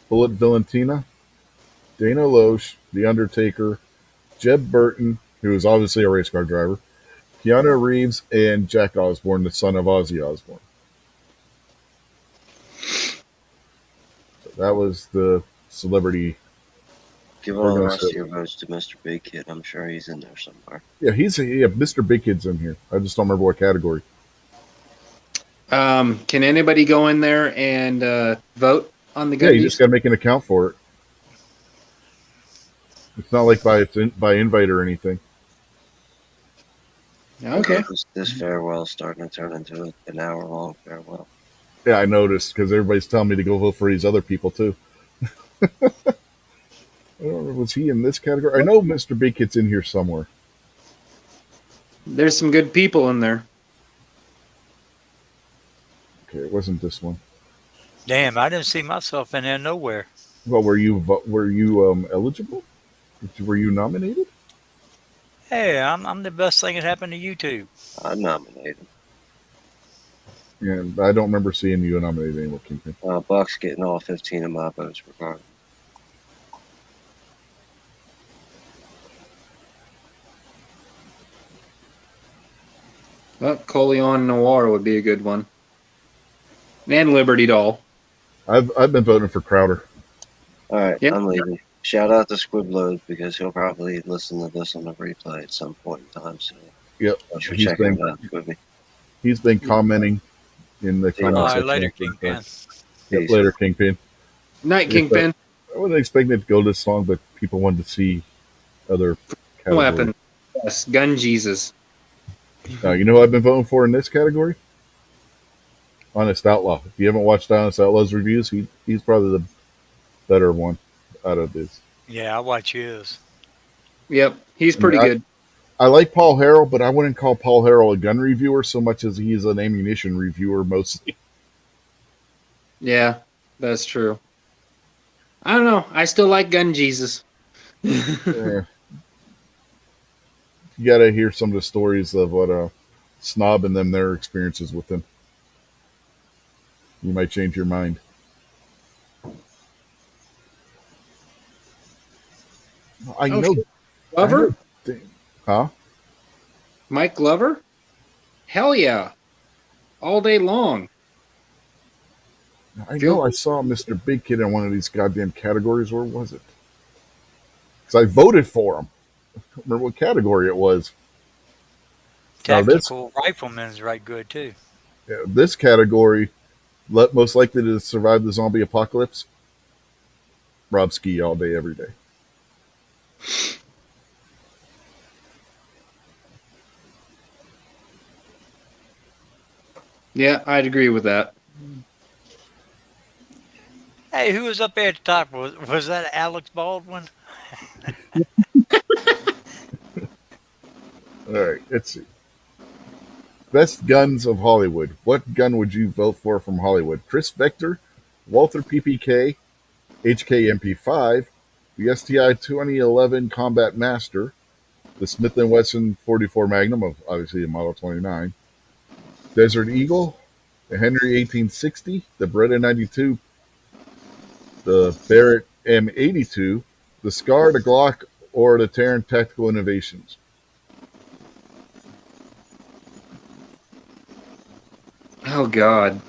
Bullet Valentina, Dana Loesch, The Undertaker, Jeb Burton, who is obviously a race car driver, Keanu Reeves, and Jack Osborne, the son of Ozzy Osbourne. So that was the celebrity. Give We're all the gonna rest say- of your votes to Mr. Big Kid. I'm sure he's in there somewhere. Yeah, Mr. Big Kid's in here. I just don't remember what category. Can anybody go in there and vote on the Yeah, you just Gundies? got to make an account for it. It's not like by invite or anything. Okay. This farewell is starting to turn into an hour-long farewell. Yeah, I noticed because everybody's telling me to go vote for these other people too. I don't know, was he in this category? I know Mr. Big Kid's in here somewhere. There's some good people in there. Okay, it wasn't this one. Damn, I didn't see myself in there nowhere. Well, were you eligible? Were you nominated? Hey, I'm the best thing that happened to YouTube. I nominated. And I don't remember seeing you nominated anymore, Kingpin. Buck's getting all 15 of my votes regardless. Well, Coleon Noir would be a good one. And Liberty Doll. I've been voting for Crowder. All right, Yep. I'm leaving. Shout out to Squibload because he'll probably listen to this on the replay at some point in time soon. Yep, I should he's check been him out, Squibby. he's been commenting in the All comment All section. right, later, after the Kingpin. fact. Yep, later, Kingpin. Night, Yes, Kingpin. I wasn't expecting it to go this long, but people wanted to see other categories. Weapon. Yes, Gun Jesus. You know who I've been voting for in this category? Honest Outlaw. If you haven't watched Honest Outlaw's reviews, he's probably the better one out of this. Yeah, I watch his. Yep, he's I mean, pretty good. I like Paul Harrell, but I wouldn't call Paul Harrell a gun reviewer so much as he is an ammunition reviewer mostly. Yeah, that's true. I don't know. I still like Gun Jesus. Yeah. You got to hear some of the stories of what Snob and them their experiences with him. You might change your mind. I Oh, know. shit. I Glover? know. Huh? Mike Glover? Hell yeah. All day long. I Feel know. I saw Mr. Big Kid in one of these goddamn categories. Where was it? Because I voted for him. I don't remember what category it was. Now Tactical rifleman is right good too. this category, most likely to survive the zombie apocalypse. Rob Ski all day, every day. Yeah, I'd agree with that. Hey, who was up there at the top? Was that Alex Baldwin? All right, let's see. Best guns of Hollywood. What gun would you vote for from Hollywood? Chris Vector, Walther PPK, HKMP5, the STI 2011 Combat Master, the Smith & Wesson 44 Magnum of obviously the Model 29, Desert Eagle, the Henry 1860, the Beretta 92, the Barrett M82, the Scar, the Glock, or the Terran Tactical Innovations. Oh, God.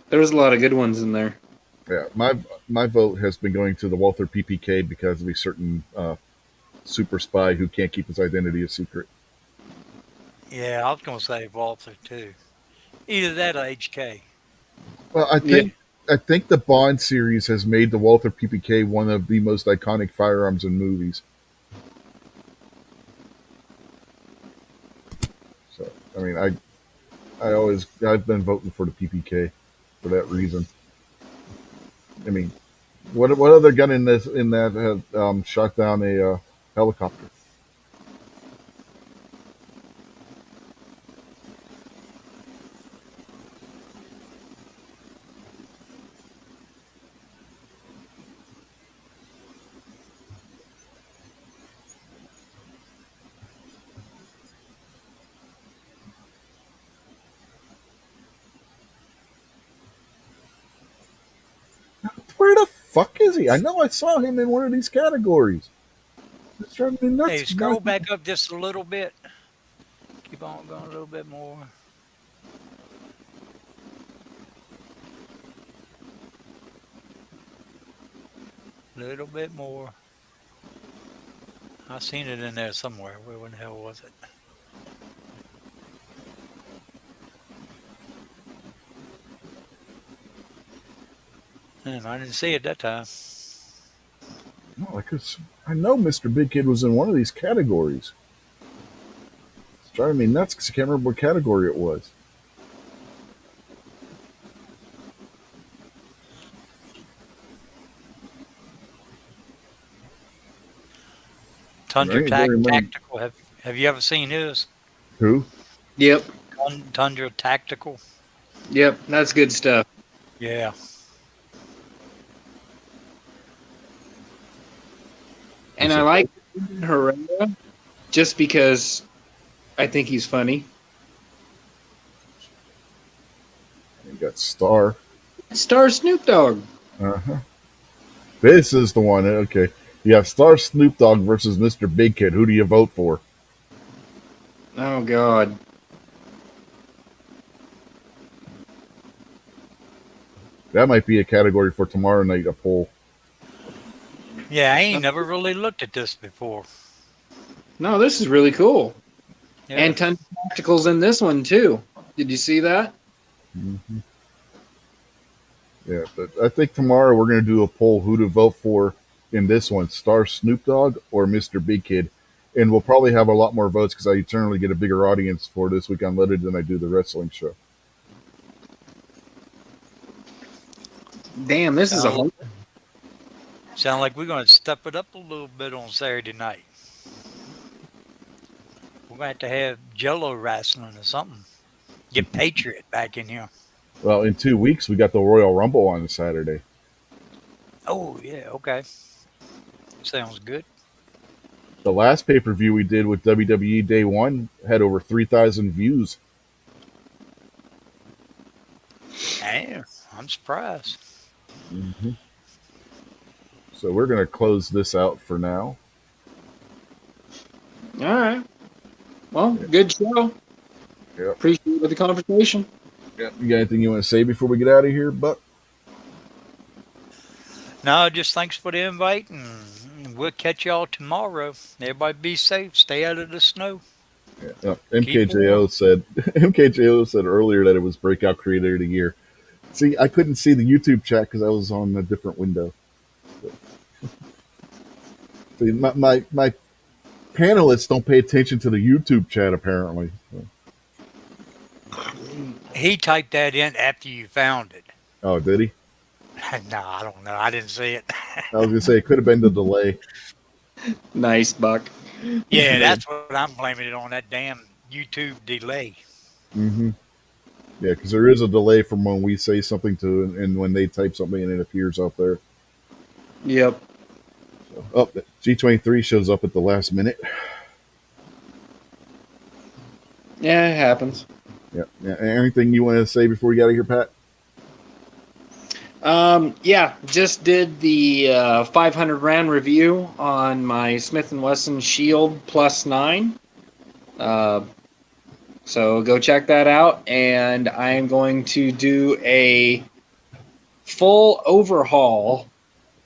There was a lot of good ones in there. Yeah, my vote has been going to the Walther PPK because of a certain super spy who can't keep his identity a secret. Yeah, I was gonna say Walther too. Either that or HK. Well, Yeah. I think the Bond series has made the Walther PPK one of the most iconic firearms in movies. So, I mean, I've been voting for the PPK for that reason. I mean, what other gun in that had shot down a helicopter? Where the fuck is he? I know I saw him in one of these categories. It's driving me Hey, nuts. scroll back up just a little bit. Keep on going a little bit more. Little bit more. I seen it in there somewhere. Where in the hell was it? I didn't see it that time. No, I know Mr. Big Kid was in one of these categories. It's driving me nuts because I can't remember what category it was. I Tundra ain't very many. Tactical. Have you ever seen his? Who? Yep. Tundra Tactical. Yep. That's good stuff. Yeah. And I like Herrera just because I think he's funny. You got Star. Star Snoop Dogg. Uh-huh. This is the one. Okay. You have Star Snoop Dogg versus Mr. Big Kid. Who do you vote for? Oh, God. That might be a category for tomorrow night, a poll. Yeah, I ain't never really looked at this before. No, this is really cool. Yeah. And tons of tacticals in this one, too. Did you see that? Mm-hmm. Yeah, but I think tomorrow we're going to do a poll who to vote for in this one, Star Snoop Dogg or Mr. Big Kid. And we'll probably have a lot more votes because I generally get a bigger audience for this week Unleaded than I do the wrestling show. Damn, this is a whole. Sound like we're going to step it up a little bit on Saturday night. We're going to have Jello wrestling or something. Get Patriot back in here. Well, in 2 weeks, we got the Royal Rumble on Saturday. Oh, yeah, okay. Sounds good. The last pay-per-view we did with WWE Day 1 had over 3,000 views. Damn, I'm surprised. Mm-hmm. So we're going to close this out for now. All right. Well, good show. Yep. Appreciate the conversation. Yep. You got anything you want to say before we get out of here, Buck? No, just thanks for the invite, and we'll catch y'all tomorrow. Everybody be safe. Stay out of the snow. Yeah. MKJO said earlier that it was Breakout Creator of the Year. See, I couldn't see the YouTube chat because I was on a different window. See, my panelists don't pay attention to the YouTube chat, apparently. He typed that in after you found it. Oh, did he? No, I don't know. I didn't see it. I was going to say it could have been the delay. Nice, Buck. Yeah, that's what I'm blaming it on, that damn YouTube delay. Mm-hmm. Yeah, because there is a delay from when we say something to and when they type something and it appears out there. Yep. So, oh, G23 shows up at the last minute. Yeah, it happens. Yeah. Anything you want to say before we get out of here, Pat? Yeah, just did the 500 round review on my Smith & Wesson Shield +9. So go check that out, and I am going to do a full overhaul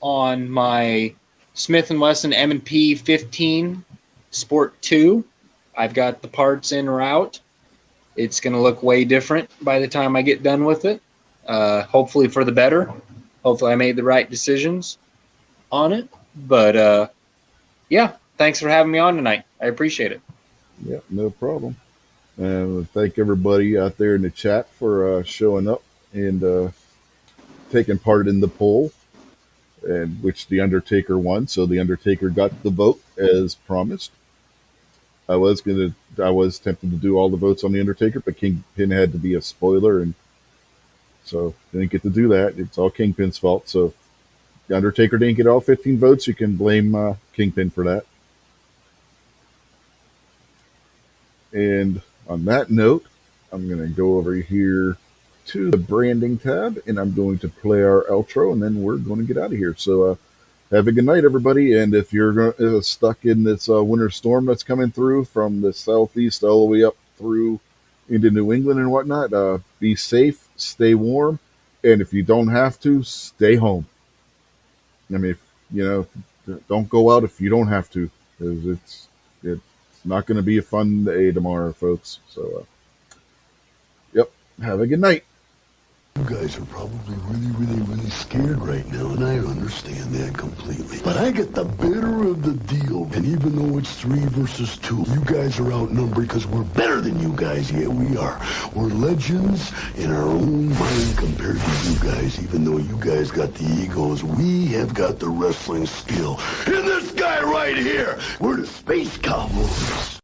on my Smith & Wesson M&P 15 Sport 2. I've got the parts in route. It's going to look way different by the time I get done with it. Hopefully for the better. Hopefully I made the right decisions on it. But, yeah, thanks for having me on tonight. I appreciate it. Yeah, no problem. And thank everybody out there in the chat for showing up and taking part in the poll, and which the Undertaker won. So the Undertaker got the vote as promised. I was tempted to do all the votes on the Undertaker, but Kingpin had to be a spoiler, and so didn't get to do that. It's all Kingpin's fault. So if the Undertaker didn't get all 15 votes, you can blame Kingpin for that. And on that note, I'm going to go over here to the branding tab, and I'm going to play our outro, and then we're going to get out of here. So have a good night, everybody. And if you're stuck in this winter storm that's coming through from the southeast all the way up through into New England and whatnot, be safe, stay warm, and if you don't have to, stay home. I mean, don't go out if you don't have to, because it's not going to be a fun day tomorrow, folks. So, yep, have a good night. You guys are probably really scared right now, and I understand that completely. But I get the better of the deal, and even though it's 3 versus 2, you guys are outnumbered because we're better than you guys. Yeah, we are. We're legends in our own mind compared to you guys. Even though you guys got the egos, we have got the wrestling skill. And this guy right here, we're the Space Cowboys.